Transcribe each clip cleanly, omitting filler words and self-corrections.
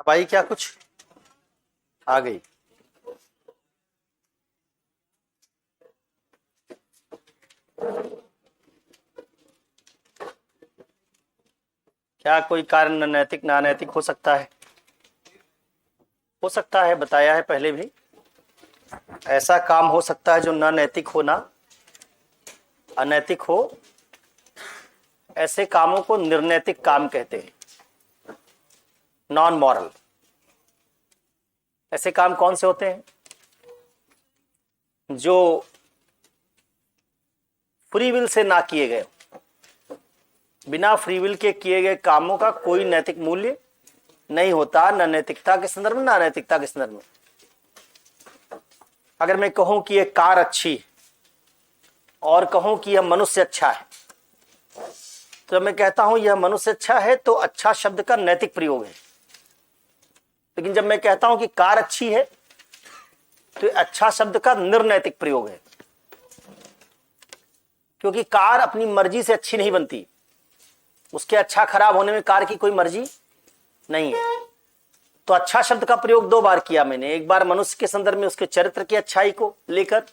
पाई क्या? कुछ आ गई? क्या कोई कार्य नैतिक ना अनैतिक हो सकता है? हो सकता है, बताया है पहले भी। ऐसा काम हो सकता है जो ना नैतिक हो ना अनैतिक हो। ऐसे कामों को निर्नैतिक काम कहते हैं, नॉन मॉरल। ऐसे काम कौन से होते हैं? जो फ्री विल से ना किए गए। बिना फ्री विल के किए गए कामों का कोई नैतिक मूल्य नहीं होता, न नैतिकता के संदर्भ में, न अनैतिकता के संदर्भ में। अगर मैं कहूं कि यह कार अच्छी है और कहूं कि यह मनुष्य अच्छा है, तो जब मैं कहता हूं यह मनुष्य अच्छा है तो अच्छा शब्द का नैतिक प्रयोग है। लेकिन जब मैं कहता हूं कि कार अच्छी है तो अच्छा शब्द का निर्नैतिक प्रयोग है, क्योंकि कार अपनी मर्जी से अच्छी नहीं बनती। उसके अच्छा खराब होने में कार की कोई मर्जी नहीं है। तो अच्छा शब्द का प्रयोग दो बार किया मैंने। एक बार मनुष्य के संदर्भ में उसके चरित्र की अच्छाई को लेकर,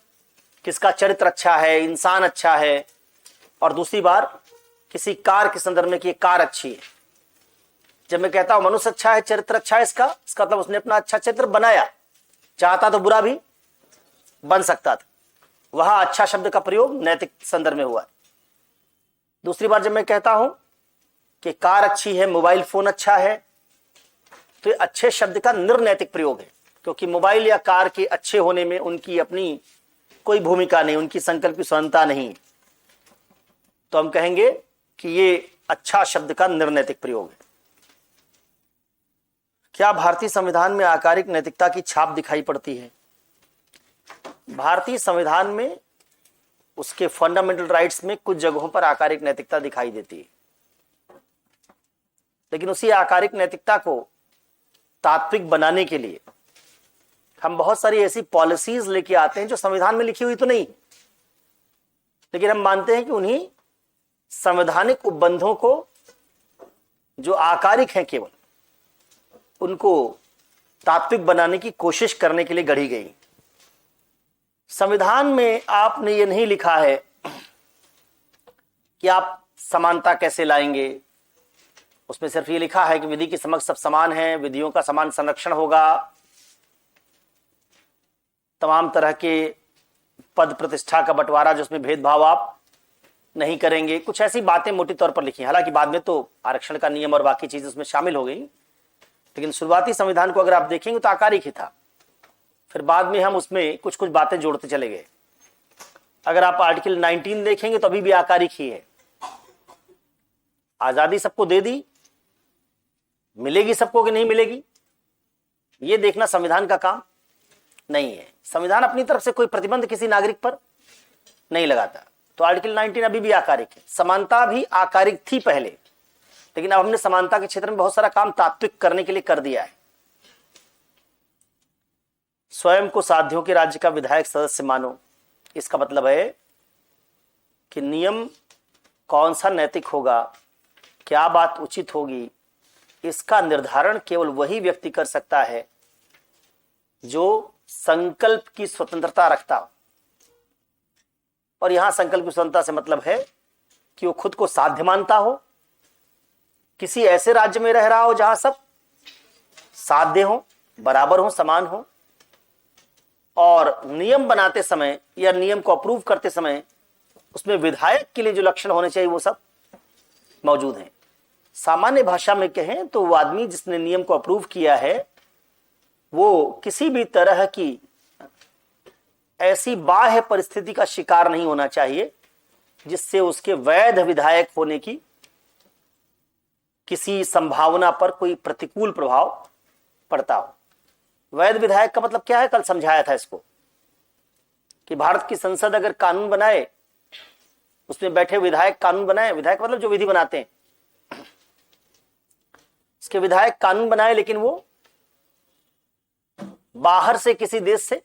किसका चरित्र अच्छा है, इंसान अच्छा है, और दूसरी बार किसी कार के संदर्भ में कि कार अच्छी है। जब मैं कहता हूं मनुष्य अच्छा है, चरित्र अच्छा है, इसका मतलब उसने अपना अच्छा चरित्र बनाया, चाहता तो बुरा भी बन सकता था। वहां अच्छा शब्द का प्रयोग नैतिक संदर्भ में हुआ। दूसरी बार जब मैं कहता हूं कि कार अच्छी है, मोबाइल फोन अच्छा है, तो ये अच्छे शब्द का निर्नैतिक प्रयोग है, क्योंकि मोबाइल या कार के अच्छे होने में उनकी अपनी कोई भूमिका नहीं, उनकी संकल्प की स्वतंत्रता नहीं। तो हम कहेंगे कि ये अच्छा शब्द का निर्नैतिक प्रयोग है। क्या भारतीय संविधान में आकारिक नैतिकता की छाप दिखाई पड़ती है? भारतीय संविधान में, उसके फंडामेंटल राइट्स में कुछ जगहों पर आकारिक नैतिकता दिखाई देती है, लेकिन उसी आकारिक नैतिकता को तात्विक बनाने के लिए हम बहुत सारी ऐसी पॉलिसीज लेके आते हैं जो संविधान में लिखी हुई तो नहीं, लेकिन हम मानते हैं कि उन्हीं संवैधानिक उपबंधों को जो आकारिक हैं केवल, उनको तात्विक बनाने की कोशिश करने के लिए गढ़ी गई। संविधान में आपने ये नहीं लिखा है कि आप समानता कैसे लाएंगे। उसमें सिर्फ ये लिखा है कि विधि के समक्ष सब समान हैं, विधियों का समान संरक्षण होगा, तमाम तरह के पद प्रतिष्ठा का बंटवारा जिसमें भेदभाव आप नहीं करेंगे। कुछ ऐसी बातें मोटी तौर पर लिखी। हालांकि बाद में तो आरक्षण का नियम और बाकी चीजें उसमें शामिल हो गई, लेकिन शुरुआती संविधान को अगर आप देखेंगे तो आकारिक ही था। फिर बाद में हम उसमें कुछ कुछ बातें जोड़ते चले गए। अगर आप आर्टिकल 19 देखेंगे तो अभी भी आकारिक ही है। आजादी सबको दे दी, मिलेगी सबको कि नहीं मिलेगी, यह देखना संविधान का काम नहीं है। संविधान अपनी तरफ से कोई प्रतिबंध किसी नागरिक पर नहीं लगाता। तो आर्टिकल 19 अभी भी आकारिक है। समानता भी आकारिक थी पहले, लेकिन अब हमने समानता के क्षेत्र में बहुत सारा काम तात्विक करने के लिए कर दिया है। स्वयं को साध्यों के राज्य का विधायक सदस्य मानो, इसका मतलब है कि नियम कौन सा नैतिक होगा, क्या बात उचित होगी, इसका निर्धारण केवल वही व्यक्ति कर सकता है जो संकल्प की स्वतंत्रता रखता हो। और यहां संकल्प की स्वतंत्रता से मतलब है कि वो खुद को साध्य मानता हो, किसी ऐसे राज्य में रह रहा हो जहां सब साध्य हो, बराबर हो, समान हो, और नियम बनाते समय या नियम को अप्रूव करते समय उसमें विधायक के लिए जो लक्षण होने चाहिए वो सब मौजूद हैं। सामान्य भाषा में कहें तो वो आदमी जिसने नियम को अप्रूव किया है वो किसी भी तरह की ऐसी बाह्य परिस्थिति का शिकार नहीं होना चाहिए जिससे उसके वैध विधायक होने की किसी संभावना पर कोई प्रतिकूल प्रभाव पड़ता हो। वैध विधायक का मतलब क्या है? कल समझाया था इसको कि भारत की संसद अगर कानून बनाए, उसमें बैठे विधायक कानून बनाए, विधायक मतलब जो विधि बनाते हैं, इसके विधायक कानून बनाए, लेकिन वो बाहर से किसी देश से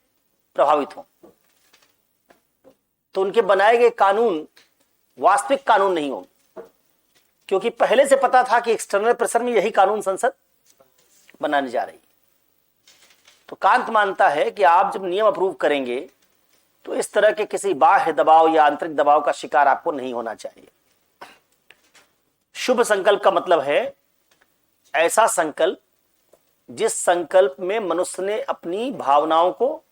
प्रभावित हो, तो उनके बनाए गए कानून वास्तविक कानून नहीं होंगे, क्योंकि पहले से पता था कि एक्सटर्नल प्रेशर में यही कानून संसद बनाने जा रही है। तो कांत मानता है कि आप जब नियम अप्रूव करेंगे तो इस तरह के किसी बाह्य दबाव या आंतरिक दबाव का शिकार आपको नहीं होना चाहिए। शुभ संकल्प का मतलब है ऐसा संकल्प जिस संकल्प में मनुष्य ने अपनी भावनाओं को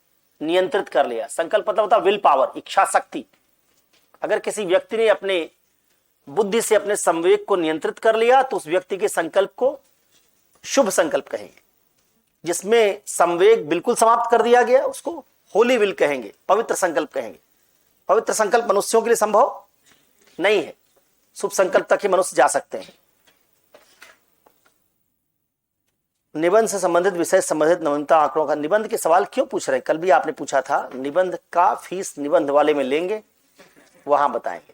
नियंत्रित कर लिया। संकल्प मतलब होता है विल पावर, इच्छा शक्ति। अगर किसी व्यक्ति ने अपने बुद्धि से अपने संवेग को नियंत्रित कर लिया तो उस व्यक्ति के संकल्प को शुभ संकल्प कहेंगे। जिसमें संवेग बिल्कुल समाप्त कर दिया गया उसको होली विल कहेंगे, पवित्र संकल्प कहेंगे। पवित्र संकल्प मनुष्यों के लिए संभव नहीं है, शुभ संकल्प तक ही मनुष्य जा सकते हैं। निबंध से संबंधित विषय संबंधित नवीनता आंकड़ों का। निबंध के सवाल क्यों पूछ रहे हैं? कल भी आपने पूछा था। निबंध का फीस निबंध वाले में लेंगे, वहां बताएंगे,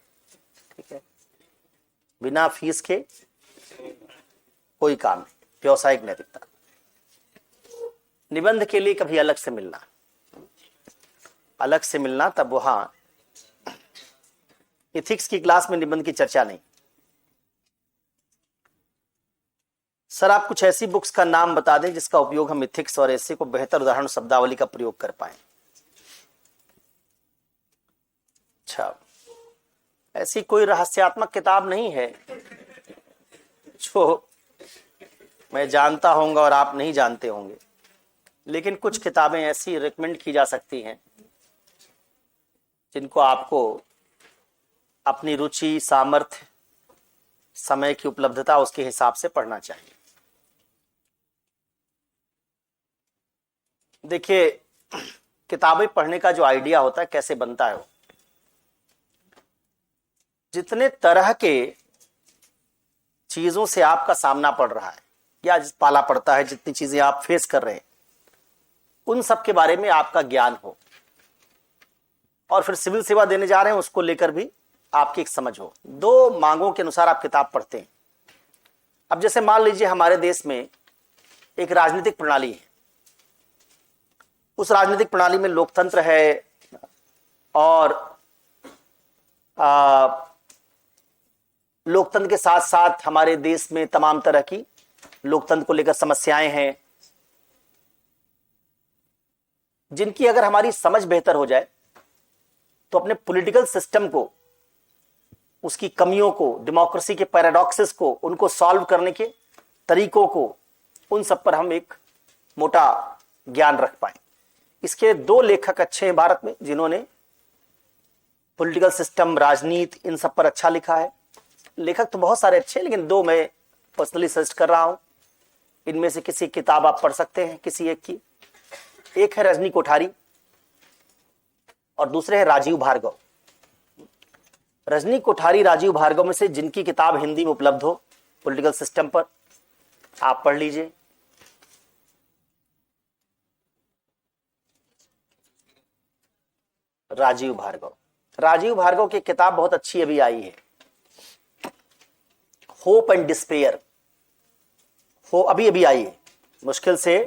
ठीक है। बिना फीस के कोई काम नहीं, व्यवसायिक नैतिकता। निबंध के लिए कभी अलग से मिलना, तब वहां इथिक्स की क्लास में निबंध की चर्चा नहीं। सर आप कुछ ऐसी बुक्स का नाम बता दें जिसका उपयोग हम इथिक्स और ऐसे को बेहतर उदाहरण शब्दावली का प्रयोग कर पाए। अच्छा, ऐसी कोई रहस्यात्मक किताब नहीं है जो मैं जानता होऊंगा और आप नहीं जानते होंगे, लेकिन कुछ किताबें ऐसी रिकमेंड की जा सकती हैं जिनको आपको अपनी रुचि, सामर्थ्य, समय की उपलब्धता उसके हिसाब से पढ़ना चाहिए। देखिए, किताबें पढ़ने का जो आइडिया होता है कैसे बनता है, वो जितने तरह के चीजों से आपका सामना पड़ रहा है या पाला पड़ता है, जितनी चीजें आप फेस कर रहे हैं, उन सब के बारे में आपका ज्ञान हो, और फिर सिविल सेवा देने जा रहे हैं उसको लेकर भी आपकी एक समझ हो। दो मांगों के अनुसार आप किताब पढ़ते हैं। अब जैसे मान लीजिए हमारे देश में एक राजनीतिक प्रणाली है, उस राजनीतिक प्रणाली में लोकतंत्र है और लोकतंत्र के साथ साथ हमारे देश में तमाम तरह की लोकतंत्र को लेकर समस्याएं हैं, जिनकी अगर हमारी समझ बेहतर हो जाए तो अपने पॉलिटिकल सिस्टम को, उसकी कमियों को, डेमोक्रेसी के पैराडॉक्सेस को, उनको सॉल्व करने के तरीकों को, उन सब पर हम एक मोटा ज्ञान रख पाए। इसके दो लेखक अच्छे हैं भारत में जिन्होंने पॉलिटिकल सिस्टम, राजनीति, इन सब पर अच्छा लिखा है। लेखक तो बहुत सारे अच्छे हैं, लेकिन दो मैं पर्सनली सजेस्ट कर रहा हूं। इनमें से किसी किताब आप पढ़ सकते हैं, किसी एक की। एक है रजनी कोठारी और दूसरे है राजीव भार्गव। रजनी कोठारी, राजीव भार्गव में से जिनकी किताब हिंदी में उपलब्ध हो पॉलिटिकल सिस्टम पर, आप पढ़ लीजिए। राजीव भार्गव की किताब बहुत अच्छी अभी आई है, होप एंड डिस्पेयर। वो अभी आई है, मुश्किल से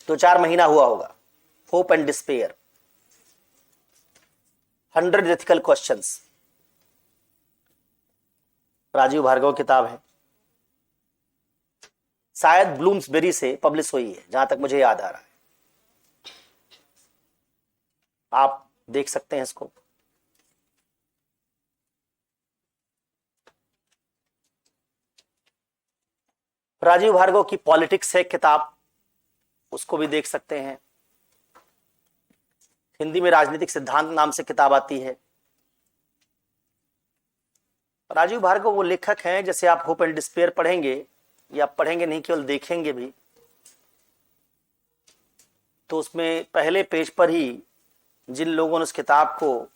2-4 महीना हुआ होगा। Hope and despair, 100 ethical questions, Rajeev Bhargava किताब है। शायद ब्लूम्सबेरी से पब्लिश हुई है, जहां तक मुझे याद आ रहा है। आप देख सकते हैं इसको। राजीव भार्गव की पॉलिटिक्स है किताब, उसको भी देख सकते हैं। हिंदी में राजनीतिक सिद्धांत नाम से किताब आती है। राजीव भार्गव वो लेखक हैं, जैसे आप होप एंड डिस्पेयर पढ़ेंगे, या पढ़ेंगे नहीं केवल देखेंगे भी, तो उसमें पहले पेज पर ही जिन लोगों ने उस किताब को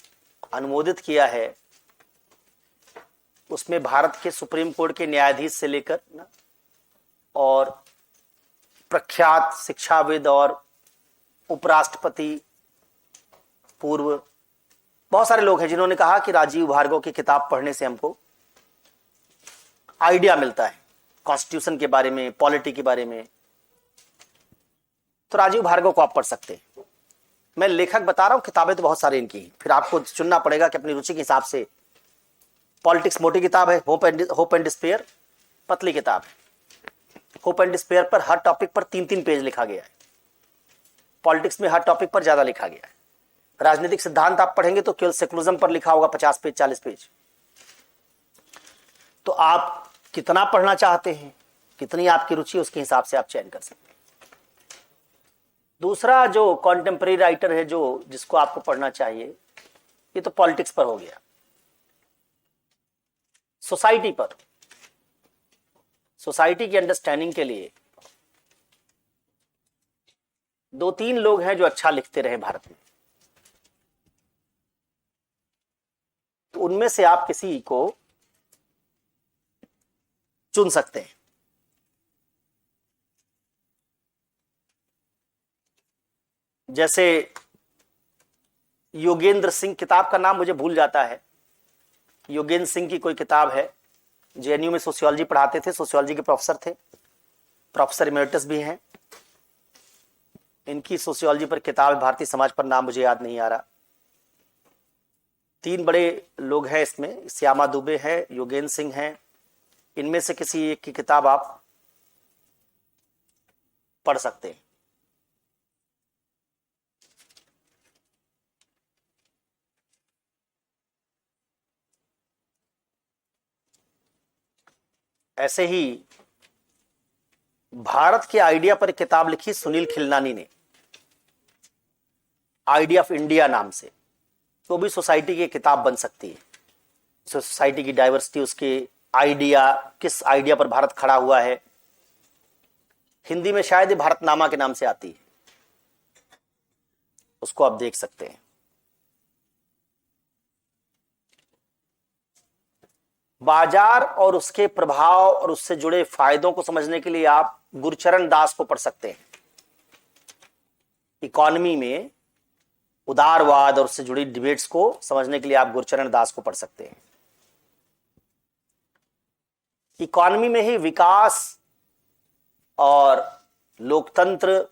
अनुमोदित किया है, उसमें भारत के सुप्रीम कोर्ट के न्यायाधीश से लेकर ना, और प्रख्यात शिक्षाविद और उपराष्ट्रपति पूर्व, बहुत सारे लोग हैं जिन्होंने कहा कि राजीव भार्गव की किताब पढ़ने से हमको आइडिया मिलता है कॉन्स्टिट्यूशन के बारे में, पॉलिटी के बारे में। तो राजीव भार्गव को आप पढ़ सकते हैं। मैं लेखक बता रहा हूं, किताबें तो बहुत सारी इनकी, फिर आपको चुनना पड़ेगा कि अपनी रुचि के हिसाब से। पॉलिटिक्स मोटी किताब है, होप एंड डिस्पेयर पतली किताब है। होप एंड डिस्पेयर पर हर टॉपिक पर 3-3 पेज लिखा गया है। पॉलिटिक्स में हर टॉपिक पर ज्यादा लिखा गया है। राजनीतिक सिद्धांत आप पढ़ेंगे तो केवल सेकुलरिज्म पर लिखा होगा 50 पेज 40 पेज। तो आप कितना पढ़ना चाहते हैं, कितनी आपकी रुचि, उसके हिसाब से आप चयन कर सकते हैं। दूसरा जो कॉन्टेम्पररी राइटर है जो जिसको आपको पढ़ना चाहिए, ये तो पॉलिटिक्स पर हो गया। सोसाइटी पर, सोसाइटी की अंडरस्टैंडिंग के लिए 2-3 लोग हैं जो अच्छा लिखते रहे भारत में, तो उनमें से आप किसी को चुन सकते हैं। जैसे योगेंद्र सिंह, किताब का नाम मुझे भूल जाता है, योगेंद्र सिंह की कोई किताब है, जेएनयू में सोशियोलॉजी पढ़ाते थे, सोशियोलॉजी के प्रोफेसर थे, प्रोफेसर इमेरिटस भी हैं। इनकी सोशियोलॉजी पर किताब है, भारतीय समाज पर, नाम मुझे याद नहीं आ रहा। 3 बड़े लोग हैं इसमें, श्यामा दुबे है, योगेंद्र सिंह हैं। इनमें से किसी एक की किताब आप पढ़ सकते हैं। ऐसे ही भारत के आइडिया पर एक किताब लिखी सुनील खिलनानी ने, आइडिया ऑफ इंडिया नाम से। तो भी सोसाइटी की किताब बन सकती है। सोसाइटी की डाइवर्सिटी, उसके आइडिया, किस आइडिया पर भारत खड़ा हुआ है। हिंदी में शायद ही भारतनामा के नाम से आती है, उसको आप देख सकते हैं। बाजार और उसके प्रभाव और उससे जुड़े फायदों को समझने के लिए आप गुरचरण दास को पढ़ सकते हैं। इकोनॉमी में उदारवाद और उससे जुड़ी डिबेट्स को समझने के लिए आप गुरचरण दास को पढ़ सकते हैं। इकोनॉमी में ही विकास और लोकतंत्र,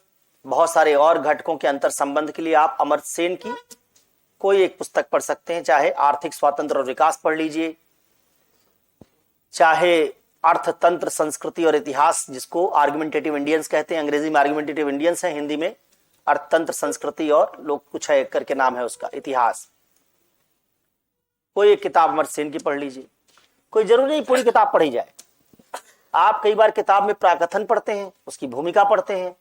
बहुत सारे और घटकों के अंतर संबंध के लिए आप अमर्त्य सेन की कोई एक पुस्तक पढ़ सकते हैं। चाहे आर्थिक स्वातंत्र और विकास पढ़ लीजिए, चाहे अर्थतंत्र, संस्कृति और इतिहास, जिसको आर्गुमेंटेटिव इंडियंस कहते हैं। अंग्रेजी में आर्गुमेंटेटिव इंडियंस है, हिंदी में अर्थतंत्र, संस्कृति और लोग कुछ है करके नाम है उसका, इतिहास। कोई एक किताब अमर्त्य सेन की पढ़ लीजिए। कोई जरूरी नहीं पूरी किताब पढ़ी जाए। आप कई बार किताब में प्राकथन पढ़ते हैं, उसकी भूमिका पढ़ते हैं,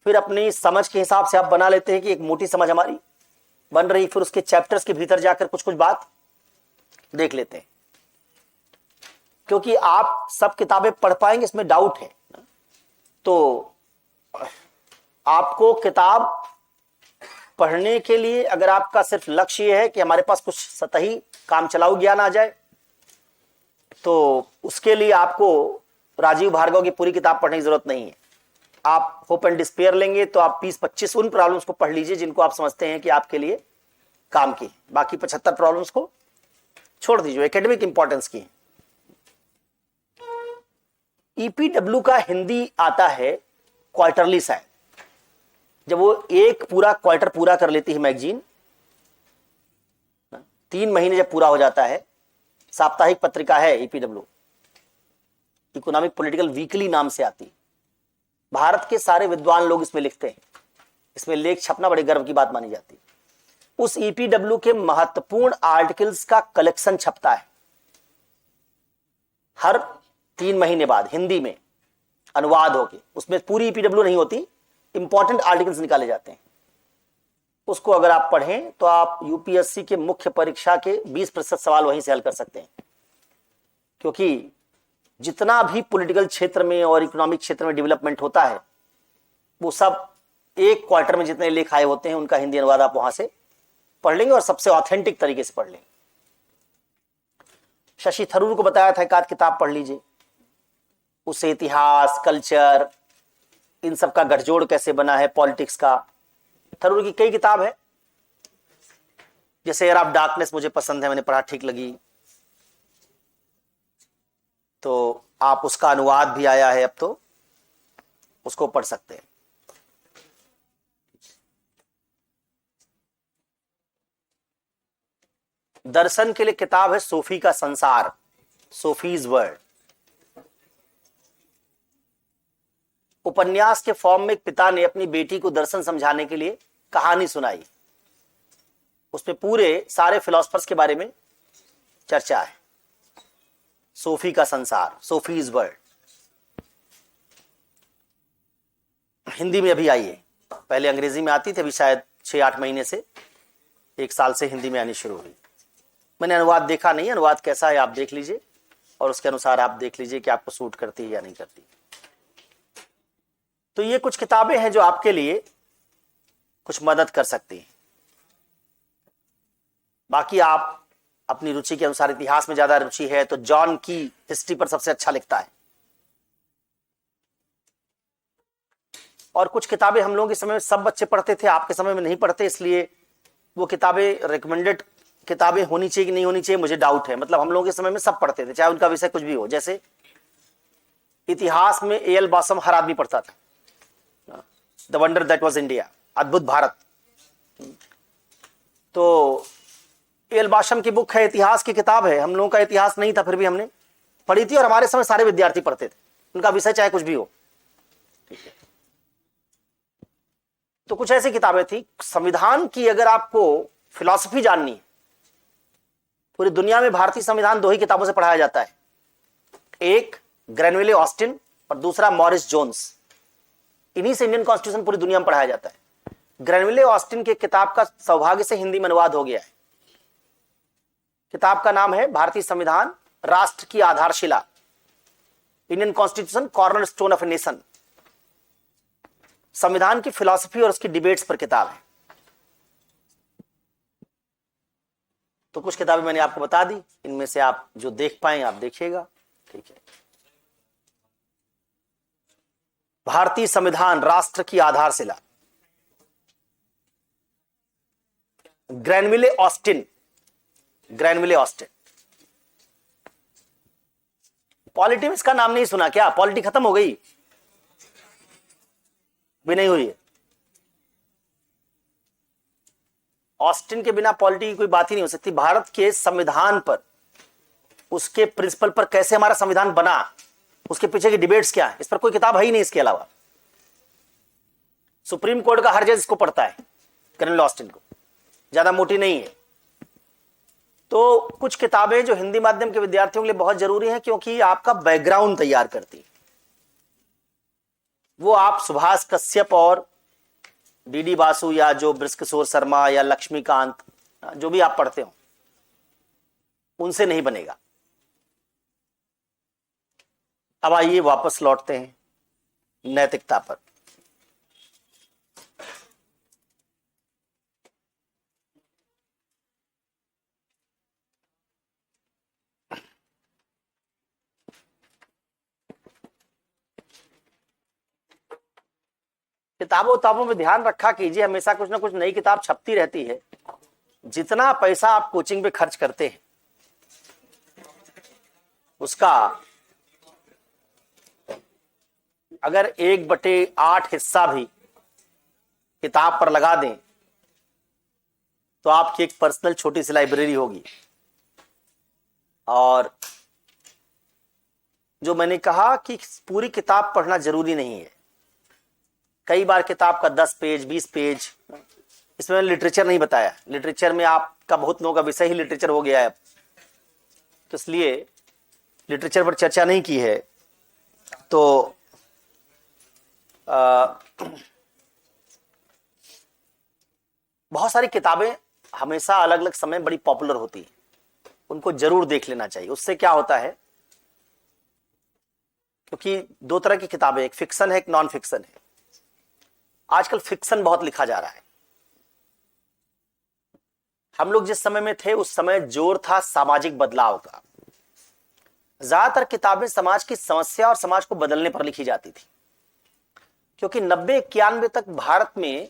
फिर अपनी समझ के हिसाब से आप बना लेते हैं कि एक मोटी समझ हमारी बन रही, फिर उसके चैप्टर्स के भीतर जाकर कुछ कुछ बात देख लेते हैं। क्योंकि आप सब किताबें पढ़ पाएंगे इसमें डाउट है। तो आपको किताब पढ़ने के लिए अगर आपका सिर्फ लक्ष्य यह है कि हमारे पास कुछ सतही काम चलाऊ ज्ञान आ जाए, तो उसके लिए आपको राजीव भार्गव की पूरी किताब पढ़ने की जरूरत नहीं है। आप होप एंड डिस्पेयर लेंगे तो आप 20-25 उन प्रॉब्लम्स को पढ़ लीजिए जिनको आप समझते हैं कि आपके लिए काम की। बाकी 75 प्रॉब्लम्स को छोड़ दीजिए, एकेडमिक इंपॉर्टेंस की। ईपीडब्ल्यू का हिंदी आता है क्वार्टरली साइड। जब वो एक पूरा क्वार्टर पूरा कर लेती है मैगजीन, 3 महीने जब पूरा हो जाता है, साप्ताहिक पत्रिका है ईपीडब्ल्यू, इकोनॉमिक पॉलिटिकल वीकली नाम से आती। भारत के सारे विद्वान लोग इसमें लिखते हैं, इसमें लेख छपना बड़े गर्व की बात मानी जाती है। उस ईपीडब्ल्यू के महत्वपूर्ण आर्टिकल्स का कलेक्शन छपता है हर 3 महीने बाद, हिंदी में अनुवाद होके। उसमें पूरी ईपीडब्ल्यू नहीं होती, इंपॉर्टेंट आर्टिकल्स निकाले जाते हैं। उसको अगर आप पढ़ें तो आप यूपीएससी के मुख्य परीक्षा के 20% सवाल वहीं से हल कर सकते हैं। क्योंकि जितना भी पॉलिटिकल क्षेत्र में और इकोनॉमिक क्षेत्र में डेवलपमेंट होता है, वो सब एक क्वार्टर में जितने लेख आए होते हैं उनका हिंदी अनुवाद आप वहां से पढ़ लेंगे और सबसे ऑथेंटिक तरीके से पढ़ लेंगे। शशि थरूर को बताया था एक आध किताब पढ़ लीजिए, उससे इतिहास, कल्चर, इन सब का गठजोड़ कैसे बना है, पॉलिटिक्स का। थरूर की कई किताब है, जैसे एयर ऑफ डार्कनेस मुझे पसंद है, मैंने पढ़ा, ठीक लगी। तो आप उसका अनुवाद भी आया है अब, तो उसको पढ़ सकते हैं। दर्शन के लिए किताब है सोफी का संसार, सोफीज वर्ल्ड। उपन्यास के फॉर्म में एक पिता ने अपनी बेटी को दर्शन समझाने के लिए कहानी सुनाई। उसमें पूरे सारे फिलोसफर्स के बारे में चर्चा है। सोफी का संसार, सोफीज वर्ल्ड, हिंदी में अभी आई है। पहले अंग्रेजी में आती थी, अभी शायद 6-8 महीने से, 1 साल से हिंदी में आनी शुरू हुई। मैंने अनुवाद देखा नहीं, अनुवाद कैसा है आप देख लीजिए और उसके अनुसार आप देख लीजिए कि आपको सूट करती है या नहीं करती। तो ये कुछ किताबें हैं जो आपके लिए कुछ मदद कर सकती हैं। बाकी आप अपनी रुचि के अनुसार, इतिहास में ज्यादा रुचि है तो जॉन की हिस्ट्री पर सबसे अच्छा लिखता है। और कुछ किताबें हम लोगों के समय में सब बच्चे पढ़ते थे, आपके समय में नहीं पढ़ते, इसलिए वो किताबें रिकमेंडेड किताबें होनी चाहिए कि नहीं होनी चाहिए, मुझे डाउट है। मतलब हम लोगों के समय में सब पढ़ते थे, चाहे उनका विषय कुछ भी हो। जैसे इतिहास में ए.एल. बासम हर आदमी पढ़ता था, the wonder that was India, अद्भुत भारत। तो ए.एल. बासम की बुक है, इतिहास की किताब है। हम लोगों का इतिहास नहीं था, फिर भी हमने पढ़ी थी और हमारे समय सारे विद्यार्थी पढ़ते थे, उनका विषय चाहे कुछ भी हो। ठीक है, तो कुछ ऐसी किताबें थी। संविधान की अगर आपको फिलॉसफी जाननी है, पूरी दुनिया में भारतीय संविधान 2 ही किताबों से पढ़ाया जाता है, एक ग्रेनविले ऑस्टिन और दूसरा मॉरिस जोन्स। इन्हीं से इंडियन कॉन्स्टिट्यूशन पूरी दुनिया में पढ़ाया जाता है। ग्रेनविले ऑस्टिन की किताब का सौभाग्य से हिंदी में अनुवाद हो गया है। किताब का नाम है भारतीय संविधान, राष्ट्र की आधारशिला, Indian constitution corner stone of a nation. संविधान की फिलॉसफी और उसकी डिबेट्स पर किताब है। तो कुछ किताबें मैंने आपको बता दी, इनमें से आप जो देख पाए आप देखिएगा। ठीक है, भारतीय संविधान, राष्ट्र की आधारशिला, ग्रेनविले ऑस्टिन। ग्रेनविले ऑस्टिन। पॉलिटी में इसका नाम नहीं सुना क्या? पॉलिटी खत्म हो गई? भी नहीं हुई है। ऑस्टिन के बिना पॉलिटी की कोई बात ही नहीं हो सकती। भारत के संविधान पर, उसके प्रिंसिपल पर, कैसे हमारा संविधान बना, उसके पीछे की डिबेट्स क्या है, इस पर कोई किताब है ही नहीं इसके अलावा। सुप्रीम कोर्ट का हर जज इसको पढ़ता है, ग्रेनविले ऑस्टिन को, ज्यादा मोटी नहीं है। तो कुछ किताबें जो हिंदी माध्यम के विद्यार्थियों के लिए बहुत जरूरी हैं, क्योंकि आपका बैकग्राउंड तैयार करती है। वो आप सुभाष कश्यप और डी.डी. बासु या जो बृजकिशोर शर्मा या लक्ष्मीकांत, जो भी आप पढ़ते हो, उनसे नहीं बनेगा। अब आइए वापस लौटते हैं नैतिकता पर। किताबों में ध्यान रखा कीजिए, हमेशा कुछ ना कुछ नई किताब छपती रहती है। जितना पैसा आप कोचिंग पे खर्च करते हैं, उसका अगर 1/8 हिस्सा भी किताब पर लगा दें तो आपकी एक पर्सनल छोटी सी लाइब्रेरी होगी। और जो मैंने कहा कि पूरी किताब पढ़ना जरूरी नहीं है। कई बार किताब का 10 पेज 20 पेज, इसमें मैंने लिटरेचर नहीं बताया। लिटरेचर में आपका बहुत लोगों का विषय ही लिटरेचर हो गया है, तो इसलिए लिटरेचर पर चर्चा नहीं की है। तो बहुत सारी किताबें हमेशा अलग अलग समय बड़ी पॉपुलर होती है, उनको जरूर देख लेना चाहिए। उससे क्या होता है, क्योंकि 2 तरह की किताबें, एक फिक्शन है, एक नॉन फिक्शन है। आजकल फिक्शन बहुत लिखा जा रहा है। हम लोग जिस समय में थे उस समय जोर था सामाजिक बदलाव का। ज्यादातर किताबें समाज की समस्या और समाज को बदलने पर लिखी जाती थी, क्योंकि 90-91 तक भारत में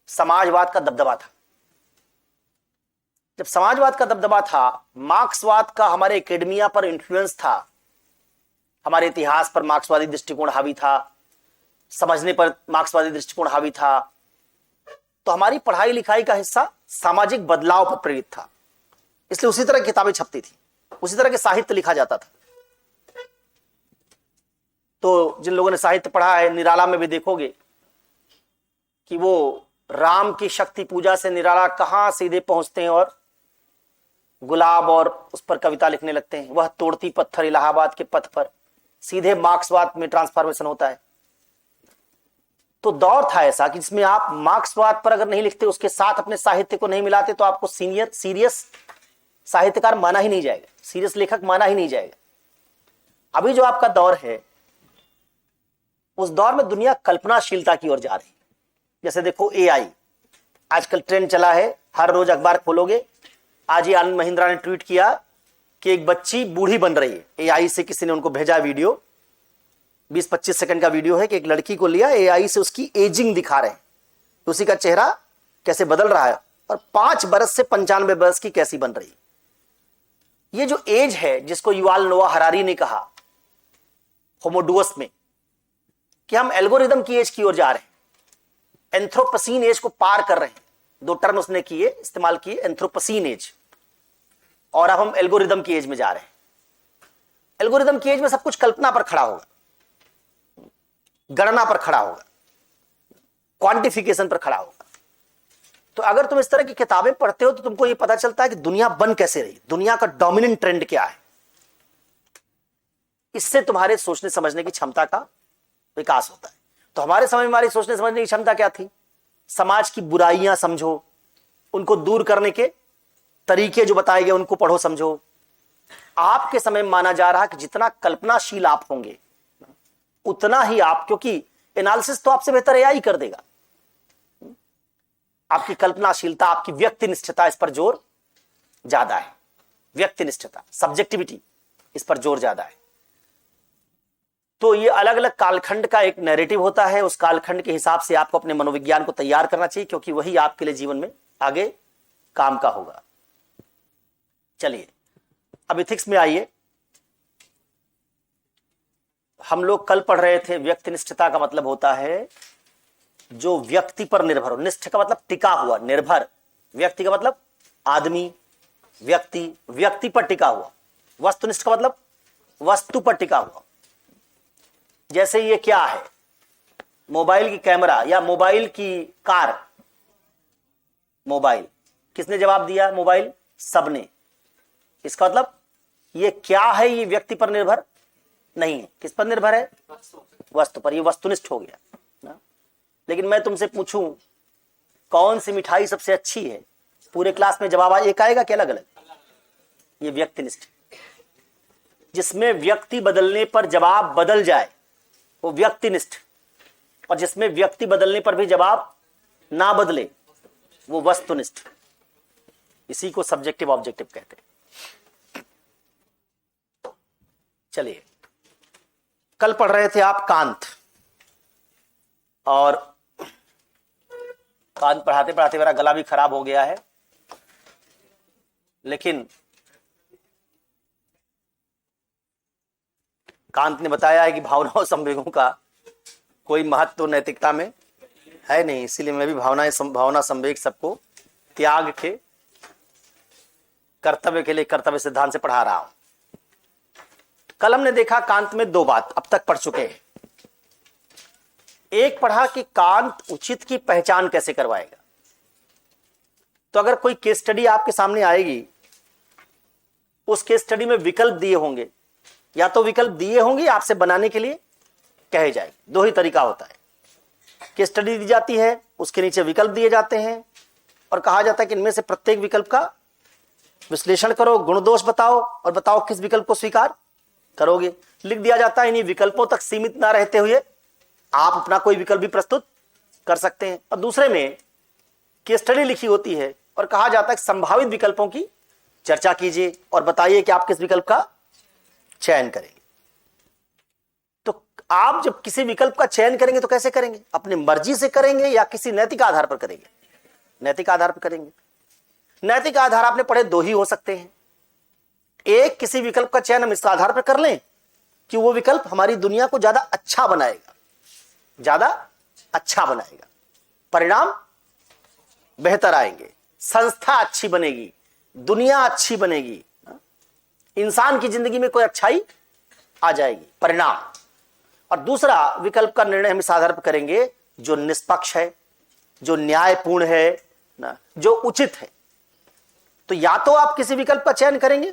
समाजवाद का दबदबा था। जब समाजवाद का दबदबा था, मार्क्सवाद का हमारे एकेडमिया पर इन्फ्लुएंस था, हमारे इतिहास पर मार्क्सवादी दृष्टिकोण हावी था, समझने पर मार्क्सवादी दृष्टिकोण हावी था, तो हमारी पढ़ाई लिखाई का हिस्सा सामाजिक बदलाव पर प्रेरित था। इसलिए उसी तरह की किताबें छपती थी, उसी तरह के साहित्य लिखा जाता था। तो जिन लोगों ने साहित्य पढ़ा है, निराला में भी देखोगे कि वो राम की शक्ति पूजा से निराला कहां सीधे पहुंचते हैं और गुलाब और उस पर कविता लिखने लगते हैं। वह तोड़ती पत्थर इलाहाबाद के पथ पर, सीधे मार्क्सवाद में ट्रांसफॉर्मेशन होता है। तो दौर था ऐसा कि जिसमें आप मार्क्सवाद पर अगर नहीं लिखते, उसके साथ अपने साहित्य को नहीं मिलाते, तो आपको सीरियस साहित्यकार माना ही नहीं जाएगा, सीरियस लेखक माना ही नहीं जाएगा। अभी जो आपका दौर है, उस दौर में दुनिया कल्पनाशीलता की ओर जा रही है। जैसे देखो एआई, आजकल ट्रेंड चला है, हर रोज अखबार खोलोगे, आज ही आनंद महिंद्रा ने ट्वीट किया कि एक बच्ची बूढ़ी बन रही है एआई से। किसी ने उनको भेजा वीडियो, 20-25 सेकंड का वीडियो है कि एक लड़की को लिया एआई से, उसकी एजिंग दिखा रहे हैं, उसी का चेहरा कैसे बदल रहा है और 5 बरस से 95 बरस की कैसी बन रही है। ये जो एज है, जिसको युवाल नोआ हरारी ने कहा होमोडुअस में, कि हम एल्गोरिदम की एज की ओर जा रहे हैं, एंथ्रोपसीन एज को पार कर रहे हैं। 2 टर्म उसने किए, इस्तेमाल किए, एंथ्रोपसीन एज, और अब हम एल्गोरिदम की एज में जा रहे हैं। एल्गोरिदम की एज में सब कुछ कल्पना पर खड़ा होगा, गणना पर खड़ा होगा, क्वांटिफिकेशन पर खड़ा होगा। तो अगर तुम इस तरह की किताबें पढ़ते हो तो तुमको यह पता चलता है कि दुनिया बन कैसे रही, दुनिया का डोमिनेंट ट्रेंड क्या है। इससे तुम्हारे सोचने समझने की क्षमता का विकास होता है। तो हमारे समय में हमारी सोचने समझने की क्षमता क्या थी? समाज की बुराइयां समझो, उनको दूर करने के तरीके जो बताए गए उनको पढ़ो समझो। आपके समय में माना जा रहा है कि जितना कल्पनाशील आप होंगे उतना ही आप, क्योंकि एनालिसिस तो आपसे बेहतर एआई कर देगा, आपकी कल्पनाशीलता, आपकी व्यक्तिनिष्ठता, इस पर जोर ज्यादा है। व्यक्तिनिष्ठता, सब्जेक्टिविटी, इस पर जोर ज्यादा है। तो ये अलग अलग कालखंड का एक नैरेटिव होता है, उस कालखंड के हिसाब से आपको अपने मनोविज्ञान को तैयार करना चाहिए, क्योंकि वही आपके लिए जीवन में आगे काम का होगा। चलिए अब इथिक्स में आइए। हम लोग कल पढ़ रहे थे व्यक्तिनिष्ठता का मतलब होता है जो व्यक्ति पर निर्भर हो। निष्ठ का मतलब टिका हुआ, निर्भर, व्यक्ति का मतलब आदमी, व्यक्ति, व्यक्ति पर टिका हुआ। वस्तुनिष्ठ का मतलब वस्तु पर टिका हुआ। जैसे ये क्या है, मोबाइल की कैमरा या मोबाइल की कार। मोबाइल, किसने जवाब दिया? मोबाइल, सबने। इसका मतलब ये क्या है? ये व्यक्ति पर निर्भर नहीं है। किस पर निर्भर है? वस्तु पर। ये वस्तुनिष्ठ हो गया ना। लेकिन मैं तुमसे पूछूं कौन सी मिठाई सबसे अच्छी है, पूरे क्लास में जवाब एक आएगा कि अलग अलग? ये व्यक्तिनिष्ठ। जिसमें व्यक्ति बदलने पर जवाब बदल जाए वो व्यक्तिनिष्ठ, और जिसमें व्यक्ति बदलने पर भी जवाब ना बदले वो वस्तुनिष्ठ। इसी को सब्जेक्टिव ऑब्जेक्टिव कहते हैं। चलिए, कल पढ़ रहे थे आप कांत, और कांत पढ़ाते पढ़ाते मेरा गला भी खराब हो गया है, लेकिन कांत ने बताया है कि भावनाओं संवेगों का कोई महत्व नैतिकता में है नहीं, इसीलिए मैं भी भावना संवेग सबको त्याग के कर्तव्य के लिए कर्तव्य सिद्धांत से पढ़ा रहा हूं। कल हमने देखा कांत में 2 बात अब तक पढ़ चुके हैं। एक पढ़ा कि कांत उचित की पहचान कैसे करवाएगा। तो अगर कोई केस स्टडी आपके सामने आएगी, उस केस स्टडी में विकल्प दिए होंगे, या तो विकल्प दिए होंगे आपसे बनाने के लिए कहे जाएंगे। 2 ही तरीका होता है। केस स्टडी दी जाती है, उसके नीचे विकल्प दिए जाते हैं और कहा जाता है कि इनमें से प्रत्येक विकल्प का विश्लेषण करो, गुण दोष बताओ और बताओ किस विकल्प को स्वीकार करोगे। लिख दिया जाता है। इन्हीं विकल्पों तक सीमित ना रहते हुए आप अपना कोई विकल्प भी प्रस्तुत कर सकते हैं। और दूसरे में केस स्टडी लिखी होती है और कहा जाता है कि संभावित विकल्पों की चर्चा कीजिए और बताइए कि आप किस विकल्प का चयन करेंगे। तो आप जब किसी विकल्प का चयन करेंगे तो कैसे करेंगे? अपनी मर्जी से करेंगे या किसी नैतिक आधार पर करेंगे? नैतिक आधार पर करेंगे। नैतिक आधार आपने पढ़े 2 ही हो सकते हैं। एक, किसी विकल्प का चयन हम इस आधार पर कर लें कि वो विकल्प हमारी दुनिया को ज्यादा अच्छा बनाएगा, ज्यादा अच्छा बनाएगा, परिणाम बेहतर आएंगे, संस्था अच्छी बनेगी, दुनिया अच्छी बनेगी, इंसान की जिंदगी में कोई अच्छाई आ जाएगी, परिणाम। और दूसरा विकल्प का निर्णय हम इस आधार पर करेंगे जो निष्पक्ष है, जो न्यायपूर्ण है ना, जो उचित है। तो या तो आप किसी विकल्प का चयन करेंगे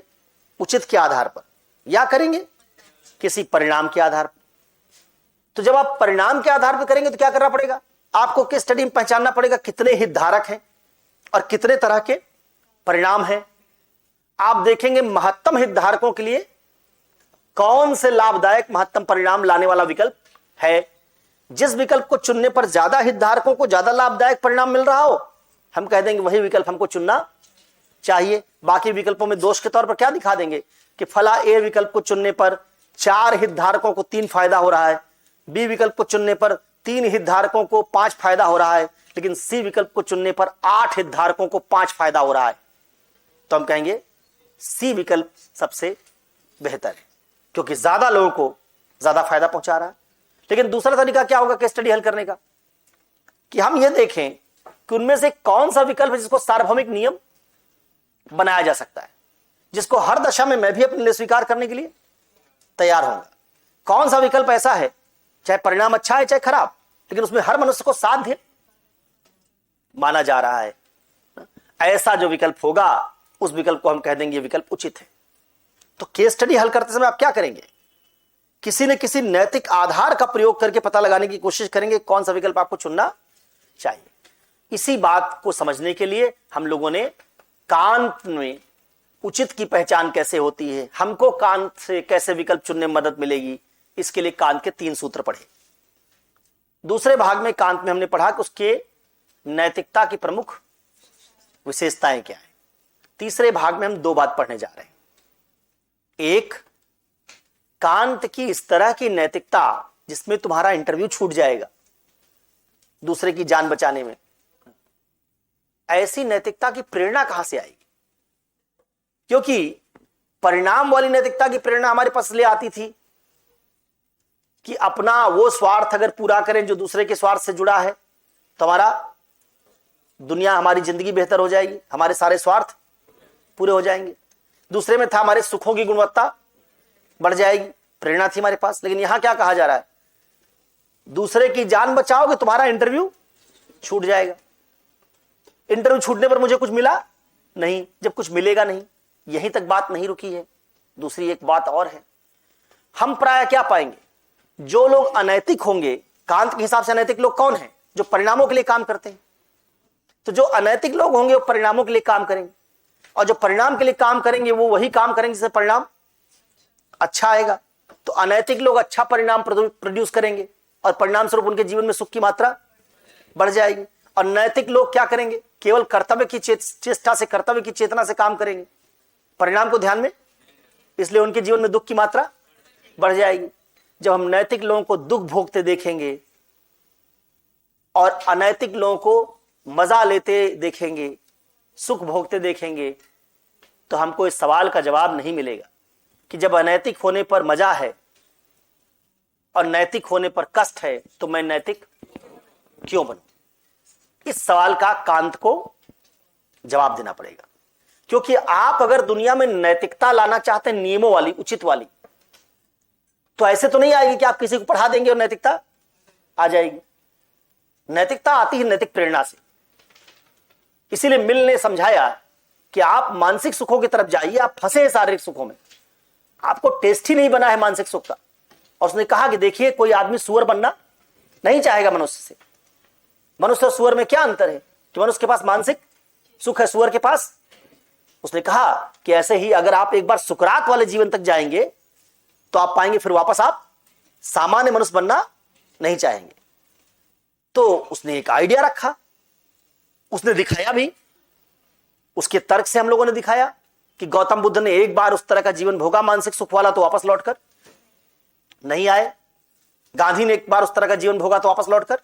उचित के आधार पर, या करेंगे किसी परिणाम के आधार पर। तो जब आप परिणाम के आधार पर करेंगे तो क्या करना पड़ेगा, आपको केस स्टडी में पहचानना पड़ेगा कितने हितधारक हैं और कितने तरह के परिणाम हैं। आप देखेंगे महत्तम हितधारकों के लिए कौन से लाभदायक महत्तम परिणाम लाने वाला विकल्प है। जिस विकल्प को चुनने पर ज्यादा हितधारकों को ज्यादा लाभदायक परिणाम मिल रहा हो, हम कह देंगे वही विकल्प हमको चुनना चाहिए। बाकी विकल्पों में दोष के तौर पर क्या दिखा देंगे कि फला ए विकल्प को चुनने पर 4 हितधारकों को 3 फायदा हो रहा है, बी विकल्प को चुनने पर 3 हितधारकों को 5 फायदा हो रहा है, लेकिन सी विकल्प को चुनने पर 8 हितधारकों को 5 फायदा हो रहा है। तो हम कहेंगे सी विकल्प सबसे बेहतर है क्योंकि ज्यादा लोगों को ज्यादा फायदा पहुंचा रहा है। लेकिन दूसरा तरीका क्या होगा केस स्टडी हल करने का, कि हम यह देखें कि उनमें से कौन सा विकल्प है जिसको सार्वभौमिक नियम बनाया जा सकता है, जिसको हर दशा में मैं भी अपने लिए स्वीकार करने के लिए तैयार होऊंगा। कौन सा विकल्प ऐसा है चाहे परिणाम अच्छा है चाहे खराब, लेकिन उसमें हर मनुष्य को साध्य माना जा रहा है। ऐसा जो विकल्प होगा उस विकल्प को हम कह देंगे विकल्प उचित है। तो केस स्टडी हल करते समय आप क्या करेंगे, किसी न किसी नैतिक आधार का प्रयोग करके पता लगाने की कोशिश करेंगे कौन सा विकल्प आपको चुनना चाहिए। इसी बात को समझने के लिए हम लोगों ने कांत में उचित की पहचान कैसे होती है, हमको कांत से कैसे विकल्प चुनने में मदद मिलेगी, इसके लिए कांत के 3 सूत्र पढ़े। दूसरे भाग में कांत में हमने पढ़ा कि उसके नैतिकता की प्रमुख विशेषताएं क्या है। तीसरे भाग में हम 2 बात पढ़ने जा रहे हैं। एक, कांत की इस तरह की नैतिकता जिसमें तुम्हारा इंटरव्यू छूट जाएगा दूसरे की जान बचाने में, ऐसी नैतिकता की प्रेरणा कहां से आएगी। क्योंकि परिणाम वाली नैतिकता की प्रेरणा हमारे पास ले आती थी कि अपना वो स्वार्थ अगर पूरा करें जो दूसरे के स्वार्थ से जुड़ा है तो हमारा दुनिया, हमारी जिंदगी बेहतर हो जाएगी, हमारे सारे स्वार्थ पूरे हो जाएंगे। दूसरे में था हमारे सुखों की गुणवत्ता बढ़ जाएगी, प्रेरणा थी हमारे पास। लेकिन यहां क्या कहा जा रहा है, दूसरे की जान बचाओगे तुम्हारा इंटरव्यू छूट जाएगा। इंटरव्यू छूटने पर मुझे कुछ मिला नहीं, जब कुछ मिलेगा नहीं। यहीं तक बात नहीं रुकी है, दूसरी एक बात और है। हम प्राय क्या पाएंगे, जो लोग अनैतिक होंगे, कांत के हिसाब से अनैतिक लोग कौन हैं, जो परिणामों के लिए काम करते हैं। तो जो अनैतिक लोग होंगे वो परिणामों के लिए काम करेंगे, और जो परिणाम के लिए काम करेंगे वो वही काम करेंगे जिससे परिणाम अच्छा आएगा। तो अनैतिक लोग अच्छा परिणाम प्रोड्यूस करेंगे और परिणाम स्वरूप उनके जीवन में सुख की मात्रा बढ़ जाएगी। और नैतिक लोग क्या करेंगे, केवल कर्तव्य की चेष्टा से, कर्तव्य की चेतना से काम करेंगे, परिणाम को ध्यान में, इसलिए उनके जीवन में दुख की मात्रा बढ़ जाएगी। जब हम नैतिक लोगों को दुख भोगते देखेंगे और अनैतिक लोगों को मजा लेते देखेंगे, सुख भोगते देखेंगे, तो हमको इस सवाल का जवाब नहीं मिलेगा कि जब अनैतिक होने पर मजा है और नैतिक होने पर कष्ट है तो मैं नैतिक क्यों बनूं। इस सवाल का कांत को जवाब देना पड़ेगा। क्योंकि आप अगर दुनिया में नैतिकता लाना चाहते हैं, नियमों वाली, उचित वाली, तो ऐसे तो नहीं आएगी कि आप किसी को पढ़ा देंगे और नैतिकता आ जाएगी। नैतिकता आती है नैतिक प्रेरणा से। इसीलिए मिल ने समझाया कि आप मानसिक सुखों की तरफ जाइए, आप फंसे हैं शारीरिक सुखों में, आपको टेस्ट ही नहीं बना है मानसिक सुख का। और उसने कहा कि देखिए, कोई आदमी सुअर बनना नहीं चाहेगा मनुष्य से। मनुष्य और सुअर में क्या अंतर है कि मनुष्य के पास मानसिक सुख है, सुअर के पास। उसने कहा कि ऐसे ही अगर आप एक बार सुकरात वाले जीवन तक जाएंगे तो आप पाएंगे फिर वापस आप सामान्य मनुष्य बनना नहीं चाहेंगे। तो उसने एक आइडिया रखा, उसने दिखाया भी, उसके तर्क से हम लोगों ने दिखाया कि गौतम बुद्ध ने एक बार उस तरह का जीवन भोगा मानसिक सुख वाला तो वापस लौटकर नहीं आए। गांधी ने एक बार उस तरह का जीवन भोगा तो वापस लौटकर,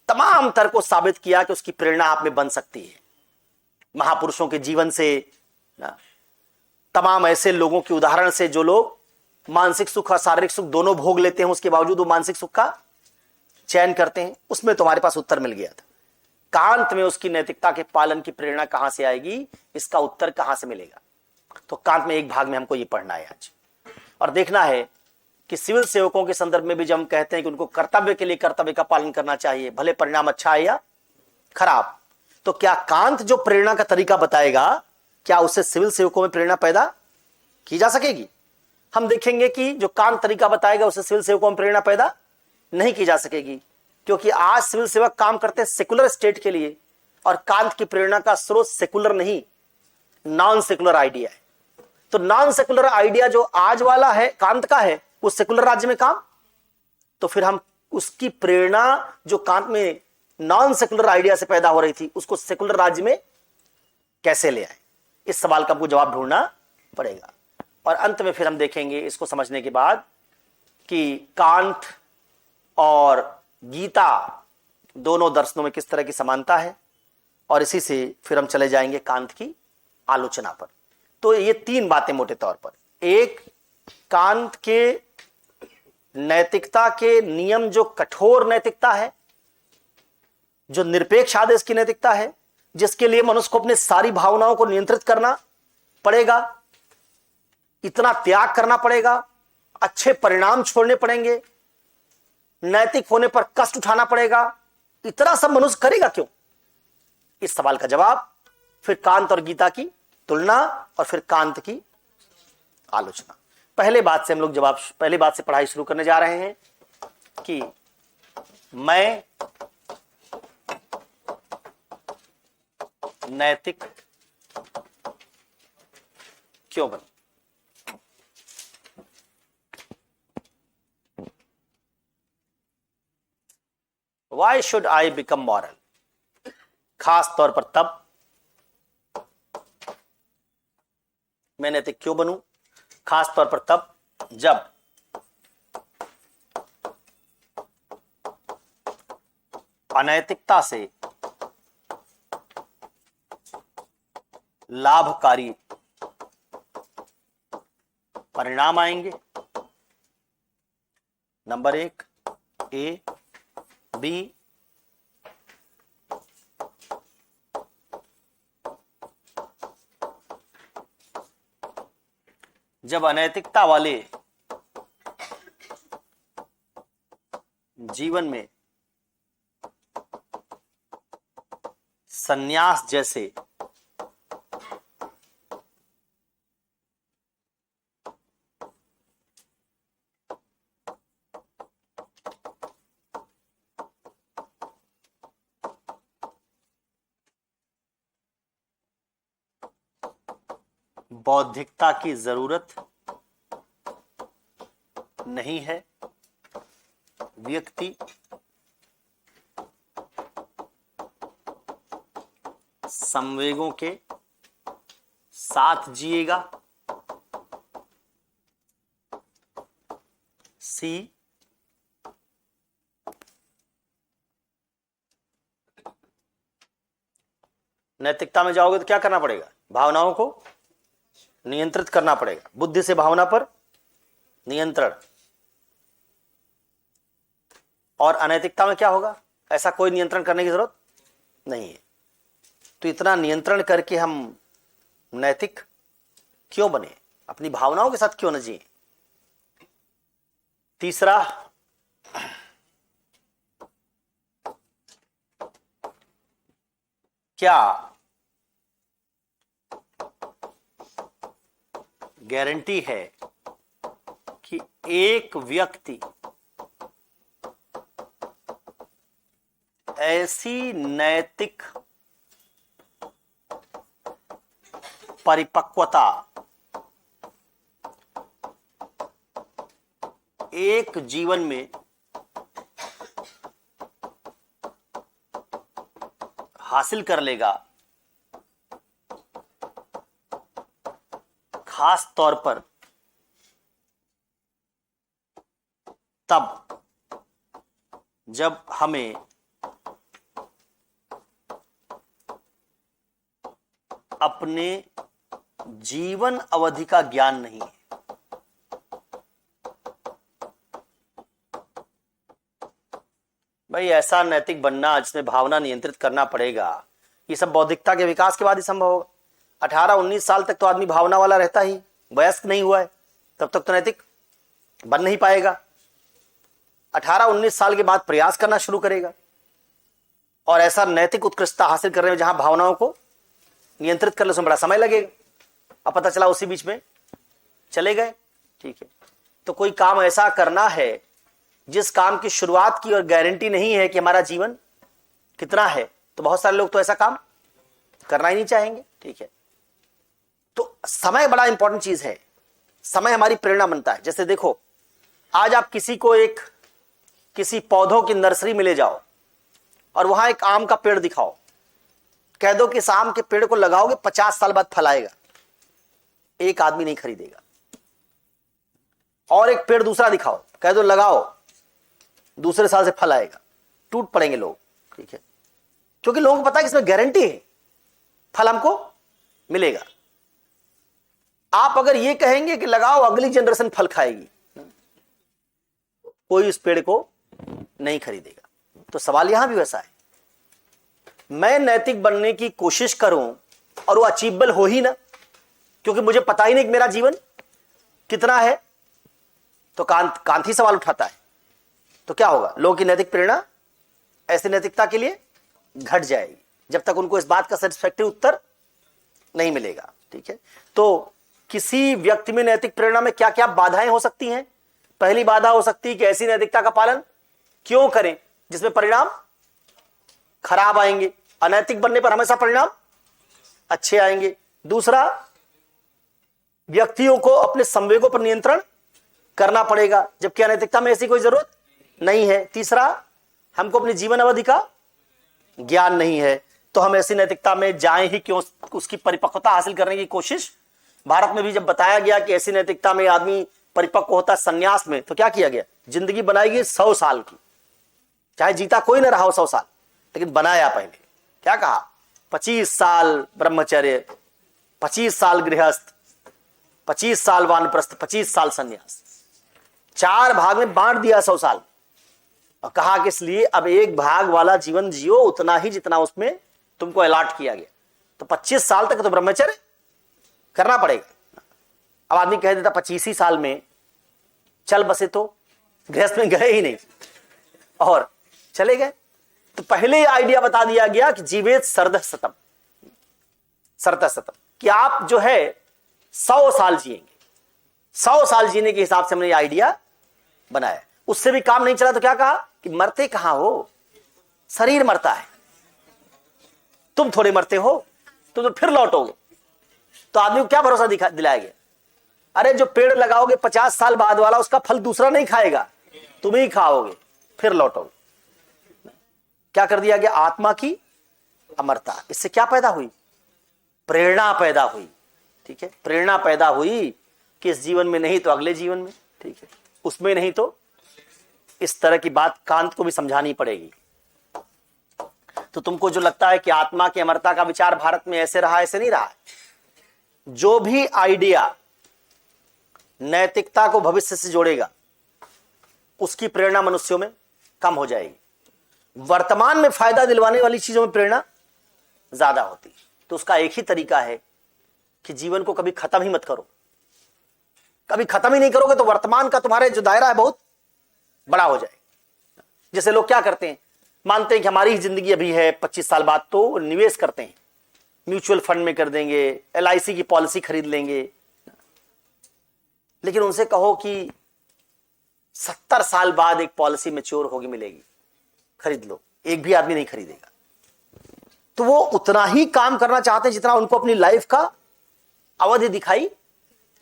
तमाम तर्क को साबित किया कि उसकी प्रेरणा आप में बन सकती है। महापुरुषों के जीवन से, तमाम ऐसे लोगों के उदाहरण से जो लोग मानसिक सुख और शारीरिक सुख दोनों भोग लेते हैं, उसके बावजूद वो मानसिक सुख का चयन करते हैं। उसमें तुम्हारे पास उत्तर मिल गया था। कांत में उसकी नैतिकता के पालन की प्रेरणा कहां से आएगी, इसका उत्तर कहां से मिलेगा। तो कांत में एक भाग में हमको ये पढ़ना है आज, और देखना है कि सिविल सेवकों के संदर्भ में भी जब हम कहते हैं कि उनको कर्तव्य के लिए कर्तव्य का पालन करना चाहिए, भले परिणाम अच्छा है या खराब, तो क्या कांत जो प्रेरणा का तरीका बताएगा, क्या उससे सिविल सेवकों में प्रेरणा पैदा की जा सकेगी? हम देखेंगे कि जो कांत तरीका बताएगा उससे सिविल सेवकों में प्रेरणा पैदा नहीं की जा सकेगी, क्योंकि आज सिविल सेवक काम करते हैं सेकुलर स्टेट के लिए, और कांत की प्रेरणा का स्रोत सेकुलर नहीं, नॉन सेकुलर आइडिया है। तो नॉन सेकुलर आइडिया जो आज वाला है कांत का है, वो सेकुलर राज्य में काम, तो फिर हम उसकी प्रेरणा जो कांत में नॉन सेकुलर आइडिया से पैदा हो रही थी, उसको सेकुलर राज्य में कैसे ले आए? इस सवाल का हमको जवाब ढूंढना पड़ेगा। और अंत में फिर हम देखेंगे इसको समझने के बाद कि कांत और गीता दोनों दर्शनों में किस तरह की समानता है, और इसी से फिर हम चले जाएंगे कांत की आलोचना पर। तो ये तीन बातें मोटे तौर पर, एक कांत के नैतिकता के नियम जो कठोर नैतिकता है, जो निरपेक्ष आदेश की नैतिकता है, जिसके लिए मनुष्य को अपने सारी भावनाओं को नियंत्रित करना पड़ेगा, इतना त्याग करना पड़ेगा, अच्छे परिणाम छोड़ने पड़ेंगे, नैतिक होने पर कष्ट उठाना पड़ेगा, इतना सब मनुष्य करेगा क्यों? इस सवाल का जवाब फिर कांत और गीता की तुलना और फिर कांत की आलोचना। पहले बात से हम लोग पहले बात से पढ़ाई शुरू करने जा रहे हैं कि मैं नैतिक क्यों बनूं? Why should I become moral? खास तौर पर तब मैं नैतिक क्यों बनूं? खास तौर पर तब जब अनैतिकता से लाभकारी परिणाम आएंगे। नंबर एक, ए, बी, जब अनैतिकता वाले जीवन में संन्यास जैसे बौद्धिकता की जरूरत नहीं है, व्यक्ति संवेगों के साथ जिएगा। सी, नैतिकता में जाओगे तो क्या करना पड़ेगा? भावनाओं को नियंत्रित करना पड़ेगा, बुद्धि से भावना पर नियंत्रण। और अनैतिकता में क्या होगा? ऐसा कोई नियंत्रण करने की जरूरत नहीं है। तो इतना नियंत्रण करके हम नैतिक क्यों बने? अपनी भावनाओं के साथ क्यों न जिए? तीसरा, क्या गारंटी है कि एक व्यक्ति ऐसी नैतिक परिपक्वता एक जीवन में हासिल कर लेगा, खास तौर पर तब जब हमें अपने जीवन अवधि का ज्ञान नहीं है। भाई ऐसा नैतिक बनना जिसमें भावना नियंत्रित करना पड़ेगा, ये सब बौद्धिकता के विकास के बाद ही संभव होगा। 18-19 साल तक तो आदमी भावना वाला रहता ही, वयस्क नहीं हुआ है, तब तक तो नैतिक बन नहीं पाएगा। 18-19 साल के बाद प्रयास करना शुरू करेगा और ऐसा नैतिक उत्कृष्टता हासिल करने में जहां भावनाओं को नियंत्रित करने में बड़ा समय लगेगा। अब पता चला उसी बीच में चले गए। ठीक है, तो कोई काम ऐसा करना है जिस काम की शुरुआत की और गारंटी नहीं है कि हमारा जीवन कितना है, तो बहुत सारे लोग तो ऐसा काम करना ही नहीं चाहेंगे। ठीक है, तो समय बड़ा इंपॉर्टेंट चीज है। समय हमारी प्रेरणा बनता है। जैसे देखो, आज आप किसी पौधों की नर्सरी में ले जाओ और वहां एक आम का पेड़ दिखाओ, कह दो कि इस आम के पेड़ को लगाओगे 50 साल बाद फल आएगा, एक आदमी नहीं खरीदेगा। और एक पेड़ दूसरा दिखाओ, कह दो लगाओ दूसरे साल से फल आएगा, टूट पड़ेंगे लोग। ठीक है, क्योंकि लोगों को पता है कि इसमें गारंटी है फल हमको मिलेगा। आप अगर ये कहेंगे कि लगाओ अगली जनरेशन फल खाएगी, कोई इस पेड़ को नहीं खरीदेगा। तो सवाल यहां भी वैसा है, मैं नैतिक बनने की कोशिश करूं और वो अचीवेबल हो ही ना, क्योंकि मुझे पता ही नहीं कि मेरा जीवन कितना है, तो कांत ही सवाल उठाता है। तो क्या होगा, लोगों की नैतिक प्रेरणा ऐसी नैतिकता के लिए घट जाएगी जब तक उनको इस बात का सेटिस्फैक्टरी उत्तर नहीं मिलेगा। ठीक है, तो किसी व्यक्ति में नैतिक प्रेरणा में क्या क्या बाधाएं हो सकती हैं। पहली बाधा हो सकती है कि ऐसी नैतिकता का पालन क्यों करें जिसमें परिणाम खराब आएंगे। अनैतिक बनने पर हमेशा परिणाम अच्छे आएंगे। दूसरा, व्यक्तियों को अपने संवेगों पर नियंत्रण करना पड़ेगा, जबकि अनैतिकता में ऐसी कोई जरूरत नहीं है। तीसरा, हमको अपनी जीवन अवधि का ज्ञान नहीं है, तो हम ऐसी नैतिकता में जाएं ही क्यों, उसकी परिपक्वता हासिल करने की कोशिश। भारत में भी जब बताया गया कि ऐसी नैतिकता में आदमी परिपक्व होता है संन्यास में, तो क्या किया गया, जिंदगी बनाएगी 100 साल की, चाहे जीता कोई ना रहा हो 100 साल, लेकिन बनाया पहले। क्या कहा, 25 साल ब्रह्मचर्य, 25 साल गृहस्थ, 25 साल वानप्रस्थ, 25 साल संन्यास, 4 भाग में बांट दिया 100 साल, और कहा कि इसलिए अब एक भाग वाला जीवन जियो उतना ही जितना उसमें तुमको अलॉट किया गया। तो 25 साल तक तो ब्रह्मचर्य करना पड़ेगा। अब आदमी कह देता 25 ही साल में चल बसे, तो गृहस्थ में गए ही नहीं और चले गए। तो पहले आइडिया बता दिया गया कि जीवेत सरदह सतम, सरदह सतम, कि आप जो है 100 साल जिएंगे। 100 साल जीने के हिसाब से हमने आइडिया बनाया। उससे भी काम नहीं चला तो क्या कहा कि मरते कहां हो, शरीर मरता है, तुम थोड़े मरते हो, तुम तो फिर लौटोगे। तो आदमी को क्या भरोसा दिलाया गया, अरे जो पेड़ लगाओगे 50 साल बाद वाला, उसका फल दूसरा नहीं खाएगा, तुम ही खाओगे, फिर लौटोगे। क्या कर दिया गया, आत्मा की अमरता। इससे क्या पैदा हुई, प्रेरणा पैदा हुई। ठीक है, प्रेरणा पैदा हुई कि इस जीवन में नहीं तो अगले जीवन में, ठीक है, उसमें नहीं तो इस तरह की बात कांत को भी समझानी पड़ेगी। तो तुमको जो लगता है कि आत्मा की अमरता का विचार भारत में ऐसे रहा, ऐसे नहीं रहा। जो भी आइडिया नैतिकता को भविष्य से जोड़ेगा, उसकी प्रेरणा मनुष्यों में कम हो जाएगी। वर्तमान में फायदा दिलवाने वाली चीजों में प्रेरणा ज्यादा होती। तो उसका एक ही तरीका है कि जीवन को कभी खत्म ही मत करो। कभी खत्म ही नहीं करोगे तो वर्तमान का तुम्हारे जो दायरा है बहुत बड़ा हो जाएगा। जैसे लोग क्या करते हैं, मानते हैं कि हमारी ही जिंदगी अभी है, 25 साल बाद तो निवेश करते हैं, म्यूचुअल फंड में कर देंगे, LIC की पॉलिसी खरीद लेंगे। लेकिन उनसे कहो कि 70 साल बाद एक पॉलिसी मैच्योर होगी, मिलेगी, खरीद लो, एक भी आदमी नहीं खरीदेगा। तो वो उतना ही काम करना चाहते हैं जितना उनको अपनी लाइफ का अवधि दिखाई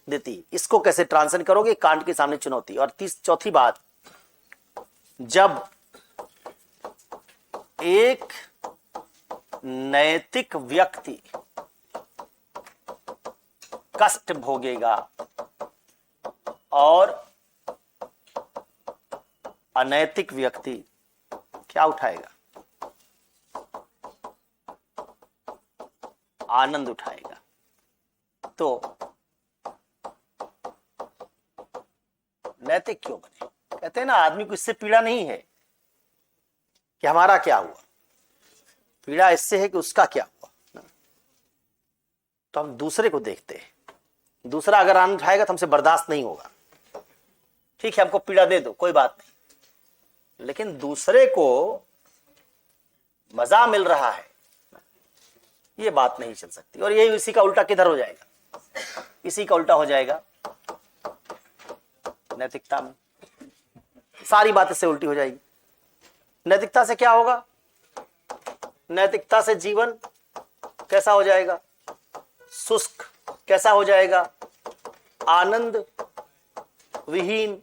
देती। इसको कैसे ट्रांसलेट करोगे, कांट के सामने चुनौती। और चौथी बात, जब एक नैतिक व्यक्ति कष्ट भोगेगा और अनैतिक व्यक्ति क्या उठाएगा, आनंद उठाएगा। तो नैतिक क्यों बने, कहते हैं ना, आदमी को इससे पीड़ा नहीं है कि हमारा क्या हुआ, पीड़ा इससे है कि उसका क्या हुआ। तो हम दूसरे को देखते हैं, दूसरा अगर आनंद उठाएगा तो हमसे बर्दाश्त नहीं होगा। ठीक है, हमको पीड़ा दे दो, कोई बात नहीं, लेकिन दूसरे को मजा मिल रहा है, ये बात नहीं चल सकती। और यही इसी का उल्टा किधर हो जाएगा, इसी का उल्टा हो जाएगा नैतिकता में, सारी बातें से उल्टी हो जाएगी। नैतिकता से क्या होगा, नैतिकता से जीवन कैसा हो जाएगा, शुष्क, कैसा हो जाएगा, आनंद विहीन।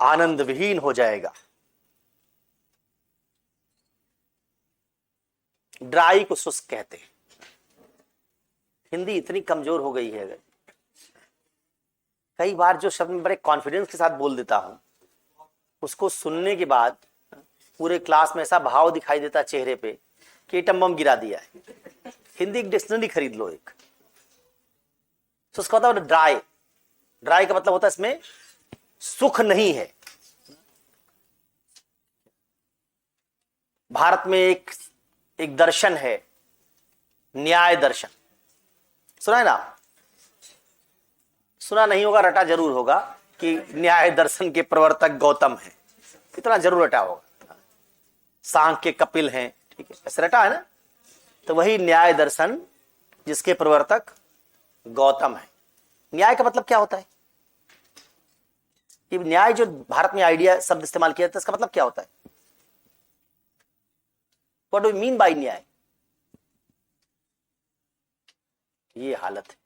आनंद विहीन हो जाएगा। ड्राई को शुष्क कहते हैं। हिंदी इतनी कमजोर हो गई है, कई बार जो शब्द मैं बड़े कॉन्फिडेंस के साथ बोल देता हूं, उसको सुनने के बाद पूरे क्लास में ऐसा भाव दिखाई देता चेहरे पे कि एटम बम गिरा दिया है। हिंदी एक डिक्शनरी खरीद लो एक। तो उसका मतलब ड्राई, ड्राई का मतलब होता है इसमें सुख नहीं है। भारत में एक दर्शन है, न्याय दर्शन, सुना है ना? सुना नहीं होगा, रटा जरूर होगा कि न्याय दर्शन के प्रवर्तक गौतम हैं, इतना जरूर रटा होगा। सांख्य कपिल हैं, ठीक है, ऐसे रटा है ना? तो वही न्याय दर्शन जिसके प्रवर्तक गौतम है। न्याय का मतलब क्या होता है? कि न्याय जो भारत में आइडिया शब्द इस्तेमाल किया जाता है, इसका मतलब क्या होता है? व्हाट डू मीन बाय न्याय? ये हालत है,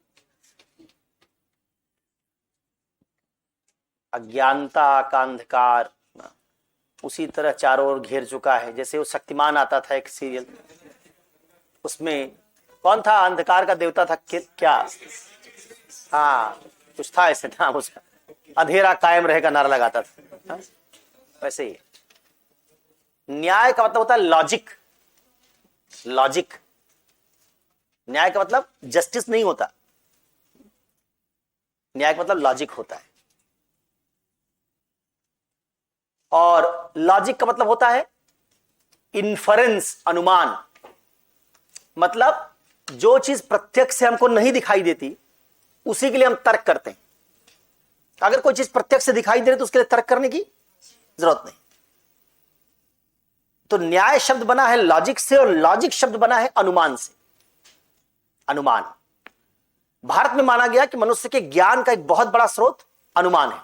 अज्ञानता का अंधकार उसी तरह चारों ओर घेर चुका है। जैसे वो शक्तिमान आता था एक सीरियल, उसमें कौन था अंधकार का देवता था, क्या? हाँ, कुछ था ऐसे नाम उसका, अंधेरा कायम रहेगा नारा लगाता था। हाँ? वैसे ही न्याय का मतलब होता है लॉजिक। लॉजिक, न्याय का मतलब जस्टिस नहीं होता, न्याय का मतलब लॉजिक होता है। और लॉजिक का मतलब होता है इन्फरेंस, अनुमान। मतलब जो चीज प्रत्यक्ष से हमको नहीं दिखाई देती उसी के लिए हम तर्क करते हैं। अगर कोई चीज प्रत्यक्ष से दिखाई दे रही तो उसके लिए तर्क करने की जरूरत नहीं। तो न्याय शब्द बना है लॉजिक से, और लॉजिक शब्द बना है अनुमान से। अनुमान, भारत में माना गया कि मनुष्य के ज्ञान का एक बहुत बड़ा स्रोत अनुमान है।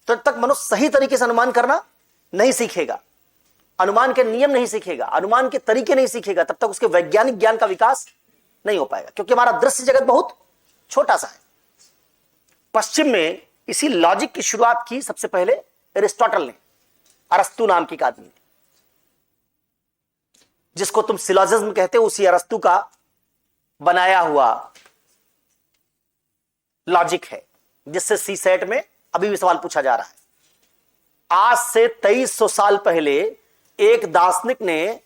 तो तब तक मनुष्य सही तरीके से अनुमान करना नहीं सीखेगा, अनुमान के नियम नहीं सीखेगा, अनुमान के तरीके नहीं सीखेगा, तब तक उसके वैज्ञानिक ज्ञान का विकास नहीं हो पाएगा। क्योंकि हमारा दृश्य जगत बहुत छोटा सा है। पश्चिम में इसी लॉजिक की शुरुआत की सबसे पहले एरिस्टोटल ने, अरस्तु नाम की आदमी ने, जिसको तुम सिलोजिज्म कहते हो, उसी अरस्तु का बनाया हुआ लॉजिक है, जिससे सी सेट में अभी भी सवाल पूछा जा रहा है। आज से 2300 साल पहले एक दार्शनिक ने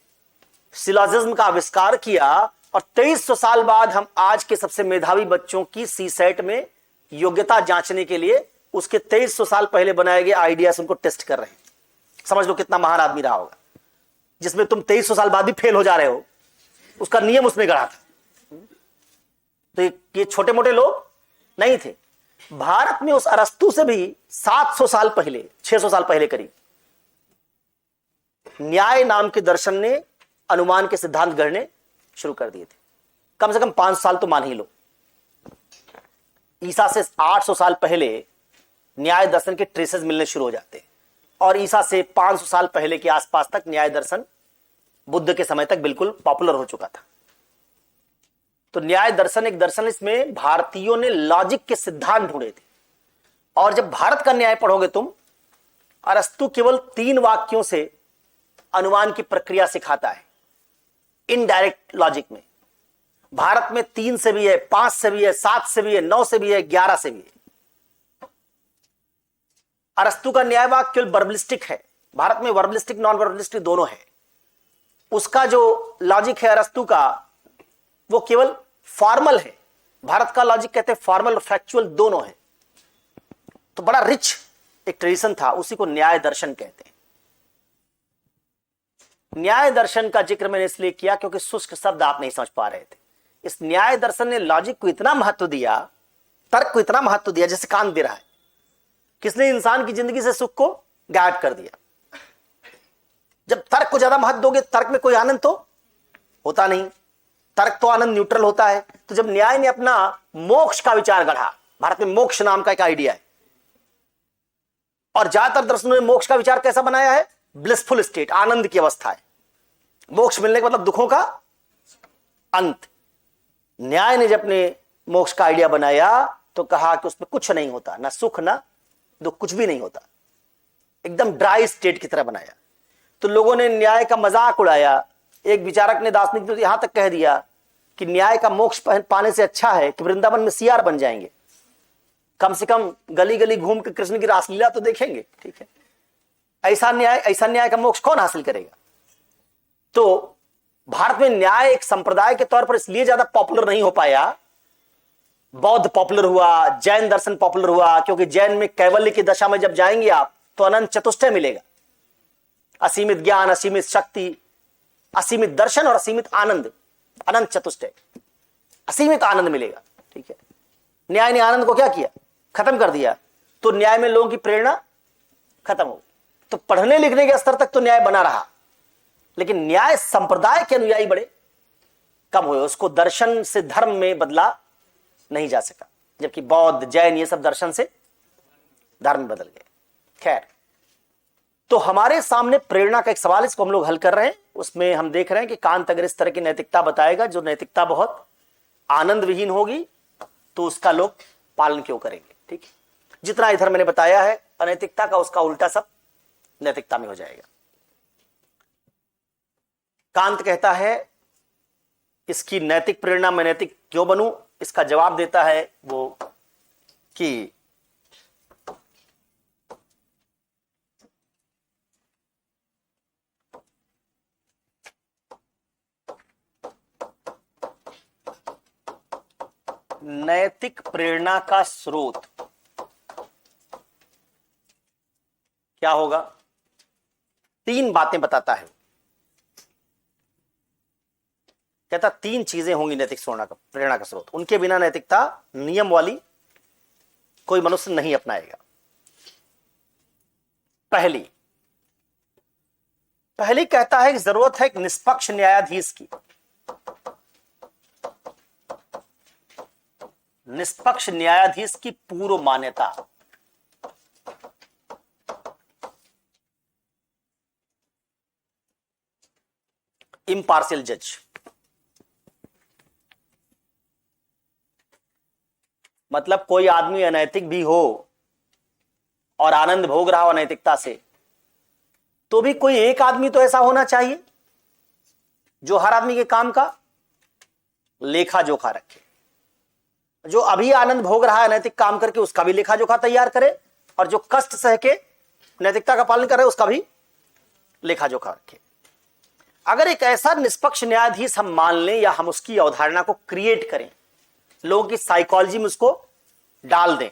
सिलोजिज्म का आविष्कार किया, और 2300 साल बाद हम आज के सबसे मेधावी बच्चों की सी सेट में योग्यता जांचने के लिए उसके 2300 साल पहले बनाए गए आइडियाज उनको टेस्ट कर रहे हैं। समझ लो कितना महान आदमी रहा होगा, जिसमें तुम 2300 साल बाद भी फेल हो जा रहे हो। उसका नियम उसने गढ़ा था। तो ये छोटे मोटे लोग नहीं थे। भारत में उस अरस्तु से भी 700 साल पहले, 600 साल पहले करीब, न्याय नाम के दर्शन ने अनुमान के सिद्धांत गढ़ने शुरू कर दिए थे। कम से कम 5 साल तो मान ही लो। ईसा से 800 साल पहले न्याय दर्शन के ट्रेसेस मिलने शुरू हो जाते हैं, और ईसा से 500 साल पहले के आसपास तक न्याय दर्शन बुद्ध के समय तक बिल्कुल पॉपुलर हो चुका था। तो न्याय दर्शन एक दर्शन, इसमें भारतीयों ने लॉजिक के सिद्धांत ढूंढे थे। और जब भारत का न्याय पढ़ोगे तुम, अरस्तु केवल 3 वाक्यों से अनुमान की प्रक्रिया सिखाता है इनडायरेक्ट लॉजिक में। भारत में 3 से भी है, 5 से भी है, 7 से भी है, 9 से भी है, 11 से भी है। अरस्तु का न्याय वाक्य केवल वर्बलिस्टिक है। भारत में वर्बलिस्टिक नॉन वर्बलिस्टिक दोनों है। उसका जो लॉजिक है अरस्तु का, वो केवल फॉर्मल है। भारत का लॉजिक कहते हैं फॉर्मल और फैक्चुअल दोनों है। तो बड़ा रिच एक ट्रेडिशन था, उसी को न्याय दर्शन कहते हैं। न्याय दर्शन का जिक्र मैंने इसलिए किया क्योंकि शुष्क शब्द आप नहीं समझ पा रहे थे। इस न्याय दर्शन ने लॉजिक को इतना महत्व दिया, तर्क को इतना महत्व दिया जैसे कान दे रहा है। किसने इंसान की जिंदगी से सुख को गायब कर दिया। जब तर्क को ज्यादा महत्व दोगे, तर्क में कोई आनंद तो होता नहीं, तर्क तो आनंद न्यूट्रल होता है। तो जब न्याय ने अपना मोक्ष का विचार गढ़ा, भारत में मोक्ष नाम का एक आइडिया है, और ज्यादातर दर्शनों ने मोक्ष का विचार कैसा बनाया है? ब्लिसफुल स्टेट, आनंद की अवस्था है। मोक्ष मिलने का मतलब दुखों का अंत। न्याय ने जब अपने मोक्ष का आइडिया बनाया तो कहा कि उसमें कुछ नहीं होता, ना सुख ना दुख, कुछ भी नहीं होता, एकदम ड्राई स्टेट की तरह बनाया। तो लोगों ने न्याय का मजाक उड़ाया। एक विचारक ने, दार्शनिक ने यहां तक कह दिया कि न्याय का मोक्ष पाने से अच्छा है कि वृंदावन में सीआर बन जाएंगे, कम से कम गली गली घूम के कृष्ण की रासलीला तो देखेंगे। ठीक है, ऐसा न्याय का मोक्ष कौन हासिल करेगा? तो भारत में न्याय एक संप्रदाय के तौर पर इसलिए ज्यादा पॉपुलर नहीं हो पाया। बौद्ध पॉपुलर हुआ, जैन दर्शन पॉपुलर हुआ, क्योंकि जैन में कैवल्य की दशा में जब जाएंगे आप तो अनंत चतुष्टय मिलेगा, असीमित ज्ञान, असीमित शक्ति, असीमित दर्शन और असीमित आनंद, अनंत चतुष्टय, असीमित आनंद मिलेगा। ठीक है, न्याय ने आनंद को क्या किया? खत्म कर दिया। तो न्याय में लोगों की प्रेरणा खत्म हो। तो पढ़ने लिखने के स्तर तक तो न्याय बना रहा, लेकिन न्याय संप्रदाय के अनुयायी बड़े कम हुए, उसको दर्शन से धर्म में बदला नहीं जा सका, जबकि बौद्ध, जैन ये सब दर्शन से धर्म में बदल गए। खैर, तो हमारे सामने प्रेरणा का एक सवाल, इसको हम लोग हल कर रहे हैं। उसमें हम देख रहे हैं कि कांत अगर इस तरह की नैतिकता बताएगा, जो नैतिकता बहुत आनंद विहीन होगी, तो उसका लोग पालन क्यों करेंगे। ठीक है, जितना इधर मैंने बताया है अनैतिकता का, उसका उल्टा सब नैतिकता में हो जाएगा। कांत कहता है इसकी नैतिक प्रेरणा, मैं नैतिक क्यों बनूं, इसका जवाब देता है वो कि नैतिक प्रेरणा का स्रोत क्या होगा? 3 बातें बताता है। कहता 3 चीजें होंगी नैतिक प्रेरणा का स्रोत, उनके बिना नैतिकता नियम वाली कोई मनुष्य नहीं अपनाएगा। पहली कहता है कि जरूरत है एक निष्पक्ष न्यायाधीश की। निष्पक्ष न्यायाधीश की पूर्व मान्यता। इम्पार्शियल जज। मतलब कोई आदमी अनैतिक भी हो और आनंद भोग रहा हो अनैतिकता से, तो भी कोई एक आदमी तो ऐसा होना चाहिए जो हर आदमी के काम का लेखा जोखा रखे। जो अभी आनंद भोग रहा है अनैतिक काम करके, उसका भी लेखा जोखा तैयार करे, और जो कष्ट सह के नैतिकता का पालन कर रहे उसका भी लेखा जोखा रखे। अगर एक ऐसा निष्पक्ष न्यायाधीश हम मान लें, या हम उसकी अवधारणा को क्रिएट करें, लोगों की साइकोलॉजी में उसको डाल दें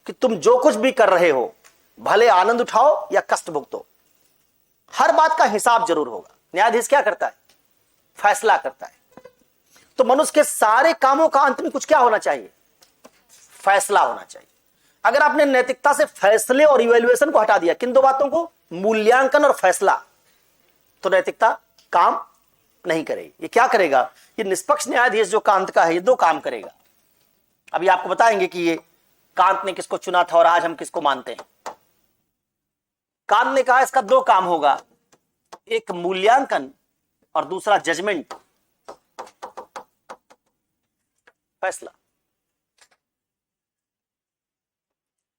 कि तुम जो कुछ भी कर रहे हो, भले आनंद उठाओ या कष्ट भुगतो, हर बात का हिसाब जरूर होगा। न्यायाधीश क्या करता है? फैसला करता है। तो मनुष्य के सारे कामों का अंत में कुछ क्या होना चाहिए? फैसला होना चाहिए। अगर आपने नैतिकता से फैसले और इवैल्यूएशन को हटा दिया, किन 2 बातों को, मूल्यांकन और फैसला, तो नैतिकता काम नहीं करेगी। ये क्या करेगा? ये निष्पक्ष न्यायाधीश जो कांत का है, ये 2 काम करेगा। अभी आपको बताएंगे कि ये कांत ने किसको चुना था और आज हम किसको मानते हैं। कांत ने कहा इसका 2 काम होगा, एक मूल्यांकन और दूसरा जजमेंट, फैसला।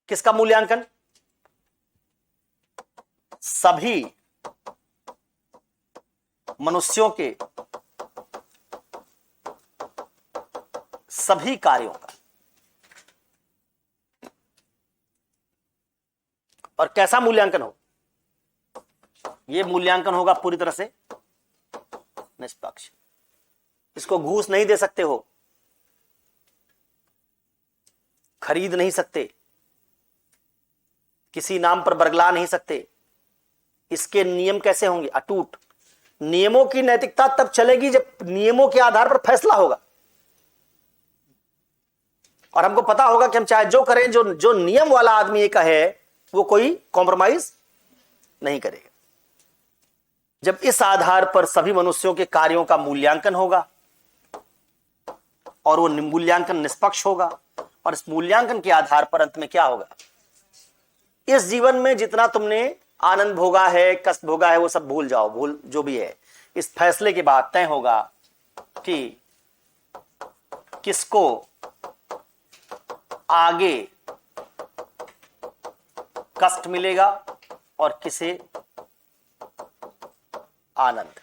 किसका मूल्यांकन? सभी मनुष्यों के सभी कार्यों का। और कैसा मूल्यांकन हो? यह मूल्यांकन होगा पूरी तरह से निष्पक्ष। इसको घूस नहीं दे सकते हो, खरीद नहीं सकते, किसी नाम पर बरगला नहीं सकते। इसके नियम कैसे होंगे? अटूट। नियमों की नैतिकता तब चलेगी जब नियमों के आधार पर फैसला होगा। और हमको पता होगा कि हम चाहे जो करें, जो जो नियम वाला आदमी एक है वो कोई कॉम्प्रोमाइज नहीं करेगा। जब इस आधार पर सभी मनुष्यों के कार्यों का मूल्यांकन होगा और वो मूल्यांकन निष्पक्ष होगा, और इस मूल्यांकन के आधार पर अंत में क्या होगा, इस जीवन में जितना तुमने आनंद भोगा है, कष्ट भोगा है, वो सब भूल जाओ, भूल जो भी है। इस फैसले के बाद तय होगा कि किसको आगे कष्ट मिलेगा और किसे आनंद।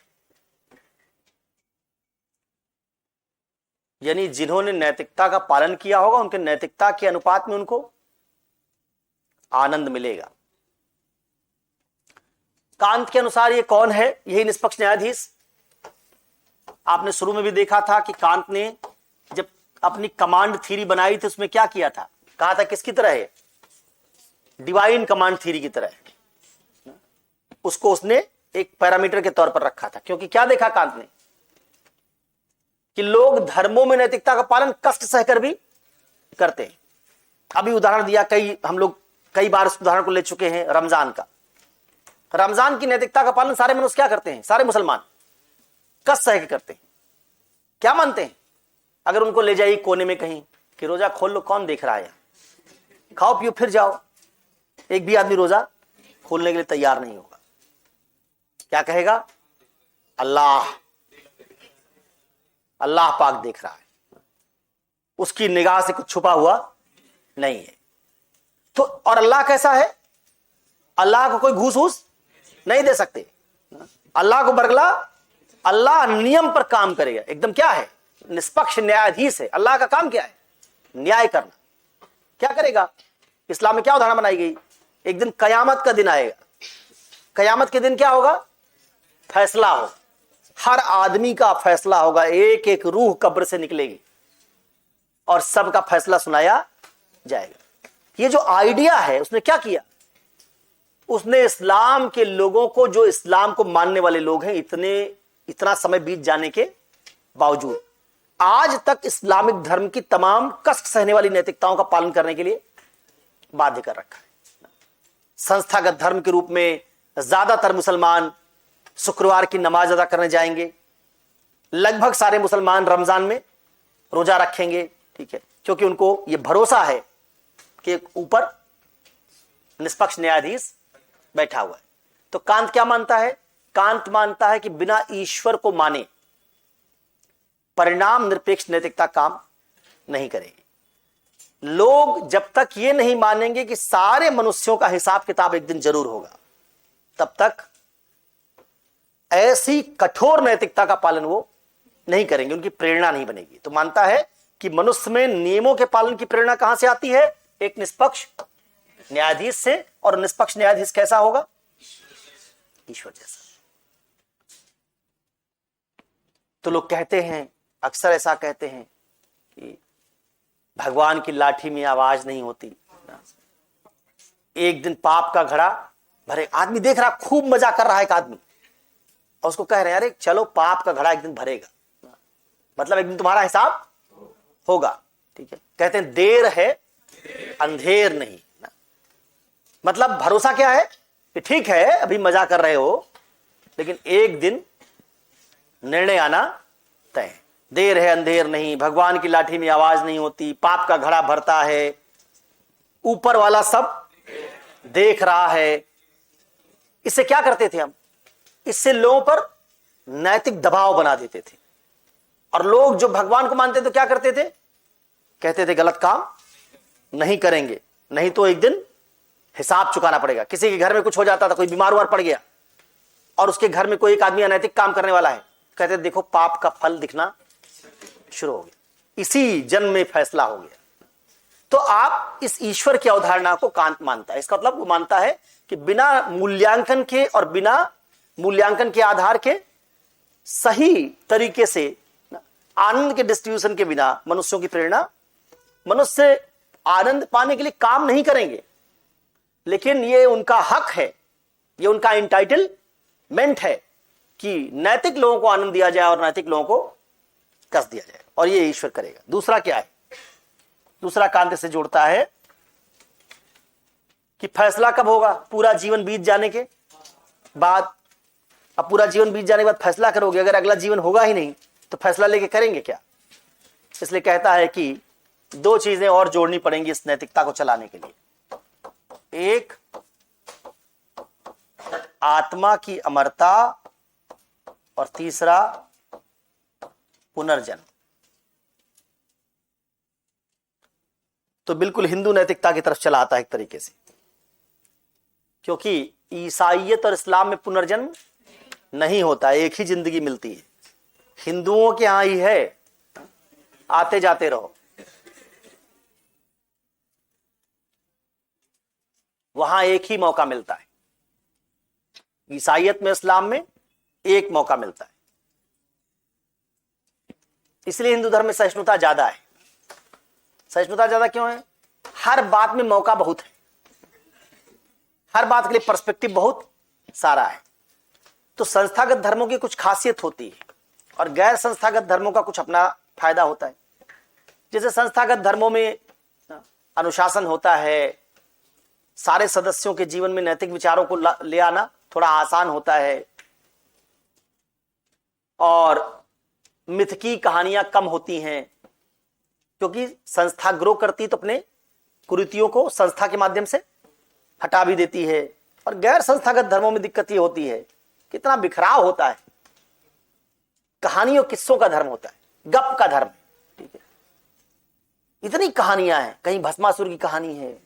यानी जिन्होंने नैतिकता का पालन किया होगा उनके नैतिकता के अनुपात में उनको आनंद मिलेगा। कांत के अनुसार ये कौन है? यही निष्पक्ष न्यायाधीश। आपने शुरू में भी देखा था कि कांत ने जब अपनी कमांड थ्योरी बनाई थी उसमें क्या किया था, कहा था किसकी तरह है, डिवाइन कमांड थ्योरी की तरह है। उसको उसने एक पैरामीटर के तौर पर रखा था, क्योंकि क्या देखा कांत ने कि लोग धर्मों में नैतिकता का पालन कष्ट सहकर भी करते हैं। अभी उदाहरण दिया, हम लोग कई बार उस उदाहरण को ले चुके हैं, रमजान का। रमजान की नैतिकता का पालन सारे मनुष्य क्या करते हैं, सारे मुसलमान कष्ट सह के करते हैं। क्या मानते हैं? अगर उनको ले जाइए कोने में कहीं कि रोजा खोल लो, कौन देख रहा है, खाओ पियो फिर जाओ, एक भी आदमी रोजा खोलने के लिए तैयार नहीं होगा। क्या कहेगा? अल्लाह पाक देख रहा है, उसकी निगाह से कुछ छुपा हुआ नहीं है। तो और अल्लाह कैसा है? अल्लाह को कोई घूस घूस नहीं दे सकते, अल्लाह को बरगला, अल्लाह नियम पर काम करेगा एकदम। क्या है? निष्पक्ष न्यायाधीश है। अल्लाह का काम क्या है? न्याय करना। क्या करेगा? इस्लाम में क्या उदाहरण बनाई गई? एक दिन कयामत का दिन आएगा, कयामत के दिन क्या होगा? फैसला हो, हर आदमी का फैसला होगा, एक एक रूह कब्र से निकलेगी और सबका फैसला सुनाया जाएगा। ये जो आइडिया है उसने क्या किया, उसने इस्लाम के लोगों को, जो इस्लाम को मानने वाले लोग हैं, इतना समय बीत जाने के बावजूद आज तक इस्लामिक धर्म की तमाम कष्ट सहने वाली नैतिकताओं का पालन करने के लिए बाध्य कर रखा है। संस्थागत धर्म के रूप में ज्यादातर मुसलमान शुक्रवार की नमाज अदा करने जाएंगे, लगभग सारे मुसलमान रमजान में रोजा रखेंगे, ठीक है, क्योंकि उनको यह भरोसा है कि ऊपर निष्पक्ष न्यायाधीश बैठा हुआ है। तो कांत क्या मानता है? कांत मानता है कि बिना ईश्वर को माने परिणाम निरपेक्ष नैतिकता काम नहीं करेगी। लोग जब तक ये नहीं मानेंगे कि सारे मनुष्यों का हिसाब किताब एक दिन जरूर होगा, तब तक ऐसी कठोर नैतिकता का पालन वो नहीं करेंगे, उनकी प्रेरणा नहीं बनेगी। तो मानता है कि मनुष्य में नियमों के पालन की प्रेरणा कहां से आती है? एक निष्पक्ष न्यायाधीश से। और निष्पक्ष न्यायाधीश कैसा होगा? ईश्वर जैसा। तो लोग कहते हैं, अक्सर ऐसा कहते हैं कि भगवान की लाठी में आवाज नहीं होती। एक दिन पाप का घड़ा भरे, आदमी देख रहा, खूब मजा कर रहा है एक आदमी, और उसको कह रहे हैं अरे चलो पाप का घड़ा एक दिन भरेगा, मतलब एक दिन तुम्हारा हिसाब होगा, ठीक है। कहते हैं देर है अंधेर नहीं, मतलब भरोसा क्या है कि ठीक है अभी मजा कर रहे हो, लेकिन एक दिन निर्णय आना तय है। देर है अंधेर नहीं, भगवान की लाठी में आवाज नहीं होती, पाप का घड़ा भरता है, ऊपर वाला सब देख रहा है। इससे क्या करते थे हम? इससे लोगों पर नैतिक दबाव बना देते थे, और लोग जो भगवान को मानते थे तो क्या करते थे? कहते थे गलत काम नहीं करेंगे, नहीं तो एक दिन हिसाब चुकाना पड़ेगा। किसी के घर में कुछ हो जाता था, कोई बीमार उमार पड़ गया और उसके घर में कोई एक आदमी अनैतिक काम करने वाला है, कहते देखो पाप का फल दिखना शुरू हो गया, इसी जन्म में फैसला हो गया। तो आप इस ईश्वर की अवधारणा को कांत मानता है। इसका मतलब वो मानता है कि बिना मूल्यांकन के और बिना मूल्यांकन के आधार के सही तरीके से आनंद के डिस्ट्रीब्यूशन के बिना मनुष्यों की प्रेरणा, मनुष्य आनंद पाने के लिए काम नहीं करेंगे, लेकिन ये उनका हक है, ये उनका एंटाइटलमेंट है कि नैतिक लोगों को आनंद दिया जाए और नैतिक लोगों को कष्ट दिया जाए, और ये ईश्वर करेगा। दूसरा क्या है? दूसरा कांत से जोड़ता है कि फैसला कब होगा, पूरा जीवन बीत जाने के बाद। अब पूरा जीवन बीत जाने के बाद फैसला करोगे, अगर अगला जीवन होगा ही नहीं तो फैसला लेके करेंगे क्या। इसलिए कहता है कि दो चीजें और जोड़नी पड़ेंगी इस नैतिकता को चलाने के लिए। एक, आत्मा की अमरता, और तीसरा पुनर्जन्म। तो बिल्कुल हिंदू नैतिकता की तरफ चला आता है एक तरीके से, क्योंकि ईसाईयत और इस्लाम में पुनर्जन्म नहीं होता, एक ही जिंदगी मिलती है। हिंदुओं के यहां ही है, आते जाते रहो। वहां एक ही मौका मिलता है। ईसाईयत में, इस्लाम में एक मौका मिलता है। इसलिए हिंदू धर्म में सहिष्णुता ज्यादा है। सहिष्णुता ज्यादा क्यों है? हर बात में मौका बहुत है, हर बात के लिए पर्सपेक्टिव बहुत सारा है। तो संस्थागत धर्मों की कुछ खासियत होती है और गैर संस्थागत धर्मों का कुछ अपना फायदा होता है। जैसे संस्थागत धर्मों में अनुशासन होता है, सारे सदस्यों के जीवन में नैतिक विचारों को ले आना थोड़ा आसान होता है, और मिथ की कहानियां कम होती हैं, क्योंकि संस्था ग्रो करती तो अपने कुरीतियों को संस्था के माध्यम से हटा भी देती है। और गैर संस्थागत धर्मों में दिक्कत ये होती है, कितना बिखराव होता है, कहानियों किस्सों का धर्म होता है, गप का धर्म। ठीक है, इतनी कहानियां हैं, कहीं भस्मासुर की कहानी है,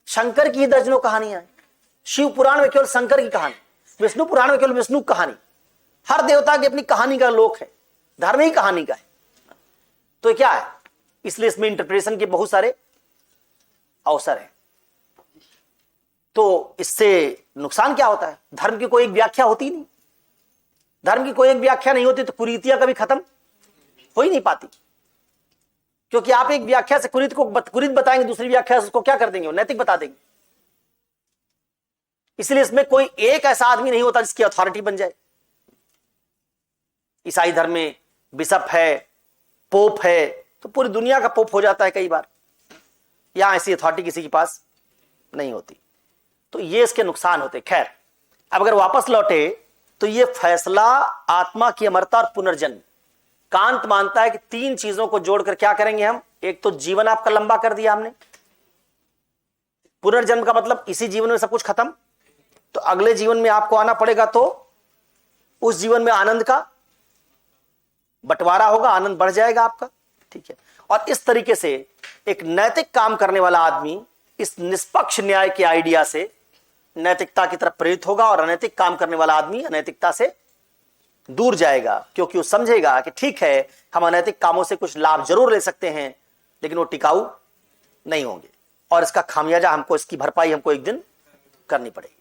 शंकर की दर्जनों कहानियां हैं। शिव पुराण में केवल शंकर की कहानी, विष्णु पुराण में केवल विष्णु की कहानी। हर देवता की अपनी कहानी का लोक है, धर्म ही कहानी का है। तो क्या है, इसलिए इसमें इंटरप्रिटेशन के बहुत सारे अवसर हैं। तो इससे नुकसान क्या होता है? धर्म की कोई एक व्याख्या होती नहीं। धर्म की कोई एक व्याख्या नहीं होती तो कुरीतियां कभी खत्म हो ही नहीं पाती, क्योंकि आप एक व्याख्या से कुरीत बताएंगे, दूसरी व्याख्या से उसको क्या कर देंगे, वो नैतिक बता देंगे। इसलिए इसमें कोई एक ऐसा आदमी नहीं होता जिसकी अथॉरिटी बन जाए। ईसाई धर्म में बिशप है, पोप है, तो पूरी दुनिया का पोप हो जाता है कई बार। यहां ऐसी अथॉरिटी किसी के पास नहीं होती, तो ये इसके नुकसान होते। खैर, अब अगर वापस लौटे तो ये फैसला, आत्मा की अमरता और पुनर्जन्म, कांत मानता है कि तीन चीजों को जोड़कर क्या करेंगे हम। एक तो जीवन आपका लंबा कर दिया हमने, पुनर्जन्म का मतलब इसी जीवन में सब कुछ खत्म, तो अगले जीवन में आपको आना पड़ेगा, तो उस जीवन में आनंद का बंटवारा होगा, आनंद बढ़ जाएगा आपका। ठीक है, और इस तरीके से एक नैतिक काम करने वाला आदमी इस निष्पक्ष न्याय के आइडिया से नैतिकता की तरफ प्रेरित होगा, और अनैतिक काम करने वाला आदमी अनैतिकता से दूर जाएगा, क्योंकि वो समझेगा कि ठीक है, हम अनैतिक कामों से कुछ लाभ जरूर ले सकते हैं, लेकिन वो टिकाऊ नहीं होंगे, और इसका खामियाजा हमको, इसकी भरपाई हमको एक दिन करनी पड़ेगी।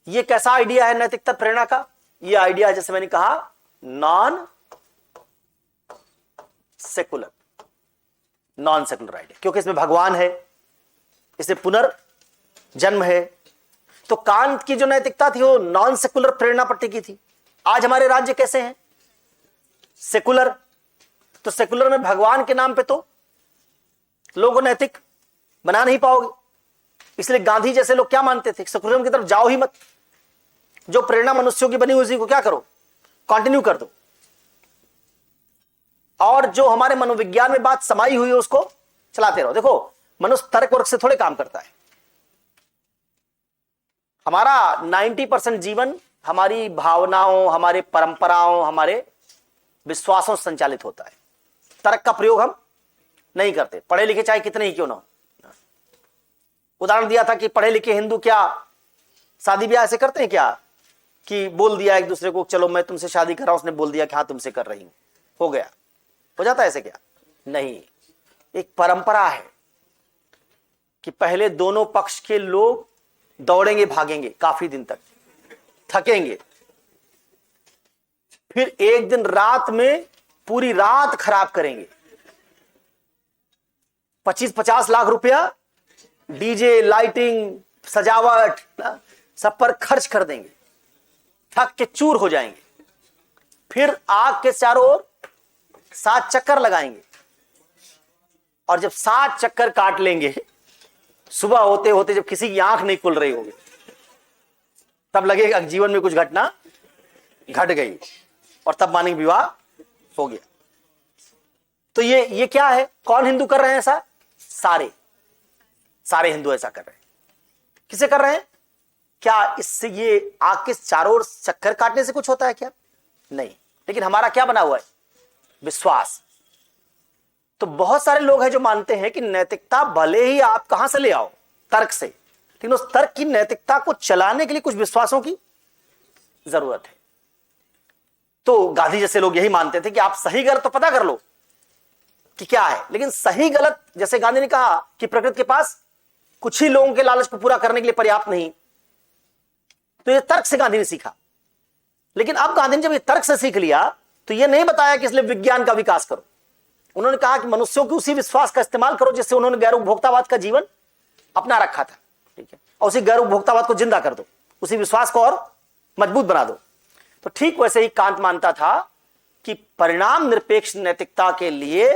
ये कैसा आइडिया है नैतिकता प्रेरणा का? ये आइडिया, जैसे मैंने कहा, नॉन सेकुलर आइडिया, क्योंकि इसमें भगवान है, इसमें पुनर्जन्म है। तो कांत की जो नैतिकता थी वो नॉन सेकुलर प्रेरणा पर टिकी थी। आज हमारे राज्य कैसे हैं? सेकुलर। तो सेकुलर में भगवान के नाम पे तो लोगों को नैतिक बना नहीं पाओगे। इसलिए गांधी जैसे लोग क्या मानते थे? सेकुलरिज्म की तरफ जाओ ही मत, जो प्रेरणा मनुष्यों की बनी हुई उसी को क्या करो, कंटिन्यू कर दो, और जो हमारे मनोविज्ञान में बात समाई हुई है उसको चलाते रहो। देखो, मनुष्य तर्क वर्क से थोड़े काम करता है। हमारा 90% जीवन हमारी भावनाओं, हमारे परंपराओं, हमारे विश्वासों से संचालित होता है। तर्क का प्रयोग हम नहीं करते, पढ़े लिखे चाहे कितने ही क्यों ना हो। उदाहरण दिया था कि पढ़े लिखे हिंदू क्या शादी ब्याह ऐसे करते हैं क्या, कि बोल दिया एक दूसरे को, चलो मैं तुमसे शादी कर रहा हूं, उसने बोल दिया कि हाँ तुमसे कर रही हूं, हो गया, हो जाता है ऐसे क्या? नहीं, एक परंपरा है कि पहले दोनों पक्ष के लोग दौड़ेंगे, भागेंगे काफी दिन तक, थकेंगे, फिर एक दिन रात में पूरी रात खराब करेंगे, 25-50 लाख रुपया डीजे, लाइटिंग, सजावट सब पर खर्च कर देंगे, थक के चूर हो जाएंगे, फिर आग के चारों ओर 7 चक्कर लगाएंगे, और जब 7 चक्कर काट लेंगे, सुबह होते होते जब किसी की आंख नहीं खुल रही होगी, तब लगेगा जीवन में कुछ घटना घट गई, और तब मानेंगे विवाह हो गया। तो ये क्या है? कौन हिंदू कर रहे हैं ऐसा? सारे हिंदू ऐसा कर रहे हैं। किसे कर रहे हैं? क्या इससे ये आग के चारों ओर चक्कर काटने से कुछ होता है क्या? नहीं। लेकिन हमारा क्या बना हुआ है? विश्वास। तो बहुत सारे लोग हैं जो मानते हैं कि नैतिकता भले ही आप कहां से ले आओ, तर्क से, लेकिन उस तर्क की नैतिकता को चलाने के लिए कुछ विश्वासों की जरूरत है। तो गांधी जैसे लोग यही मानते थे कि आप सही गलत तो पता कर लो कि क्या है, लेकिन सही गलत, जैसे गांधी ने कहा कि प्रकृति के पास कुछ ही लोगों के लालच को पूरा करने के लिए पर्याप्त नहीं, तो ये तर्क से गांधी ने सीखा। लेकिन अब गांधी ने जब ये तर्क से सीख लिया तो ये नहीं बताया कि इसलिए विज्ञान का विकास करो। उन्होंने कहा कि मनुष्यों के उसी विश्वास का इस्तेमाल करो जिससे उन्होंने गैर उपभोक्तावाद का जीवन अपना रखा था, ठीक है, और उसी गैर उपभोक्तावाद को जिंदा कर दो, उसी विश्वास को और मजबूत बना दो। तो ठीक वैसे ही कांत मानता था कि परिणाम निरपेक्ष नैतिकता के लिए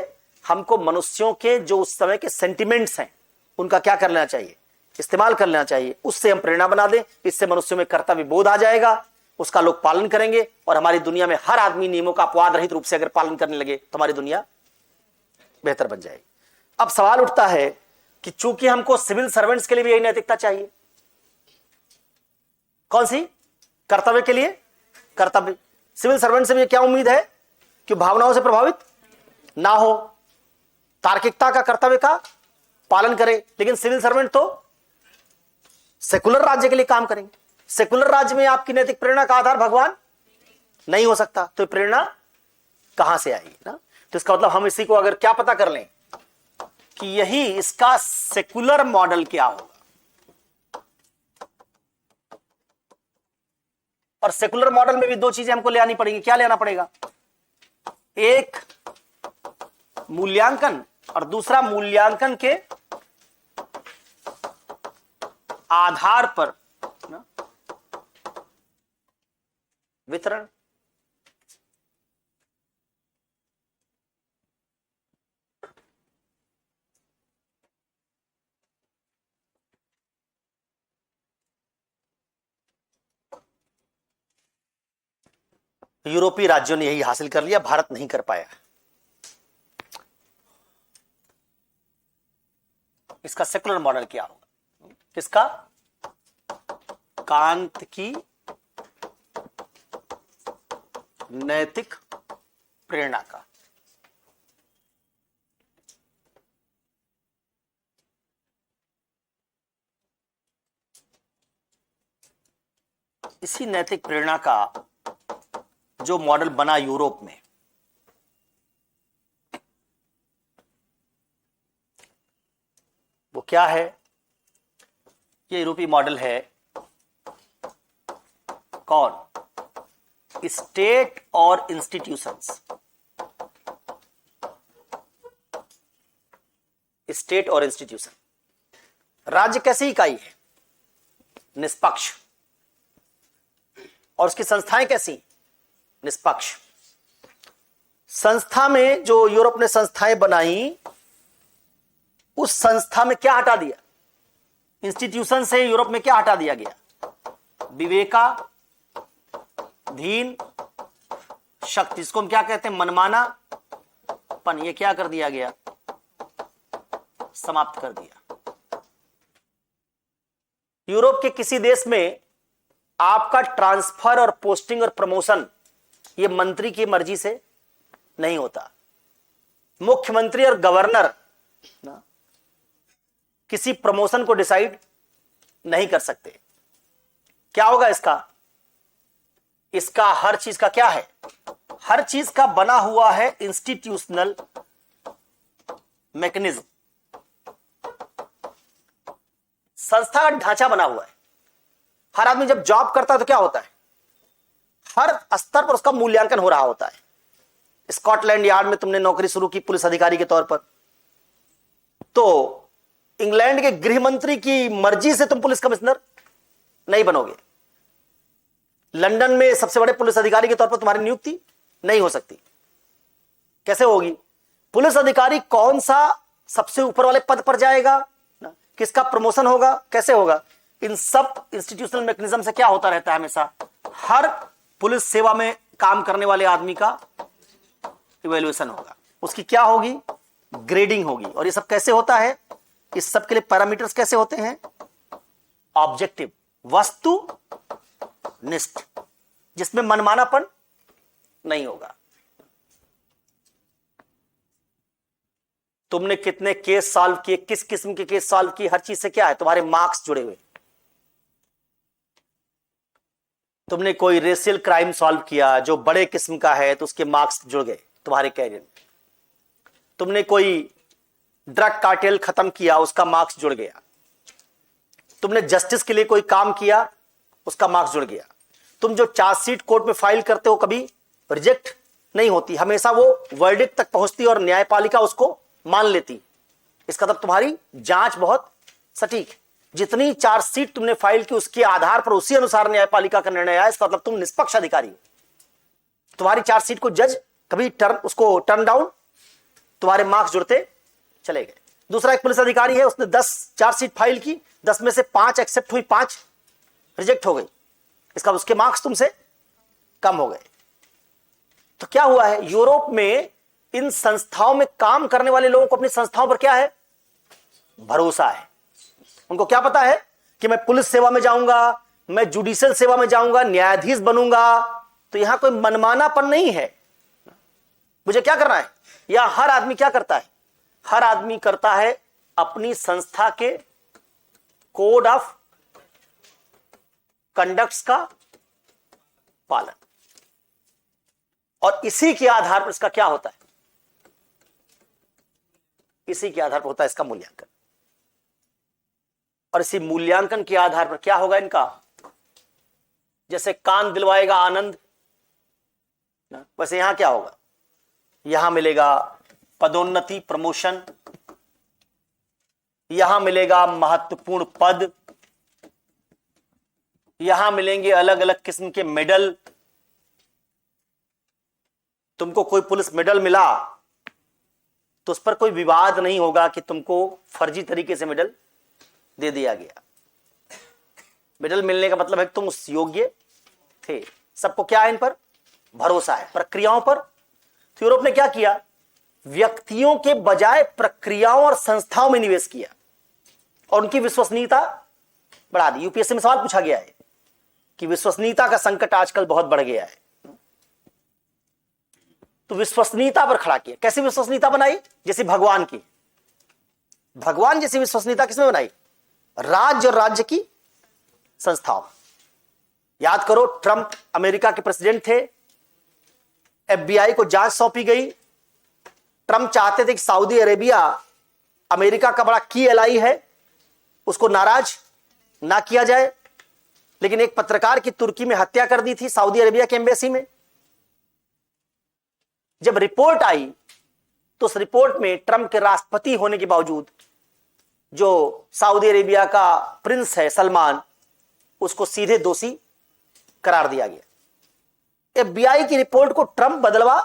हमको मनुष्यों के जो उस समय के सेंटिमेंट्स हैं उनका क्या कर लेना चाहिए? इस्तेमाल कर लेना चाहिए। उससे हम प्रेरणा बना दें, इससे मनुष्यों में कर्तव्य बोध आ जाएगा, उसका लोग पालन करेंगे, और हमारी दुनिया में हर आदमी नियमों का अपवाद रहित रूप से अगर पालन करने लगे तो हमारी दुनिया बेहतर बन जाएगी। अब सवाल उठता है कि चूंकि हमको सिविल सर्वेंट्स के लिए भी यही नैतिकता चाहिए, कौन सी? कर्तव्य के लिए कर्तव्य। सिविल सर्वेंट से भी क्या उम्मीद है कि भावनाओं से प्रभावित ना हो, तार्किकता का, कर्तव्य का पालन करे। लेकिन सिविल सर्वेंट तो सेकुलर राज्य के लिए काम करेंगे। सेकुलर राज्य में आपकी नैतिक प्रेरणा का आधार भगवान नहीं हो सकता, तो प्रेरणा कहां से आएगी ना? तो इसका मतलब हम इसी को अगर क्या पता कर लें कि यही इसका सेकुलर मॉडल क्या होगा, और सेकुलर मॉडल में भी 2 चीजें हमको ले आनी पड़ेंगी। क्या ले आना पड़ेगा? एक मूल्यांकन, और दूसरा मूल्यांकन के आधार पर ना वितरण। यूरोपीय राज्यों ने यही हासिल कर लिया, भारत नहीं कर पाया। इसका सेकुलर मॉडल क्या होगा? किसका? कांत की नैतिक प्रेरणा का। इसी नैतिक प्रेरणा का जो मॉडल बना यूरोप में, वो क्या है? ये यूरोपीय मॉडल है कौन? स्टेट और इंस्टीट्यूशंस। स्टेट और इंस्टीट्यूशन। राज्य कैसी इकाई है? निष्पक्ष। और उसकी संस्थाएं कैसी? निष्पक्ष। संस्था में जो यूरोप ने संस्थाएं बनाई, उस संस्था में क्या हटा दिया? इंस्टीट्यूशन से यूरोप में क्या हटा दिया गया? विवेका धीन शक्ति, इसको हम क्या कहते हैं? मनमाना पन। ये क्या कर दिया गया? समाप्त कर दिया। यूरोप के किसी देश में आपका ट्रांसफर और पोस्टिंग और प्रमोशन ये मंत्री की मर्जी से नहीं होता। मुख्यमंत्री और गवर्नर ना किसी प्रमोशन को डिसाइड नहीं कर सकते। क्या होगा इसका? इसका हर चीज का क्या है? हर चीज का बना हुआ है इंस्टीट्यूशनल मैकेनिज्म। संस्थागत ढांचा बना हुआ है। हर आदमी जब जॉब करता है तो क्या होता है? हर स्तर पर उसका मूल्यांकन हो रहा होता है। स्कॉटलैंड यार्ड में तुमने नौकरी शुरू की पुलिस अधिकारी के तौर पर, तो इंग्लैंड के गृह मंत्री की मर्जी से तुम पुलिस कमिश्नर नहीं बनोगे। लंदन में सबसे बड़े पुलिस अधिकारी के तौर पर तुम्हारी नियुक्ति नहीं हो सकती। कैसे होगी? पुलिस अधिकारी कौन सा सबसे ऊपर वाले पद पर जाएगा ना, किसका प्रमोशन होगा, कैसे होगा, इन सब इंस्टीट्यूशनल मैकेनिज्म से क्या होता रहता है, हमेशा हर पुलिस सेवा में काम करने वाले आदमी का इवैल्यूएशन होगा, उसकी क्या होगी, ग्रेडिंग होगी। और ये सब कैसे होता है, इस सब के लिए पैरामीटर्स कैसे होते हैं, ऑब्जेक्टिव, वस्तुनिष्ठ, जिसमें मनमानापन नहीं होगा। तुमने कितने केस सॉल्व किए, किस किस्म के केस सॉल्व किए, हर चीज से क्या है, तुम्हारे मार्क्स जुड़े हुए। तुमने कोई रेशियल क्राइम सॉल्व किया जो बड़े किस्म का है तो उसके मार्क्स जुड़ गए तुम्हारे कैरियर में। तुमने कोई ड्रग कार्टेल खत्म किया, उसका मार्क्स जुड़ गया। तुमने जस्टिस के लिए कोई काम किया, उसका मार्क्स जुड़ गया। तुम जो चार्जशीट कोर्ट में फाइल करते हो कभी रिजेक्ट नहीं होती, हमेशा वो वर्डिक्ट तक पहुंचती और न्यायपालिका उसको मान लेती। इसका मतलब तुम्हारी जांच बहुत सटीक। जितनी चार्जशीट तुमने फाइल की उसके आधार पर उसी अनुसार न्यायपालिका का निर्णय आया, इसका मतलब तुम निष्पक्ष अधिकारी हो। तुम्हारी चार्जशीट को जज कभी उसको टर्न डाउन, तुम्हारे मार्क्स जुड़ते चले गए। दूसरा एक पुलिस अधिकारी है, उसने 10 चार्जशीट फाइल की, 10 में से 5 एक्सेप्ट हुई, 5 रिजेक्ट हो गई, इसका उसके मार्क्स तुमसे कम हो गए। तो क्या हुआ है, यूरोप में इन संस्थाओं में काम करने वाले लोगों को अपनी संस्थाओं पर क्या है, भरोसा है। उनको क्या पता है कि मैं पुलिस सेवा में जाऊंगा, मैं जुडिशियल सेवा में जाऊंगा, न्यायाधीश बनूंगा, तो यहां कोई मनमानापन नहीं है। मुझे क्या करना है, या हर आदमी क्या करता है, हर आदमी करता है अपनी संस्था के कोड ऑफ कंडक्ट्स का पालन, और इसी के आधार पर इसका क्या होता है, इसी के आधार पर होता है इसका मूल्यांकन। और इसी मूल्यांकन के आधार पर क्या होगा इनका, जैसे कान दिलवाएगा आनंद, वैसे यहां क्या होगा, यहां मिलेगा पदोन्नति, प्रमोशन, यहां मिलेगा महत्वपूर्ण पद, यहां मिलेंगे अलग अलग किस्म के मेडल। तुमको कोई पुलिस मेडल मिला तो उस पर कोई विवाद नहीं होगा कि तुमको फर्जी तरीके से मेडल दे दिया गया। मेडल मिलने का मतलब है कि तुम उस योग्य थे। सबको क्या है, इन पर भरोसा है, प्रक्रियाओं पर। तो यूरोप ने क्या किया, व्यक्तियों के बजाय प्रक्रियाओं और संस्थाओं में निवेश किया और उनकी विश्वसनीयता बढ़ा दी। यूपीएससी में सवाल पूछा गया है कि विश्वसनीयता का संकट आजकल बहुत बढ़ गया है, तो विश्वसनीयता पर खड़ा किया। कैसी विश्वसनीयता बनाई, जैसे भगवान की, भगवान जैसी विश्वसनीयता किसमें बनाई, राज्य और राज्य की संस्थाओं। याद करो, ट्रंप अमेरिका के प्रेसिडेंट थे, एफबीआई को जांच सौंपी गई। ट्रंप चाहते थे कि सऊदी अरेबिया अमेरिका का बड़ा की एलाई है, उसको नाराज ना किया जाए, लेकिन एक पत्रकार की तुर्की में हत्या कर दी थी सऊदी अरेबिया के एम्बेसी में। जब रिपोर्ट आई तो उस रिपोर्ट में ट्रंप के राष्ट्रपति होने के बावजूद जो सऊदी अरेबिया का प्रिंस है सलमान, उसको सीधे दोषी करार दिया गया। एफबीआई की रिपोर्ट को ट्रंप बदलवा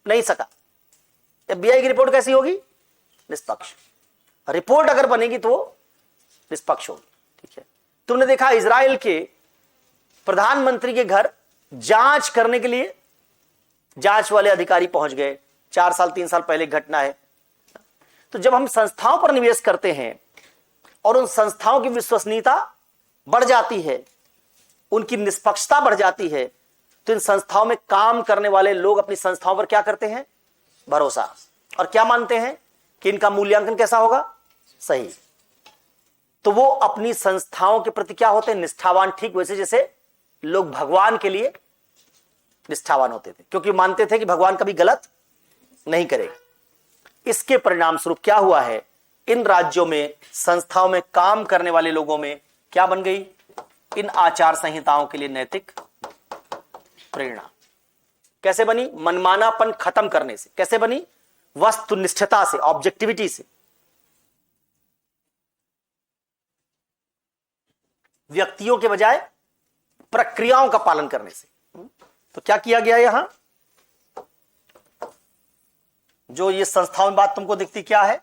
नहीं सका। एफबीआई की रिपोर्ट कैसी होगी, निष्पक्ष। रिपोर्ट अगर बनेगी तो निष्पक्ष होगी, ठीक है। तुमने देखा इजराइल के प्रधानमंत्री के घर जांच करने के लिए जांच वाले अधिकारी पहुंच गए। 4 साल 3 साल पहले घटना है। तो जब हम संस्थाओं पर निवेश करते हैं और उन संस्थाओं की विश्वसनीयता बढ़ जाती है, उनकी निष्पक्षता बढ़ जाती है, तो इन संस्थाओं में काम करने वाले लोग अपनी संस्थाओं पर क्या करते हैं, भरोसा, और क्या मानते हैं कि इनका मूल्यांकन कैसा होगा, सही। तो वो अपनी संस्थाओं के प्रति क्या होते हैं, निष्ठावान। ठीक वैसे जैसे लोग भगवान के लिए निष्ठावान होते थे, क्योंकि मानते थे कि भगवान कभी गलत नहीं करेगा। इसके परिणाम स्वरूप क्या हुआ है, इन राज्यों में संस्थाओं में काम करने वाले लोगों में क्या बन गई, इन आचार संहिताओं के लिए नैतिक प्रेरणा। कैसे बनी, मनमानापन खत्म करने से। कैसे बनी, वस्तुनिष्ठता से, ऑब्जेक्टिविटी से। व्यक्तियों के बजाय प्रक्रियाओं का पालन करने से। तो क्या किया गया यहां, जो ये संस्थाओं में बात तुमको दिखती क्या है,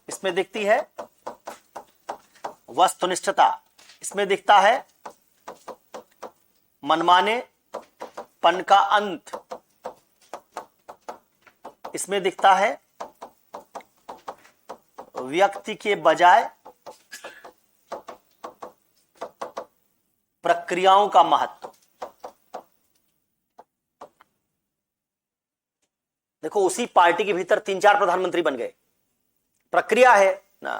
इसमें दिखती है वस्तुनिष्ठता, इसमें दिखता है मनमाने पन का अंत, इसमें दिखता है व्यक्ति के बजाय प्रक्रियाओं का महत्व। देखो उसी पार्टी के भीतर 3-4 प्रधानमंत्री बन गए, प्रक्रिया है ना,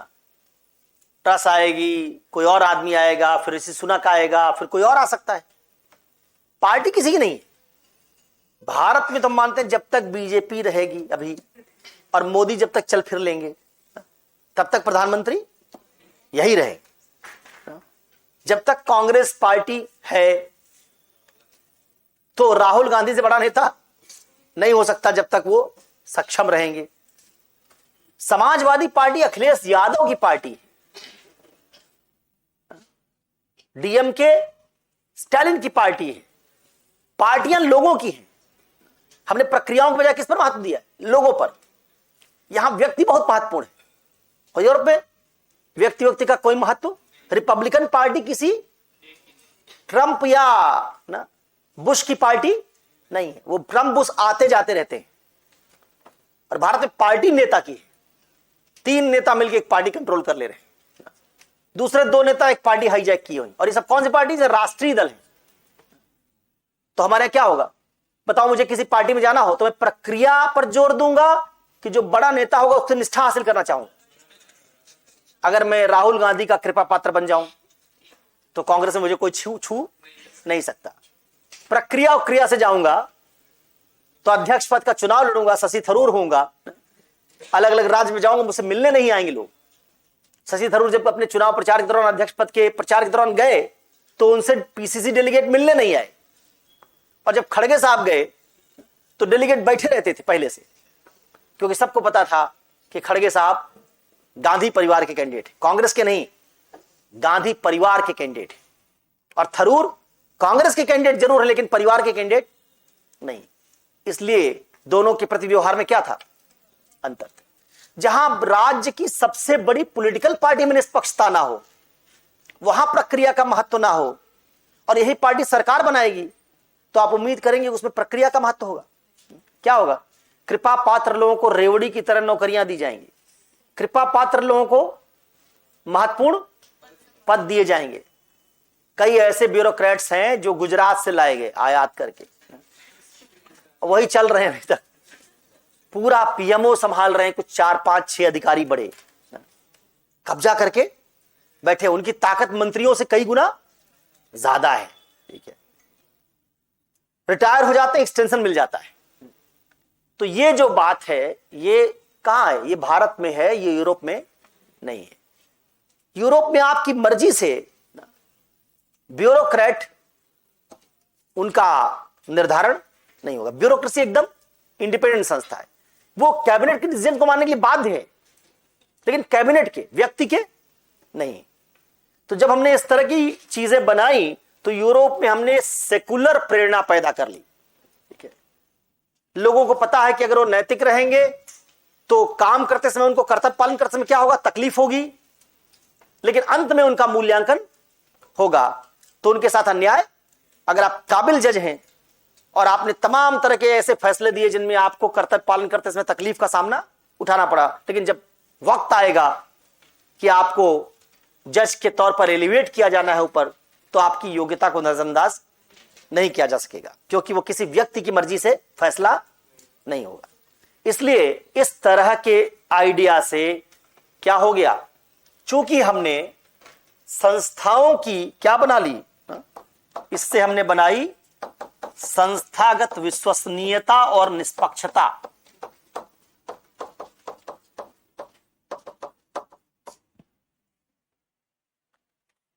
ट्रस आएगी, कोई और आदमी आएगा, फिर ऋषि सुनक आएगा, फिर कोई और आ सकता है, पार्टी किसी की नहीं है। भारत में तो हम मानते हैं जब तक बीजेपी रहेगी अभी और मोदी जब तक चल फिर लेंगे तब तक प्रधानमंत्री यही रहेंगे। जब तक कांग्रेस पार्टी है तो राहुल गांधी से बड़ा नेता नहीं हो सकता जब तक वो सक्षम रहेंगे। समाजवादी पार्टी अखिलेश यादव की पार्टी है, डीएमके स्टालिन की पार्टी है, पार्टियां लोगों की हैं। हमने प्रक्रियाओं के बजाय किस पर महत्व दिया? लोगों पर। यहां व्यक्ति बहुत महत्वपूर्ण है और यूरोप में व्यक्ति का कोई महत्व। रिपब्लिकन पार्टी किसी ट्रंप या ना बुश की पार्टी नहीं है, वो ट्रंप बुश आते जाते रहते हैं। और भारत में पार्टी नेता की है, 3 नेता मिलकर एक पार्टी कंट्रोल कर ले रहे हैं, दूसरे 2 नेता एक पार्टी हाईजैक की हुई। और ये सब कौन सी पार्टी है? राष्ट्रीय दल है। तो हमारे क्या होगा बताओ? मुझे किसी पार्टी में जाना हो तो मैं प्रक्रिया पर जोर दूंगा कि जो बड़ा नेता होगा उससे निष्ठा हासिल करना चाहूंगा। अगर मैं राहुल गांधी का कृपा पात्र बन जाऊं तो कांग्रेस में मुझे कोई छू नहीं सकता। प्रक्रिया और क्रिया से जाऊंगा तो अध्यक्ष पद का चुनाव लड़ूंगा, शशि थरूर होऊंगा, अलग अलग राज्य में जाऊंगा, मुझसे मिलने नहीं आएंगे लोग। शशि थरूर जब अपने चुनाव प्रचार के दौरान अध्यक्ष पद के प्रचार के दौरान गए तो उनसे पीसीसी डेलीगेट मिलने नहीं आए। और जब खड़गे साहब गए तो डेलीगेट बैठे रहते थे पहले से, क्योंकि सबको पता था कि खड़गे साहब गांधी परिवार के कैंडिडेट, कांग्रेस के नहीं, गांधी परिवार के कैंडिडेट। और थरूर कांग्रेस के कैंडिडेट जरूर है लेकिन परिवार के कैंडिडेट नहीं। इसलिए दोनों के प्रति व्यवहार में क्या था? अंतर था। जहां राज्य की सबसे बड़ी पॉलिटिकल पार्टी में निष्पक्षता ना हो, वहां प्रक्रिया का महत्व ना हो, और यही पार्टी सरकार बनाएगी तो आप उम्मीद करेंगे उसमें प्रक्रिया का महत्व होगा। क्या होगा? कृपा पात्र लोगों को रेवड़ी की तरह नौकरियां दी जाएंगी, कृपा पात्र लोगों को महत्वपूर्ण पद दिए जाएंगे। कई ऐसे ब्यूरोक्रेट्स हैं जो गुजरात से लाए गए आयात करके, वही चल रहे हैं अभी तक, पूरा पीएमओ संभाल रहे हैं, कुछ 4-5-6 अधिकारी बड़े कब्जा करके बैठे। उनकी ताकत मंत्रियों से कई गुना ज्यादा है। ठीक है, रिटायर हो जाते हैं, एक्सटेंशन मिल जाता है। तो ये जो बात है ये कहां है? ये भारत में है, ये यूरोप में नहीं है। यूरोप में आपकी मर्जी से ब्यूरोक्रेट उनका निर्धारण नहीं होगा। ब्यूरोक्रेसी एकदम इंडिपेंडेंट संस्था है, वो कैबिनेट के डिसीजन को मानने के लिए बाध्य है लेकिन कैबिनेट के, व्यक्ति के नहीं। तो जब हमने इस तरह की चीजें बनाई तो यूरोप में हमने सेकुलर प्रेरणा पैदा कर ली। ठीक है, लोगों को पता है कि अगर वो नैतिक रहेंगे तो काम करते समय, उनको कर्तव्य पालन करते समय क्या होगा? तकलीफ होगी, लेकिन अंत में उनका मूल्यांकन होगा। तो उनके साथ अन्याय, अगर आप काबिल जज हैं और आपने तमाम तरह के ऐसे फैसले दिए जिनमें आपको कर्तव्य पालन करते समय तकलीफ का सामना उठाना पड़ा, लेकिन जब वक्त आएगा कि आपको जज के तौर पर एलिवेट किया जाना है ऊपर, तो आपकी योग्यता को नजरअंदाज नहीं किया जा सकेगा, क्योंकि वो किसी व्यक्ति की मर्जी से फैसला नहीं होगा। इसलिए इस तरह के आइडिया से क्या हो गया? चूंकि हमने संस्थाओं की क्या बना ली? इससे हमने बनाई संस्थागत विश्वसनीयता और निष्पक्षता।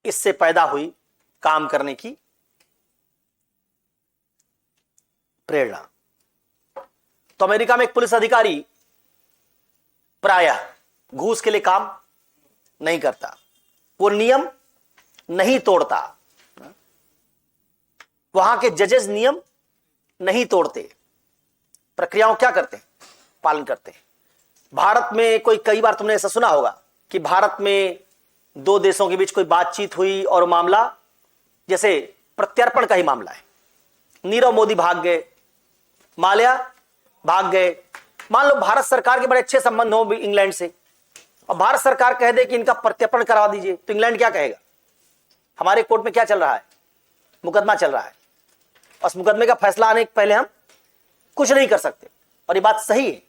इससे पैदा हुई काम करने की प्रेरणा। तो अमेरिका में एक पुलिस अधिकारी प्रायः घूस के लिए काम नहीं करता, वो नियम नहीं तोड़ता, वहां के जजेस नियम नहीं तोड़ते, प्रक्रियाओं क्या करते हैं? पालन करते हैं। भारत में कोई, कई बार तुमने ऐसा सुना होगा कि भारत में दो देशों के बीच कोई बातचीत हुई और मामला जैसे प्रत्यर्पण का ही मामला है। नीरव मोदी भाग गए, माल्या भाग गए। मान लो भारत सरकार के बड़े अच्छे संबंध हो इंग्लैंड से, और भारत सरकार कह दे कि इनका प्रत्यर्पण करवा दीजिए, तो इंग्लैंड क्या कहेगा? हमारे कोर्ट में क्या चल रहा है? मुकदमा चल रहा है, उस मुकदमे का फैसला आने के पहले हम कुछ नहीं कर सकते। और ये बात सही है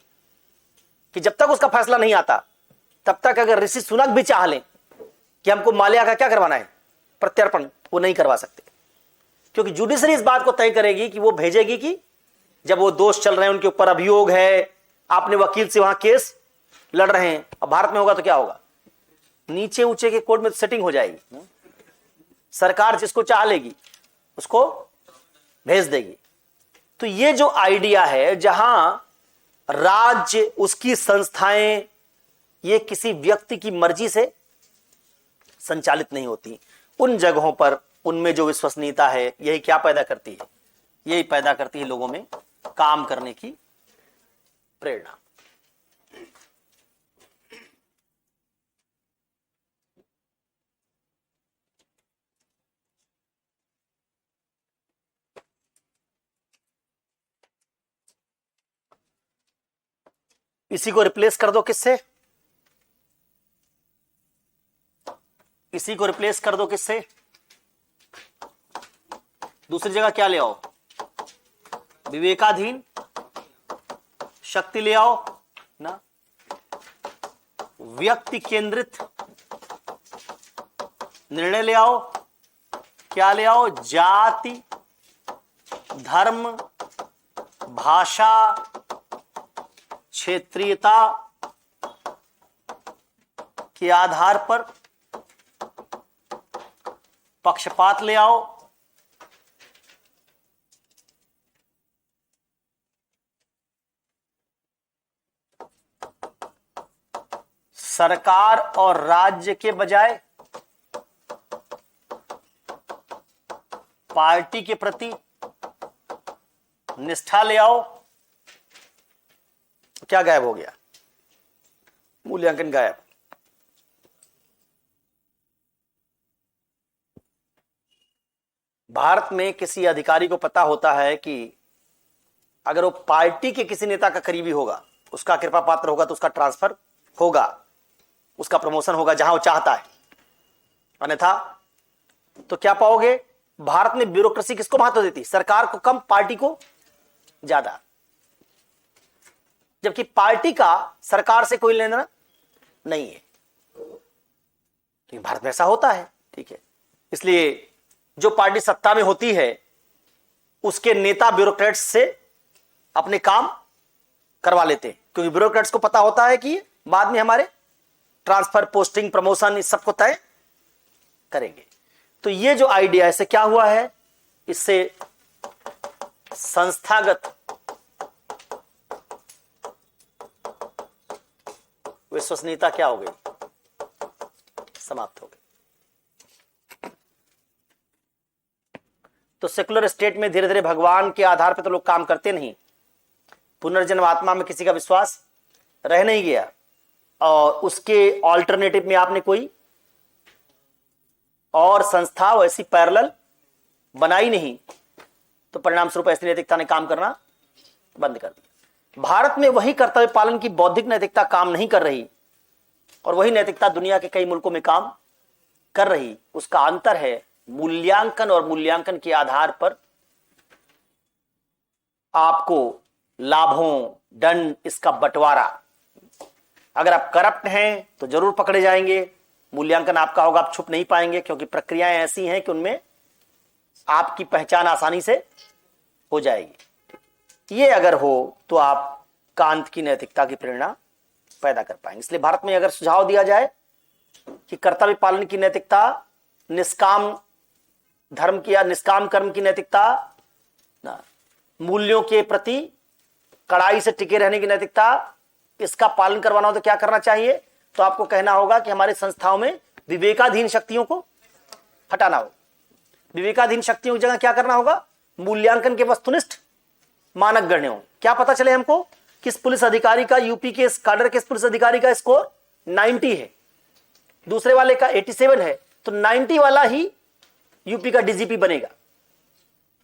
कि जब तक उसका फैसला नहीं आता तब तक अगर ऋषि सुनक भी चाह लें कि हमको माल्या का क्या करवाना है, प्रत्यर्पण, वो नहीं करवा सकते, क्योंकि जुडिशरी इस बात को तय करेगी कि वो भेजेगी कि जब वो दोष चल रहे हैं, उनके ऊपर अभियोग है, आपने वकील से वहां केस लड़ रहे हैं। अब भारत में होगा तो क्या होगा? नीचे ऊंचे के कोर्ट में तो सेटिंग हो जाएगी, सरकार जिसको चाह लेगी उसको भेज देगी। तो ये जो आइडिया है जहां राज्य, उसकी संस्थाएं, ये किसी व्यक्ति की मर्जी से संचालित नहीं होती, उन जगहों पर उनमें जो विश्वसनीयता है यही क्या पैदा करती है? यही पैदा करती है लोगों में काम करने की प्रेरणा। इसी को रिप्लेस कर दो किससे? इसी को रिप्लेस कर दो किससे? दूसरी जगह क्या ले आओ? विवेकाधीन शक्ति ले आओ ना, व्यक्ति केंद्रित निर्णय ले आओ। क्या ले आओ? जाति, धर्म, भाषा, क्षेत्रीयता के आधार पर पक्षपात ले आओ। सरकार और राज्य के बजाय पार्टी के प्रति निष्ठा ले आओ। क्या गायब हो गया? मूल्यांकन गायब। भारत में किसी अधिकारी को पता होता है कि अगर वो पार्टी के किसी नेता का करीबी होगा, उसका कृपा पात्र होगा, तो उसका ट्रांसफर होगा, उसका प्रमोशन होगा जहां वो चाहता है। अन्यथा तो क्या पाओगे? भारत में ब्यूरोक्रेसी किसको महत्व देती? सरकार को कम, पार्टी को ज्यादा। जबकि पार्टी का सरकार से कोई लेना नहीं है। भारत में ऐसा होता है, ठीक है। इसलिए जो पार्टी सत्ता में होती है उसके नेता ब्यूरोक्रेट्स से अपने काम करवा लेते हैं, क्योंकि ब्यूरोक्रेट्स को पता होता है कि बाद में हमारे ट्रांसफर, पोस्टिंग, प्रमोशन इस सबको तय करेंगे। तो ये जो आइडिया, इससे क्या हुआ है? इससे संस्थागत विश्वसनीयता क्या हो गई? समाप्त हो गई। तो सेकुलर स्टेट में धीरे धीरे भगवान के आधार पर तो लोग काम करते नहीं, पुनर्जन्म आत्मा में किसी का विश्वास रह नहीं गया, और उसके ऑल्टरनेटिव में आपने कोई और संस्था वैसी पैरेलल बनाई नहीं, तो परिणाम स्वरूप ऐसी नैतिकता ने काम करना बंद कर दिया। भारत में वही कर्तव्य पालन की बौद्धिक नैतिकता काम नहीं कर रही, और वही नैतिकता दुनिया के कई मुल्कों में काम कर रही। उसका अंतर है मूल्यांकन, और मूल्यांकन के आधार पर आपको लाभों, दंड, इसका बंटवारा। अगर आप करप्ट हैं तो जरूर पकड़े जाएंगे, मूल्यांकन आपका होगा, आप छुप नहीं पाएंगे, क्योंकि प्रक्रियाएं ऐसी हैं कि उनमें आपकी पहचान आसानी से हो जाएगी। ये अगर हो तो आप कांत की नैतिकता की प्रेरणा पैदा कर पाएंगे। इसलिए भारत में अगर सुझाव दिया जाए कि कर्तव्य पालन की नैतिकता, निष्काम धर्म की या निष्काम कर्म की नैतिकता, मूल्यों के प्रति कड़ाई से टिके रहने की नैतिकता, इसका पालन करवाना हो तो क्या करना चाहिए? तो आपको कहना होगा कि हमारी संस्थाओं में विवेकाधीन शक्तियों को हटाना होगा। विवेकाधीन शक्तियों की जगह क्या करना होगा? मूल्यांकन के वस्तुनिष्ठ मानक गण्य हो। क्या पता चले हमको किस पुलिस अधिकारी का, यूपी के काडर के पुलिस अधिकारी का स्कोर 90 है, दूसरे वाले का 87 है, तो 90 वाला ही यूपी का डीजीपी बनेगा,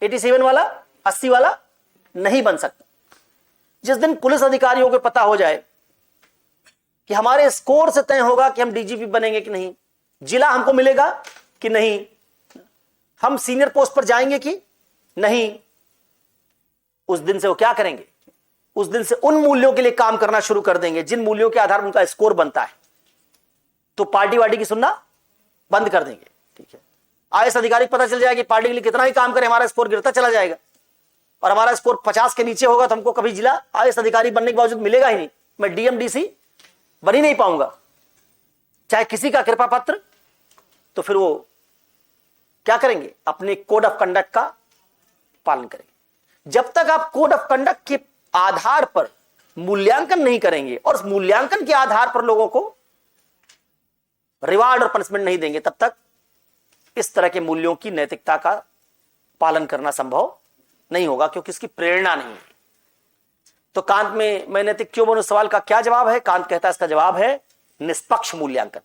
87 वाला 80 वाला नहीं बन सकता। जिस दिन पुलिस अधिकारियों को पता हो जाए कि हमारे स्कोर से तय होगा कि हम डीजीपी बनेंगे कि नहीं, जिला हमको मिलेगा कि नहीं, हम सीनियर पोस्ट पर जाएंगे कि नहीं, उस दिन से वो क्या करेंगे, उस दिन से उन मूल्यों के लिए काम करना शुरू कर देंगे जिन मूल्यों के आधार पर उनका स्कोर बनता है। तो पार्टी वार्टी की सुनना बंद कर देंगे। ठीक है, आईएएस अधिकारी को पता चल जाएगा कि पार्टी के लिए कितना ही काम करे हमारा स्कोर गिरता चला जाएगा, और हमारा स्कोर 50 के नीचे होगा तो हमको कभी जिला आईएएस अधिकारी बनने के बावजूद मिलेगा ही नहीं, मैं डीएम डीसी बन ही नहीं पाऊंगा, चाहे किसी का कृपा पत्र। तो फिर वो क्या करेंगे, अपने कोड ऑफ कंडक्ट का पालन करेंगे। जब तक आप कोड ऑफ कंडक्ट के आधार पर मूल्यांकन नहीं करेंगे और उस मूल्यांकन के आधार पर लोगों को रिवार्ड और पनिशमेंट नहीं देंगे, तब तक इस तरह के मूल्यों की नैतिकता का पालन करना संभव नहीं होगा, क्योंकि इसकी प्रेरणा नहीं है। तो कांत में मैं नैतिक क्यों बनूं सवाल का क्या जवाब है, कांत कहता है इसका जवाब है निष्पक्ष मूल्यांकन।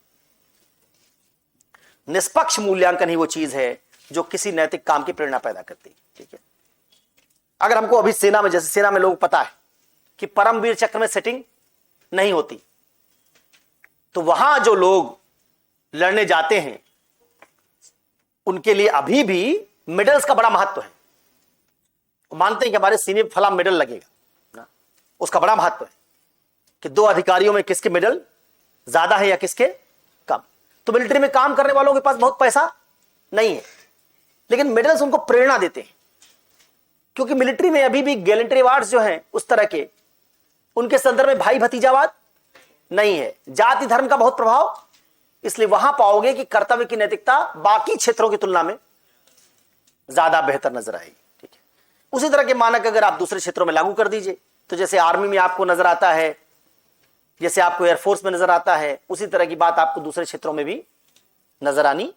निष्पक्ष मूल्यांकन ही वो चीज है जो किसी नैतिक काम की प्रेरणा पैदा करती है। ठीक है, अगर हमको अभी सेना में, जैसे सेना में लोग पता है कि परमवीर चक्र में सेटिंग नहीं होती, तो वहां जो लोग लड़ने जाते हैं उनके लिए अभी भी मेडल्स का बड़ा महत्व है। मानते हैं कि हमारे सीने फला मेडल लगेगा, उसका बड़ा महत्व है कि दो अधिकारियों में किसके मेडल ज्यादा है या किसके कम। तो मिलिट्री में काम करने वालों के पास बहुत पैसा नहीं है, लेकिन मेडल्स उनको प्रेरणा देते हैं, क्योंकि मिलिट्री में अभी भी गैलेंट्री अवार्ड्स जो हैं उस तरह के, उनके संदर्भ में भाई भतीजावाद नहीं है, जाति धर्म का बहुत प्रभाव। इसलिए वहां पाओगे कि कर्तव्य की नैतिकता बाकी क्षेत्रों की तुलना में ज्यादा बेहतर नजर आएगी। ठीक है, उसी तरह के मानक अगर आप दूसरे क्षेत्रों में लागू कर दीजिए, तो जैसे आर्मी में आपको नजर आता है, जैसे आपको एयरफोर्स में नजर आता है, उसी तरह की बात आपको दूसरे क्षेत्रों में भी नजर आनी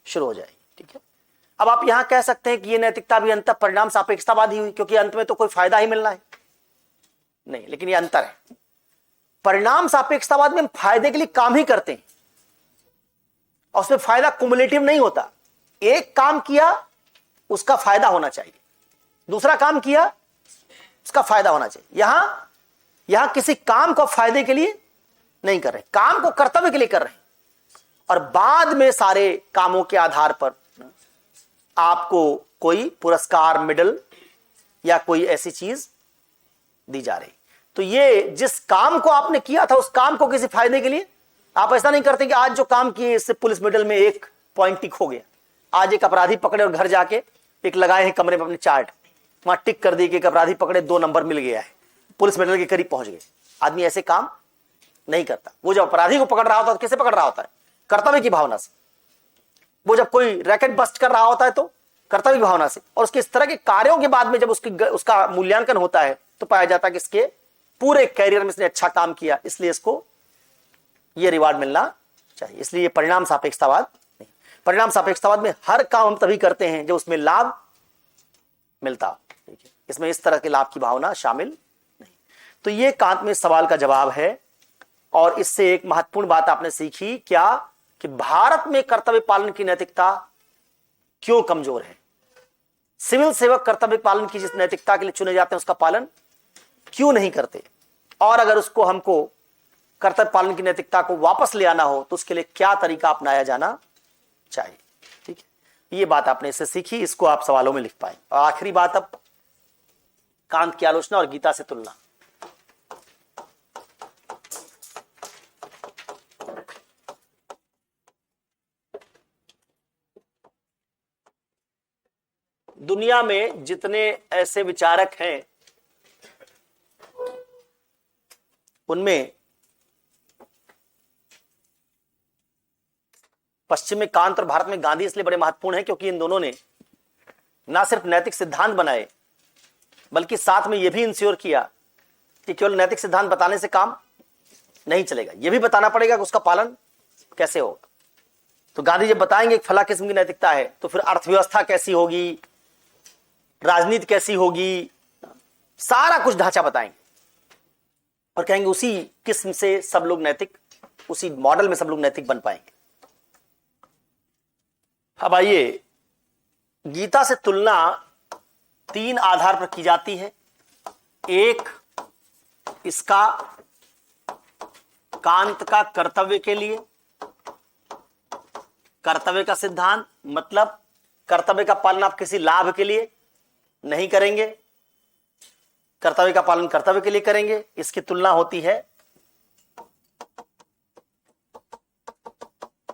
शुरू हो जाएगी। ठीक है, अब आप यहां कह सकते हैं कि यह नैतिकता भी अंत परिणाम सापेक्षतावादी हुई, क्योंकि अंत में तो कोई फायदा ही मिलना है नहीं, लेकिन यह अंतर है। परिणाम सापेक्षतावाद में हम फायदे के लिए काम ही करते हैं और उसमें फायदा कुमुलेटिव नहीं होता। एक काम किया उसका फायदा होना चाहिए, दूसरा काम किया उसका फायदा होना चाहिए। यहां किसी काम को फायदे के लिए नहीं कर रहे, काम को कर्तव्य के लिए कर रहे हैं, और बाद में सारे कामों के आधार पर आपको कोई पुरस्कार, मेडल या कोई ऐसी चीज दी जा रही। तो ये जिस काम को आपने किया था उस काम को किसी फायदे के लिए आप ऐसा नहीं करते कि आज जो काम किए इससे पुलिस मेडल में 1 पॉइंट टिक हो गया। आज एक अपराधी पकड़े और घर जाके एक लगाए हैं कमरे में अपने चार्ट, वहां टिक कर दी कि एक अपराधी पकड़े 2 नंबर मिल गया है, पुलिस मेडल के करीब पहुंच गए। आदमी ऐसे काम नहीं करता। वो जब अपराधी को पकड़ रहा होता है तो कैसे पकड़ रहा होता है, कर्तव्य की भावना से। वो जब कोई रैकेट बस्ट कर रहा होता है तो कर्तव्य की भावना से। और उसके इस तरह के कार्यों के बाद में जब उसका मूल्यांकन होता है तो पाया जाता है कि इसके पूरे कैरियर में इसने अच्छा काम किया, इसलिए इसको ये रिवार्ड मिलना चाहिए। इसलिए ये परिणाम सापेक्षतावाद नहीं। परिणाम सापेक्षतावाद में हर काम हम तभी करते हैं जो उसमें लाभ मिलता। ठीक है, इसमें इस तरह के लाभ की भावना शामिल नहीं। तो ये कांत में सवाल का जवाब है। और इससे एक महत्वपूर्ण बात आपने सीखी क्या, कि भारत में कर्तव्य पालन की नैतिकता क्यों कमजोर है। सिविल सेवक कर्तव्य पालन की जिस नैतिकता के लिए चुने जाते हैं उसका पालन क्यों नहीं करते, और अगर उसको हमको कर्तव्य पालन की नैतिकता को वापस ले आना हो तो उसके लिए क्या तरीका अपनाया जाना चाहिए। ठीक है, ये बात आपने इससे सीखी, इसको आप सवालों में लिख पाए। और आखिरी बात, अब कांत की आलोचना और गीता से तुलना। दुनिया में जितने ऐसे विचारक हैं उनमें पश्चिम में कांत और भारत में गांधी इसलिए बड़े महत्वपूर्ण हैं क्योंकि इन दोनों ने ना सिर्फ नैतिक सिद्धांत बनाए बल्कि साथ में यह भी इंश्योर किया कि केवल नैतिक सिद्धांत बताने से काम नहीं चलेगा, यह भी बताना पड़ेगा कि उसका पालन कैसे होगा। तो गांधी जब बताएंगे एक फला किस्म की नैतिकता है तो फिर अर्थव्यवस्था कैसी होगी, राजनीति कैसी होगी, सारा कुछ ढांचा बताएंगे। और कहेंगे उसी किस्म से सब लोग नैतिक, उसी मॉडल में सब लोग नैतिक बन पाएंगे। अब आइए, गीता से तुलना 3 आधार पर की जाती है। एक, इसका कांत का कर्तव्य के लिए, कर्तव्य का सिद्धांत मतलब कर्तव्य का पालन आप किसी लाभ के लिए नहीं करेंगे, कर्तव्य का पालन कर्तव्य के लिए करेंगे। इसकी तुलना होती है,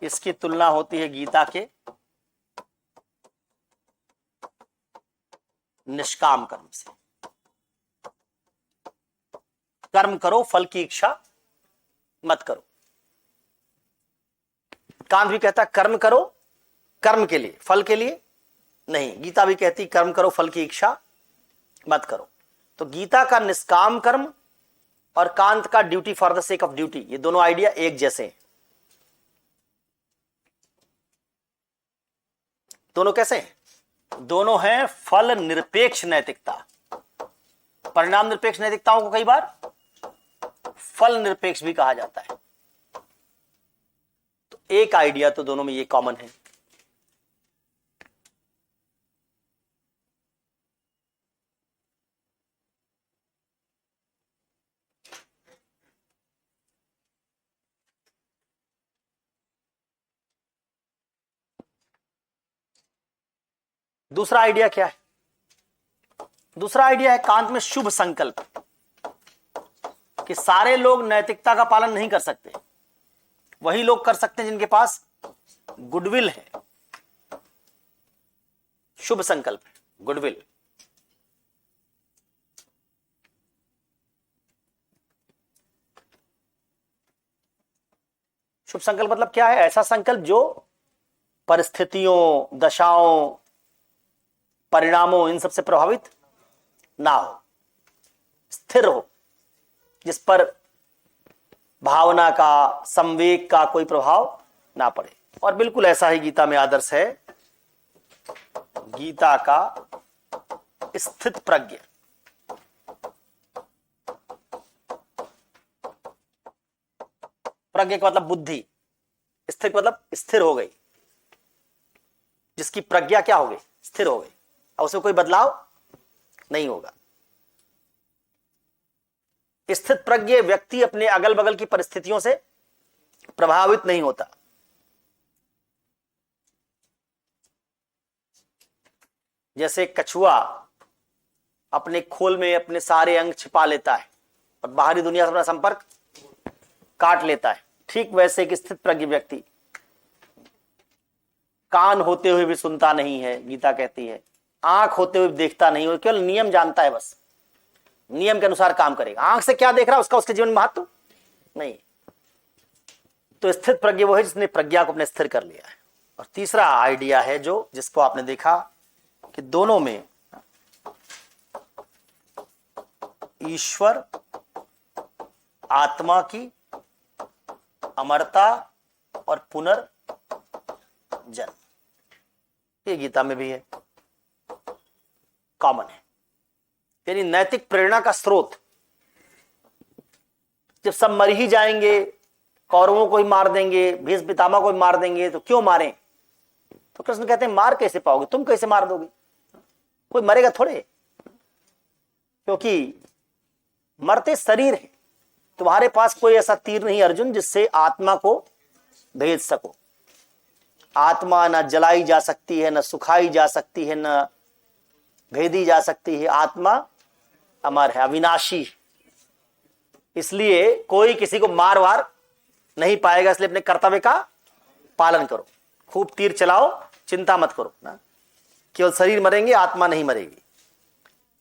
इसकी तुलना होती है गीता के निष्काम कर्म से। कर्म करो, फल की इच्छा मत करो। कांत भी कहता कर्म करो कर्म के लिए, फल के लिए नहीं। गीता भी कहती कर्म करो, फल की इच्छा मत करो। तो गीता का निष्काम कर्म और कांत का duty for the sake of duty, ये दोनों आइडिया एक जैसे हैं। दोनों कैसे हैं? दोनों हैं फल निरपेक्ष नैतिकता। परिणाम निरपेक्ष नैतिकताओं को कई बार फल निरपेक्ष भी कहा जाता है। तो एक आइडिया तो दोनों में ये कॉमन है। दूसरा आइडिया क्या है? दूसरा आइडिया है कांत में शुभ संकल्प, कि सारे लोग नैतिकता का पालन नहीं कर सकते, वही लोग कर सकते हैं जिनके पास गुडविल है। शुभ संकल्प है, गुडविल। शुभ संकल्प मतलब क्या है? ऐसा संकल्प जो परिस्थितियों, दशाओं, परिणामों इन सबसे प्रभावित ना हो, स्थिर हो, जिस पर भावना का, संवेग का कोई प्रभाव ना पड़े। और बिल्कुल ऐसा ही गीता में आदर्श है। गीता का स्थित प्रज्ञ, प्रज्ञ का मतलब बुद्धि, स्थित मतलब स्थिर हो गई, जिसकी प्रज्ञा क्या हो गई? स्थिर हो गई, और उसमें कोई बदलाव नहीं होगा। स्थित प्रज्ञ व्यक्ति अपने अगल बगल की परिस्थितियों से प्रभावित नहीं होता। जैसे कछुआ अपने खोल में अपने सारे अंग छिपा लेता है और बाहरी दुनिया से अपना संपर्क काट लेता है, ठीक वैसे एक स्थित प्रज्ञ व्यक्ति कान होते हुए भी सुनता नहीं है, गीता कहती है, आंख होते हुए भी देखता नहीं, केवल नियम जानता है, बस नियम के अनुसार काम करेगा। आंख से क्या देख रहा है उसका उसके जीवन में महत्व नहीं। तो स्थित प्रज्ञ वो है जिसने प्रज्ञा को अपने स्थिर कर लिया है। और तीसरा आइडिया है जो, जिसको आपने देखा कि दोनों में ईश्वर, आत्मा की अमरता और पुनर्जन्म, ये गीता में भी है, कॉमन है। यानी नैतिक प्रेरणा का स्रोत, जब सब मर ही जाएंगे, कौरवों को ही मार देंगे, भीष्म पितामह को ही मार देंगे, तो क्यों मारें? तो कृष्ण कहते हैं मार कैसे पाओगे, तुम कैसे मार दोगे? कोई मरेगा थोड़े, क्योंकि मरते शरीर है। तुम्हारे पास कोई ऐसा तीर नहीं अर्जुन जिससे आत्मा को भेज सको। आत्मा न जलाई जा सकती है, न सुखाई जा सकती है, न भेदी जा सकती है। आत्मा अमर है, अविनाशी। इसलिए कोई किसी को मार वार नहीं पाएगा। इसलिए अपने कर्तव्य का पालन करो, खूब तीर चलाओ, चिंता मत करो ना। केवल शरीर मरेंगे, आत्मा नहीं मरेगी।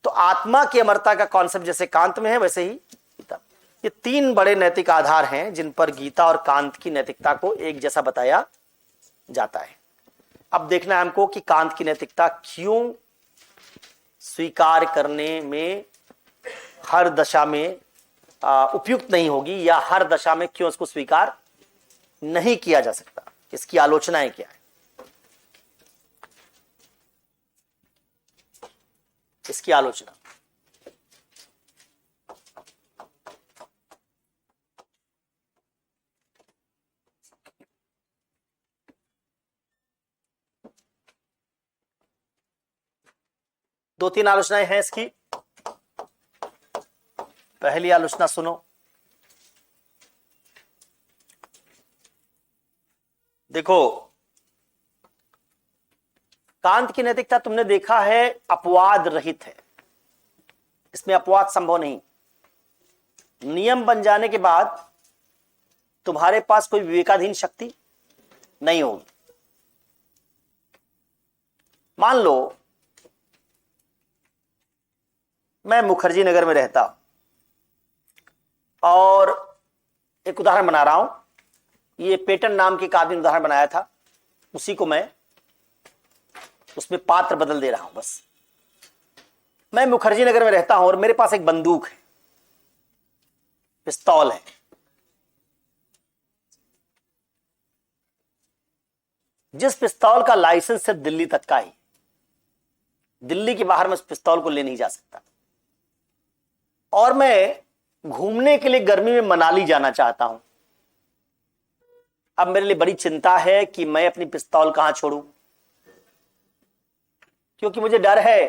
तो आत्मा की अमरता का कॉन्सेप्ट जैसे कांत में है, वैसे ही गीता। ये 3 बड़े नैतिक आधार हैं जिन पर गीता और कांत की नैतिकता को एक जैसा बताया जाता है। अब देखना है हमको कि कांत की नैतिकता क्यों स्वीकार करने में हर दशा में उपयुक्त नहीं होगी, या हर दशा में क्यों इसको स्वीकार नहीं किया जा सकता। इसकी आलोचनाएं क्या है? इसकी आलोचना, दो तीन आलोचनाएं हैं इसकी। पहली आलोचना सुनो। देखो, कांत की नैतिकता तुमने देखा है अपवाद रहित है, इसमें अपवाद संभव नहीं। नियम बन जाने के बाद तुम्हारे पास कोई विवेकाधीन शक्ति नहीं होगी। मान लो मैं मुखर्जी नगर में रहता हूं और एक उदाहरण बना रहा हूं, ये पेटन नाम के एक आदमी ने उदाहरण बनाया था, उसी को मैं उसमें पात्र बदल दे रहा हूं बस। मैं मुखर्जी नगर में रहता हूं और मेरे पास एक बंदूक है, पिस्तौल है। जिस पिस्तौल का लाइसेंस सिर्फ दिल्ली तक का ही, दिल्ली के बाहर में उस पिस्तौल को ले नहीं जा सकता, और मैं घूमने के लिए गर्मी में मनाली जाना चाहता हूं। अब मेरे लिए बड़ी चिंता है कि मैं अपनी पिस्तौल कहां छोड़ूं, क्योंकि मुझे डर है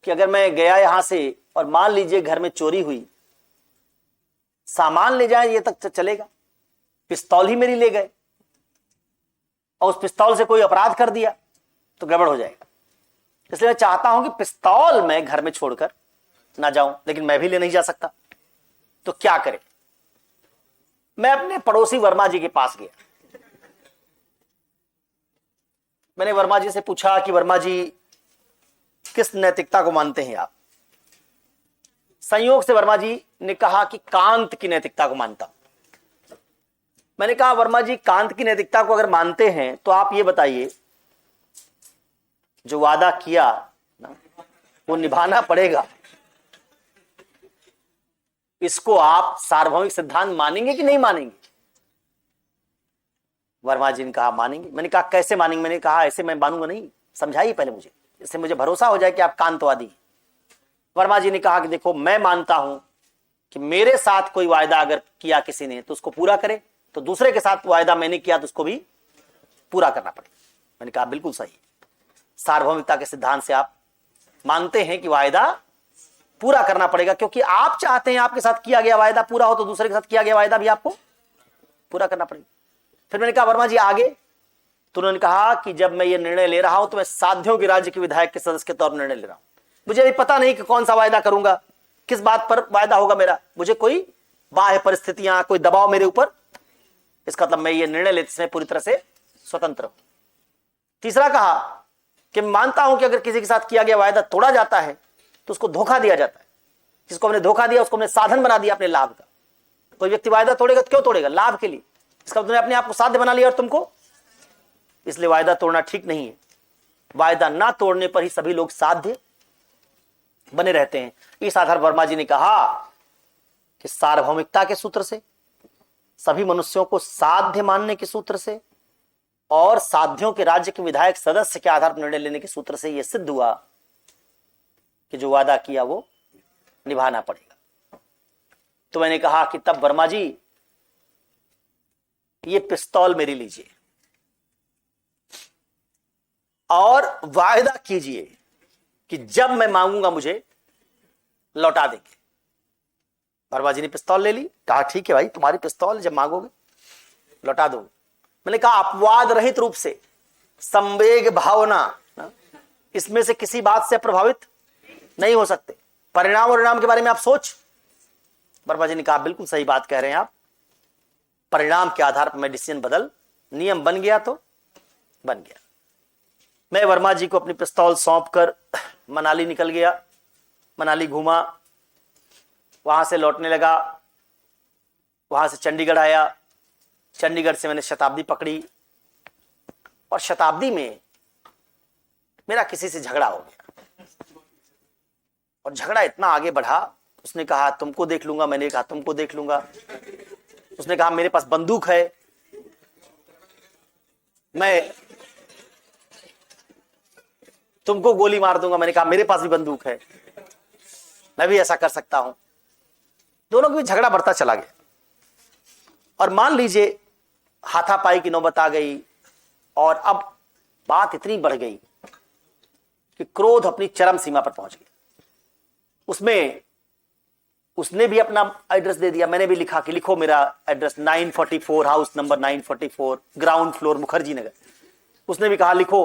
कि अगर मैं गया यहां से और मान लीजिए घर में चोरी हुई, सामान ले जाए ये तक चलेगा, पिस्तौल ही मेरी ले गए और उस पिस्तौल से कोई अपराध कर दिया तो गड़बड़ हो जाएगा। इसलिए मैं चाहता हूं कि पिस्तौल मैं घर में छोड़कर ना जाऊं, लेकिन मैं भी ले नहीं जा सकता, तो क्या करें। मैं अपने पड़ोसी वर्मा जी के पास गया। मैंने वर्मा जी से पूछा कि वर्मा जी किस नैतिकता को मानते हैं आप। संयोग से वर्मा जी ने कहा कि कांत की नैतिकता को मानता हूं। मैंने कहा वर्मा जी कांत की नैतिकता को अगर मानते हैं तो आप ये बताइए, जो वादा किया ना वो निभाना पड़ेगा, इसको आप सार्वभौमिक सिद्धांत मानेंगे कि नहीं मानेंगे। वर्मा जी ने कहा मानेंगे। मैंने कहा कैसे मानेंगे। मैंने कहा ऐसे मैं मानूंगा नहीं, समझाइए पहले मुझे, इससे मुझे भरोसा हो जाए कि आप कांतवादी हैं। वर्मा जी ने कहा कि देखो मैं मानता हूं कि मेरे साथ कोई वायदा अगर किया किसी ने तो उसको पूरा करे, तो दूसरे के साथ वायदा मैंने किया तो उसको भी पूरा करना पड़ेगा। मैंने कहा बिल्कुल सही, सार्वभौमिकता के सिद्धांत से आप मानते हैं कि वायदा पूरा करना पड़ेगा, क्योंकि आप चाहते हैं आपके साथ किया गया वायदा पूरा हो, तो दूसरे के साथ किया गया वायदा भी आपको पूरा करना पड़ेगा। फिर मैंने कहा वर्मा जी आगे, तो उन्होंने कहा कि जब मैं ये निर्णय ले रहा हूं तो मैं साध्यों के राज्य के विधायक के सदस्य के तौर पर निर्णय ले रहा हूं। मुझे अभी पता नहीं कि कौन सा वायदा करूंगा, किस बात पर वायदा होगा मेरा, मुझे कोई बाह्य परिस्थितियां, कोई दबाव मेरे ऊपर, इसका मतलब मैं ये निर्णय लेते समय पूरी तरह से स्वतंत्र हूं। तीसरा कहा कि मैं मानता हूं कि अगर किसी के साथ किया गया वायदा तोड़ा जाता है तो उसको धोखा दिया जाता है। जिसको हमने धोखा दिया उसको हमने साधन बना दिया अपने लाभ का। कोई व्यक्ति वायदा तोड़ेगा तो क्यों तोड़ेगा, लाभ के लिए। इसका तुमने अपने आप को साध्य बना लिया और तुमको, इसलिए वायदा तोड़ना ठीक नहीं है। वायदा ना तोड़ने पर ही सभी लोग साध्य बने रहते हैं। इस आधार वर्मा जी ने कहा कि सार्वभौमिकता के सूत्र से, सभी मनुष्यों को साध्य मानने के सूत्र से और साध्यों के राज्य के विधायक सदस्य के आधार पर निर्णय लेने के सूत्र से यह सिद्ध हुआ कि जो वादा किया वो निभाना पड़ेगा। तो मैंने कहा कि तब वर्मा जी ये पिस्तौल मेरी लीजिए और वायदा कीजिए कि जब मैं मांगूंगा मुझे लौटा देंगे। वर्मा जी ने पिस्तौल ले ली, कहा ठीक है भाई तुम्हारी पिस्तौल, जब मांगोगे लौटा दो। मैंने कहा अपवाद रहित रूप से, संवेग भावना, इसमें से किसी बात से प्रभावित नहीं हो सकते। परिणाम और परिणाम के बारे में आप सोच। वर्मा जी ने कहा बिल्कुल सही बात कह रहे हैं आप, परिणाम के आधार पर मैं डिसीजन बदल, नियम बन गया तो बन गया। मैं वर्मा जी को अपनी पिस्तौल सौंप कर मनाली निकल गया। मनाली घूमा, वहां से लौटने लगा, वहां से चंडीगढ़ आया। चंडीगढ़ से मैंने शताब्दी पकड़ी और शताब्दी में मेरा किसी से झगड़ा हो गया और झगड़ा इतना आगे बढ़ा, उसने कहा तुमको देख लूंगा, मैंने कहा तुमको देख लूंगा। उसने कहा मेरे पास बंदूक है, मैं तुमको गोली मार दूंगा। मैंने कहा मेरे पास भी बंदूक है, मैं भी ऐसा कर सकता हूं। दोनों के बीच झगड़ा बढ़ता चला गया और मान लीजिए हाथापाई की नौबत आ गई और अब बात इतनी बढ़ गई कि क्रोध अपनी चरम सीमा पर पहुंच गया। उसमें उसने भी अपना एड्रेस दे दिया, मैंने भी लिखा कि लिखो मेरा address 944 house number 944 ground floor Mukherjee Nagar. उसने भी कहा लिखो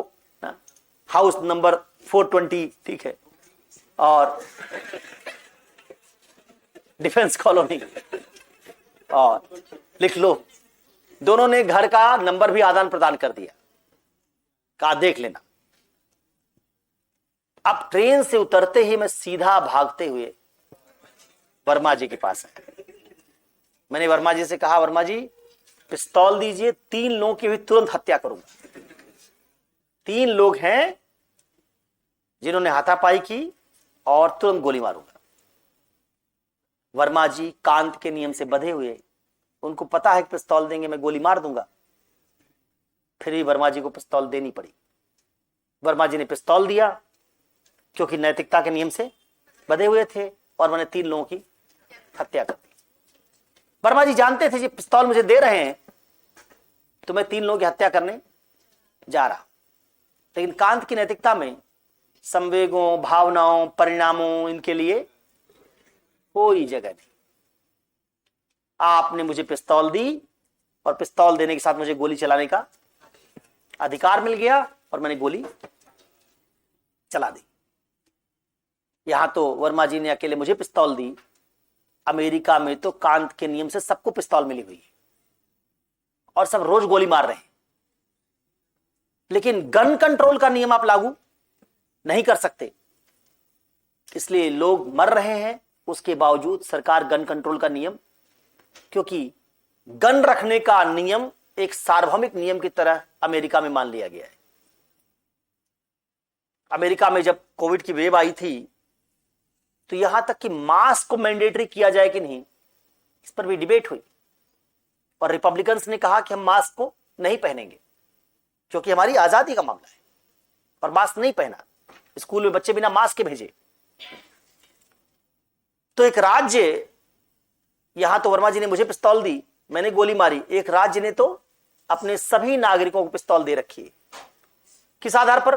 हाउस नंबर 420, ठीक है, और डिफेंस कॉलोनी, और लिख लो। दोनों ने घर का नंबर भी आदान प्रदान कर दिया, कहा देख लेना। अब ट्रेन से उतरते ही मैं सीधा भागते हुए वर्मा जी के पास आया। मैंने वर्मा जी से कहा, वर्मा जी पिस्तौल दीजिए, 3 लोगों की भी तुरंत हत्या करूंगा। 3 लोग हैं जिन्होंने हाथापाई की और तुरंत गोली मारूंगा। वर्मा जी कांत के नियम से बंधे हुए, उनको पता है कि पिस्तौल देंगे मैं गोली मार दूंगा, फिर भी वर्मा जी को पिस्तौल देनी पड़ी। वर्मा जी ने पिस्तौल दिया क्योंकि नैतिकता के नियम से बंधे हुए थे, और मैंने 3 लोगों की हत्या कर दी। वर्मा जी जानते थे ये पिस्तौल मुझे दे रहे हैं तो मैं 3 लोगों की हत्या करने जा रहा, लेकिन कांत की नैतिकता में संवेगों, भावनाओं, परिणामों, इनके लिए कोई जगह नहीं। आपने मुझे पिस्तौल दी और पिस्तौल देने के साथ मुझे गोली चलाने का अधिकार मिल गया और मैंने गोली चला दी। यहां तो वर्मा जी ने अकेले मुझे पिस्तौल दी, अमेरिका में तो कांत के नियम से सबको पिस्तौल मिली हुई है और सब रोज गोली मार रहे हैं, लेकिन गन कंट्रोल का नियम आप लागू नहीं कर सकते, इसलिए लोग मर रहे हैं। उसके बावजूद सरकार गन कंट्रोल का नियम, क्योंकि गन रखने का नियम एक सार्वभौमिक नियम की तरह अमेरिका में मान लिया गया है। अमेरिका में जब कोविड की वेव आई थी तो यहां तक कि मास्क को मैंडेटरी किया जाए कि नहीं, इस पर भी डिबेट हुई, और रिपब्लिकन्स ने कहा कि हम मास्क को नहीं पहनेंगे क्योंकि हमारी आजादी का मामला है, और मास्क नहीं पहना। स्कूल में बच्चे बिना मास्क के भेजे। तो एक राज्य, यहां तो वर्मा जी ने मुझे पिस्तौल दी, मैंने गोली मारी, एक राज्य ने तो अपने सभी नागरिकों को पिस्तौल दे रखी है। किस आधार पर?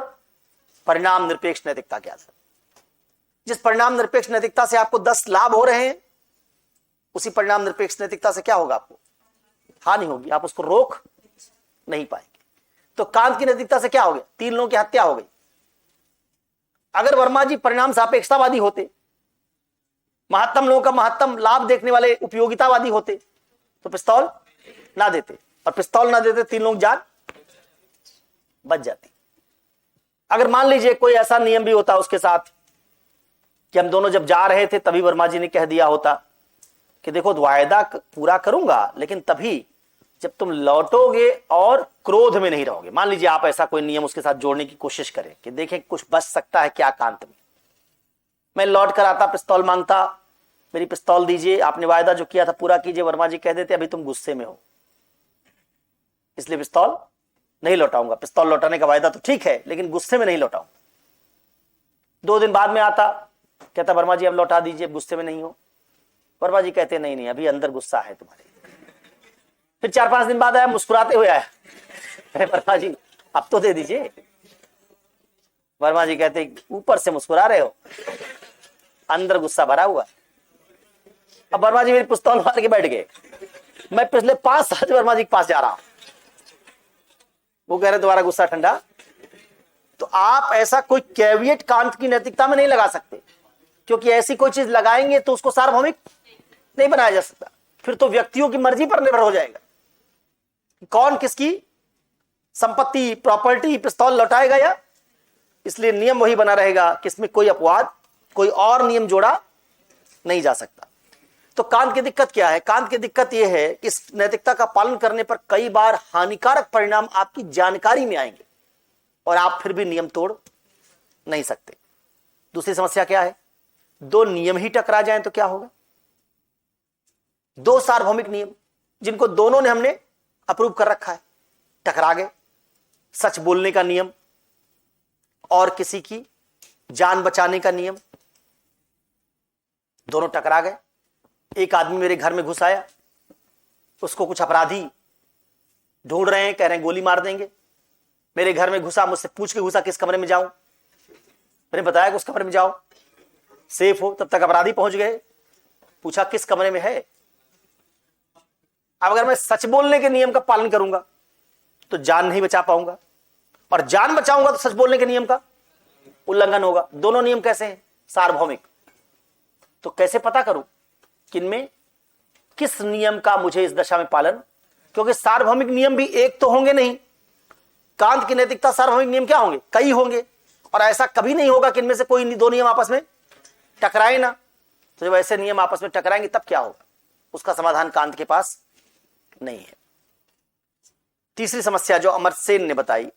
परिणाम निरपेक्ष नैतिकता के आधार। जिस परिणाम निरपेक्ष नैतिकता से आपको 10 लाभ हो रहे हैं, उसी परिणाम निरपेक्ष नैतिकता से क्या होगा? आपको हानि होगी, आप उसको रोक नहीं पाएंगे। तो कांत की नैतिकता से क्या हो गया? 3 लोगों की हत्या हो गई। अगर वर्मा जी परिणाम सापेक्षतावादी होते, महत्तम लोगों का महत्तम लाभ देखने वाले उपयोगितावादी होते, तो पिस्तौल ना देते, और पिस्तौल ना देते 3 लोग जान बच जाती। अगर मान लीजिए कोई ऐसा नियम भी होता उसके साथ कि हम दोनों जब जा रहे थे तभी वर्मा जी ने कह दिया होता कि देखो वायदा पूरा करूंगा लेकिन तभी जब तुम लौटोगे और क्रोध में नहीं रहोगे। मान लीजिए आप ऐसा कोई नियम उसके साथ जोड़ने की कोशिश करें कि देखें कुछ बच सकता है क्या कांत में। मैं लौट कर आता, पिस्तौल मांगता, मेरी पिस्तौल दीजिए, आपने वायदा जो किया था पूरा कीजिए। वर्मा जी कह देते अभी तुम गुस्से में हो इसलिए पिस्तौल नहीं लौटाऊंगा। पिस्तौल लौटाने का वायदा तो ठीक है लेकिन गुस्से में नहीं लौटाऊंगा। 2 दिन बाद में आता, कहता वर्मा जी अब लौटा दीजिए, गुस्से में नहीं हो। वर्मा जी कहते नहीं नहीं अभी अंदर गुस्सा है तुम्हारे। फिर 4-5 दिन बाद आया, मुस्कुराते हुए आया, अरे वर्मा जी अब तो दे दीजिए। वर्मा जी कहते ऊपर से मुस्कुरा रहे हो, अंदर गुस्सा भरा हुआ। अब वर्मा जी मेरी पिस्तौल मार के बैठ गए। मैं पिछले 5 साल से वर्मा जी के पास जा रहा हूं, वो कह रहे तुम्हारा गुस्सा ठंडा। तो आप ऐसा कोई कैविएट कांत की नैतिकता में नहीं लगा सकते, क्योंकि ऐसी कोई चीज लगाएंगे तो उसको सार्वभौमिक नहीं बनाया जा सकता। फिर तो व्यक्तियों की मर्जी पर निर्भर हो जाएगा कौन किसकी संपत्ति, प्रॉपर्टी, पिस्तौल लौटाएगा या। इसलिए नियम वही बना रहेगा कि इसमें कोई अपवाद, कोई और नियम जोड़ा नहीं जा सकता। तो कांत की दिक्कत क्या है? कांत की दिक्कत यह है कि इस नैतिकता का पालन करने पर कई बार हानिकारक परिणाम आपकी जानकारी में आएंगे और आप फिर भी नियम तोड़ नहीं सकते। दूसरी समस्या क्या है? 2 नियम ही टकरा जाएं तो क्या होगा? 2 सार्वभौमिक नियम जिनको दोनों ने हमने अप्रूव कर रखा है, टकरा गए। सच बोलने का नियम और किसी की जान बचाने का नियम, दोनों टकरा गए। एक आदमी मेरे घर में घुस आया, उसको कुछ अपराधी ढूंढ रहे हैं, कह रहे हैं गोली मार देंगे। मेरे घर में घुसा, मुझसे पूछ के घुसा किस कमरे में जाऊं। मैंने बताया कि उस कमरे में जाओ, सेफ हो। तब तक अपराधी पहुंच गए, पूछा किस कमरे में है। अब अगर मैं सच बोलने के नियम का पालन करूंगा तो जान नहीं बचा पाऊंगा, और जान बचाऊंगा तो सच बोलने के नियम का उल्लंघन होगा। दोनों नियम कैसे हैं? सार्वभौमिक। तो कैसे पता करूं किनमें किस नियम का मुझे इस दशा में पालन? क्योंकि सार्वभौमिक नियम भी एक तो होंगे नहीं। कांत की नैतिकता सार्वभौमिक नियम क्या होंगे? कई होंगे, और ऐसा कभी नहीं होगा कि इनमें से कोई दो नियम आपस में टकराए ना। तो जब ऐसे नियम आपस में टकराएंगे तब क्या होगा? उसका समाधान कांत के पास नहीं है। तीसरी समस्या जो अमर्त्य सेन ने बताई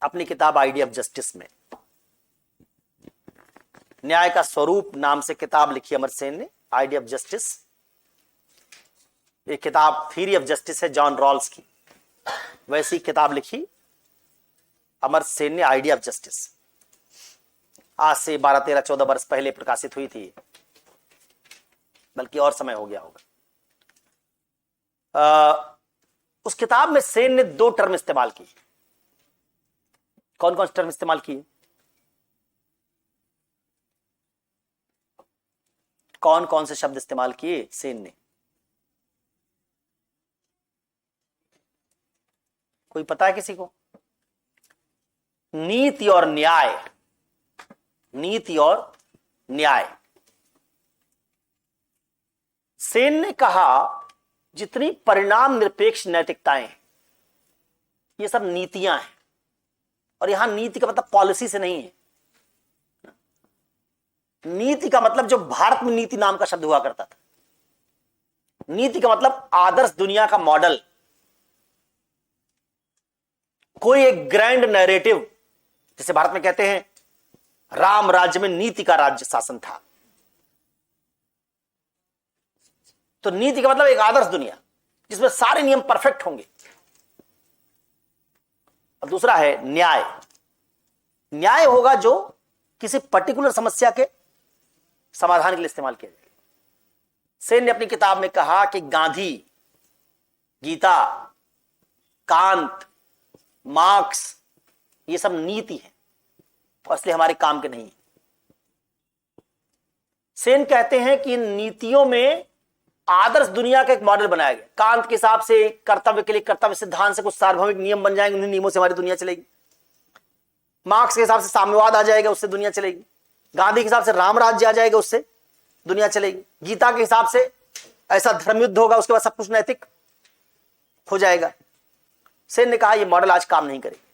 अपनी किताब आइडिया ऑफ जस्टिस में, न्याय का स्वरूप नाम से किताब लिखी अमर्त्य सेन ने, आइडिया ऑफ जस्टिस। ये किताब थ्योरी ऑफ जस्टिस है जॉन रॉल्स की, वैसी किताब लिखी अमर्त्य सेन ने, आइडिया ऑफ जस्टिस। आज से 12, 13, 14 वर्ष पहले प्रकाशित हुई थी, बल्कि और समय हो गया होगा। उस किताब में सेन ने 2 टर्म इस्तेमाल की। कौन कौन से टर्म इस्तेमाल किए? कौन कौन से शब्द इस्तेमाल किए सेन ने? कोई पता है किसी को? नीति और न्याय। नीति और न्याय। सेन ने कहा जितनी परिणाम निरपेक्ष नैतिकताएं हैं ये सब नीतियां हैं, और यहां नीति का मतलब पॉलिसी से नहीं है। नीति का मतलब जो भारत में नीति नाम का शब्द हुआ करता था, नीति का मतलब आदर्श दुनिया का मॉडल, कोई एक ग्रैंड नैरेटिव। जैसे भारत में कहते हैं राम राज्य में नीति का राज्य शासन था, तो नीति का मतलब एक आदर्श दुनिया जिसमें सारे नियम परफेक्ट होंगे। और दूसरा है न्याय। न्याय होगा जो किसी पर्टिकुलर समस्या के समाधान के लिए इस्तेमाल किया जाए। सेन ने अपनी किताब में कहा कि गांधी, गीता, कांत, मार्क्स ये सब नीति है और इसलिए हमारे काम के नहीं है। सेन कहते हैं कि इन नीतियों में आदर्श दुनिया का एक मॉडल बनाया गया। कांत के हिसाब से कर्तव्य के लिए कर्तव्य सिद्धांत से कुछ सार्वभौमिक नियम बन जाएंगे, उन्हीं नियमों से हमारी दुनिया चलेगी। मार्क्स के हिसाब से साम्यवाद आ जाएगा, उससे दुनिया चलेगी। गांधी के हिसाब से राम राज्य आ जाएगा, उससे दुनिया चलेगी। गीता के हिसाब से ऐसा धर्म युद्ध होगा, उसके बाद सब कुछ नैतिक हो जाएगा। सेन ने कहा यह मॉडल आज काम नहीं करेगा।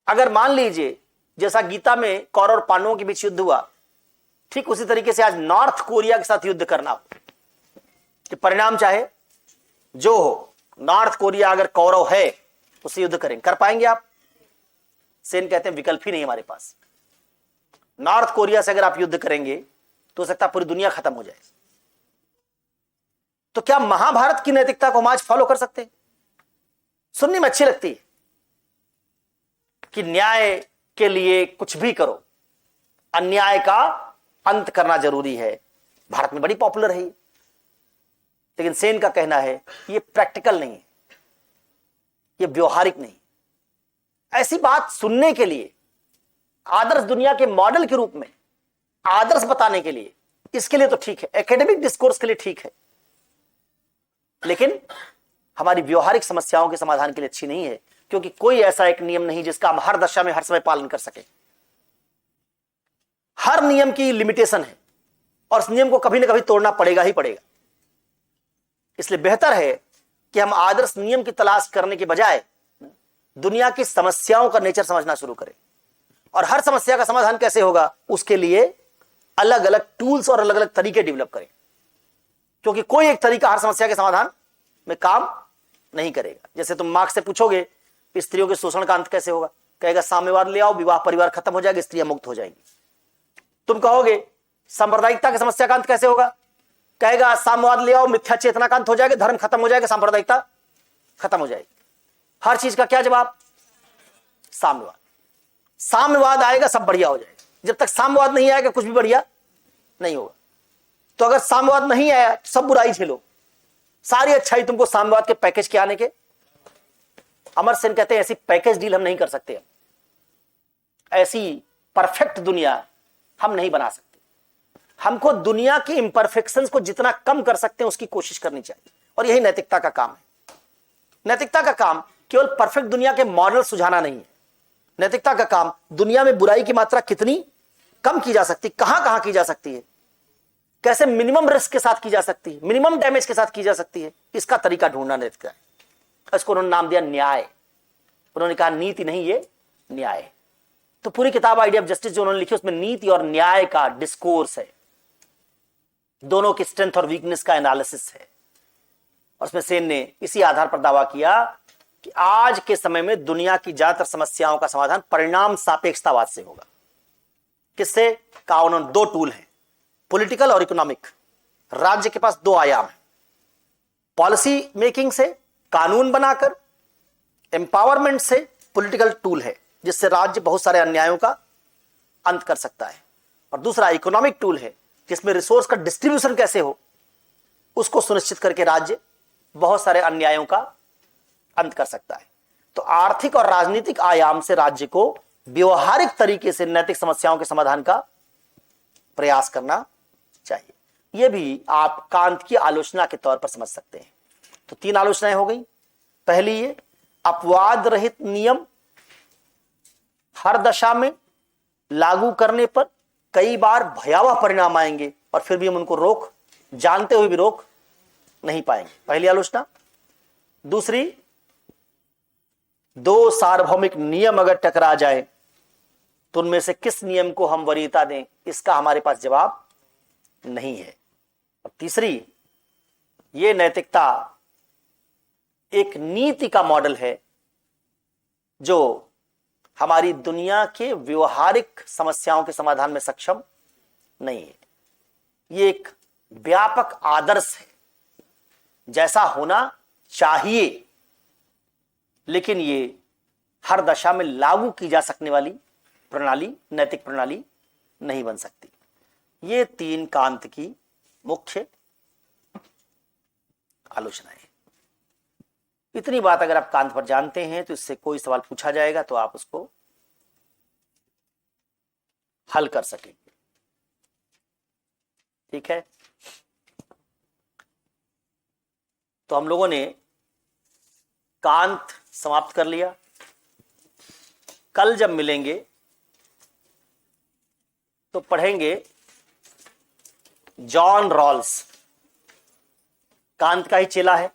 अगर मान लीजिए जैसा गीता में कौरव और पांडवों के बीच युद्ध हुआ, ठीक उसी तरीके से आज नॉर्थ कोरिया के साथ युद्ध करना हो, कि परिणाम चाहे जो हो, नॉर्थ कोरिया अगर कौरव है उससे युद्ध करेंगे, कर पाएंगे आप? सेन कहते हैं विकल्प ही नहीं हमारे पास। नॉर्थ कोरिया से अगर आप युद्ध करेंगे तो हो सकता है पूरी दुनिया खत्म हो जाए। तो क्या महाभारत की नैतिकता को हम आज फॉलो कर सकते हैं? सुनने में अच्छी लगती है कि न्याय के लिए कुछ भी करो, अन्याय का अंत करना जरूरी है। भारत में बड़ी पॉपुलर है, लेकिन सेन का कहना है ये प्रैक्टिकल नहीं है, ये व्यवहारिक नहीं। ऐसी बात सुनने के लिए, आदर्श दुनिया के मॉडल के रूप में आदर्श बताने के लिए, इसके लिए तो ठीक है, एकेडमिक डिस्कोर्स के लिए ठीक है, लेकिन हमारी व्यवहारिक समस्याओं के समाधान के लिए अच्छी नहीं है। क्योंकि कोई ऐसा एक नियम नहीं जिसका हम हर दशा में हर समय पालन कर सके। हर नियम की लिमिटेशन है और इस नियम को कभी ना कभी तोड़ना पड़ेगा ही पड़ेगा। इसलिए बेहतर है कि हम आदर्श नियम की तलाश करने के बजाय दुनिया की समस्याओं का नेचर समझना शुरू करें, और हर समस्या का समाधान कैसे होगा उसके लिए अलग अलग टूल्स और अलग अलग तरीके डेवलप करें। क्योंकि कोई एक तरीका हर समस्या के समाधान में काम नहीं करेगा। जैसे तुम मार्क्स से पूछोगे स्त्रियों के शोषण का अंत कैसे होगा, कहेगा साम्यवाद ले आओ, विवाह परिवार खत्म हो जाएगा, स्त्रियां मुक्त हो जाएंगी। तुम कहोगे सांप्रदायिकता की समस्या का अंत कैसे होगा, कहेगा साम्यवाद ले आओ, मिथ्या चेतना का अंत हो जाएगा, धर्म खत्म हो जाएगा, सांप्रदायिकता खत्म हो जाएगी। हर चीज का क्या जवाब? साम्यवाद। साम्यवाद आएगा सब बढ़िया हो जाएगा। जब तक साम्यवाद नहीं आएगा कुछ भी बढ़िया नहीं होगा। तो अगर साम्यवाद नहीं आया तो सब बुराई झेलो, सारी अच्छाई तुमको साम्यवाद के पैकेज के आने के। अमर सेन कहते हैं ऐसी पैकेज डील हम नहीं कर सकते। ऐसी परफेक्ट दुनिया हम नहीं बना सकते। हमको दुनिया की इंपरफेक्शंस को जितना कम कर सकते हैं उसकी कोशिश करनी चाहिए, और यही नैतिकता का काम है। नैतिकता का काम केवल परफेक्ट दुनिया के मॉडल सुझाना नहीं है। नैतिकता का काम दुनिया में बुराई की मात्रा कितनी कम की जा सकती, कहां कहां की जा सकती है, कैसे मिनिमम रिस्क के साथ की जा सकती है, मिनिमम डैमेज के साथ की जा सकती है, इसका तरीका ढूंढना नैतिकता है। इसको उन्होंने नाम दिया न्याय। उन्होंने कहा नीति नहीं, ये न्याय। तो पूरी किताब आइडिया ऑफ जस्टिस जो उन्होंने लिखी उसमें नीति और न्याय का डिस्कोर्स है, दोनों की स्ट्रेंथ और वीकनेस का एनालिसिस है। और उसमें सेन ने इसी आधार पर दावा किया कि आज के समय में दुनिया की ज्यादातर समस्याओं का समाधान परिणाम सापेक्षतावाद से होगा। किससे? कहा उन्होंने दो टूल हैं, पॉलिटिकल और इकोनॉमिक। राज्य के पास दो आयाम है, पॉलिसी मेकिंग से, कानून बनाकर, एम्पावरमेंट से पॉलिटिकल टूल है जिससे राज्य बहुत सारे अन्यायों का अंत कर सकता है, और दूसरा इकोनॉमिक टूल है जिसमें रिसोर्स का डिस्ट्रीब्यूशन कैसे हो उसको सुनिश्चित करके राज्य बहुत सारे अन्यायों का अंत कर सकता है। तो आर्थिक और राजनीतिक आयाम से राज्य को व्यवहारिक तरीके से नैतिक समस्याओं के समाधान का प्रयास करना चाहिए। यह भी आप कांत की आलोचना के तौर पर समझ सकते हैं। तो तीन आलोचनाएं हो गई। पहली, ये अपवाद रहित नियम हर दशा में लागू करने पर कई बार भयावह परिणाम आएंगे और फिर भी हम उनको जानते हुए भी रोक नहीं पाएंगे, पहली आलोचना। दूसरी, दो सार्वभौमिक नियम अगर टकरा जाए तो उनमें से किस नियम को हम वरीयता दें, इसका हमारे पास जवाब नहीं है। और तीसरी, यह नैतिकता एक नीति का मॉडल है जो हमारी दुनिया के व्यवहारिक समस्याओं के समाधान में सक्षम नहीं है। यह एक व्यापक आदर्श है जैसा होना चाहिए, लेकिन यह हर दशा में लागू की जा सकने वाली प्रणाली, नैतिक प्रणाली नहीं बन सकती। ये तीन कांत की मुख्य आलोचनाएं। इतनी बात अगर आप कांत पर जानते हैं तो इससे कोई सवाल पूछा जाएगा तो आप उसको हल कर सकेंगे। ठीक है, तो हम लोगों ने कांत समाप्त कर लिया। कल जब मिलेंगे तो पढ़ेंगे जॉन रॉल्स। कांत का ही चेला है।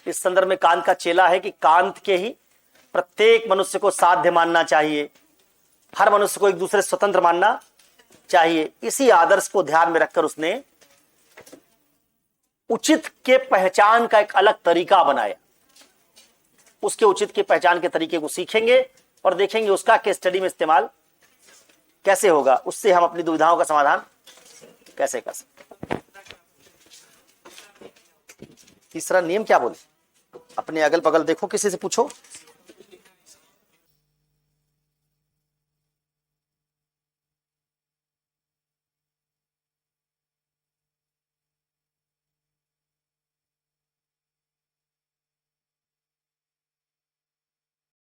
इस संदर्भ में कांत का चेला है कि कांत के ही प्रत्येक मनुष्य को साध्य मानना चाहिए, हर मनुष्य को एक दूसरे स्वतंत्र मानना चाहिए। इसी आदर्श को ध्यान में रखकर उसने उचित के पहचान का एक अलग तरीका बनाया। उसके उचित के पहचान के तरीके को सीखेंगे और देखेंगे उसका केस स्टडी में इस्तेमाल कैसे होगा, उससे हम अपनी दुविधाओं का समाधान कैसे कर सकते। तीसरा नियम क्या बोले? अपने अगल बगल देखो, किसी से पूछो।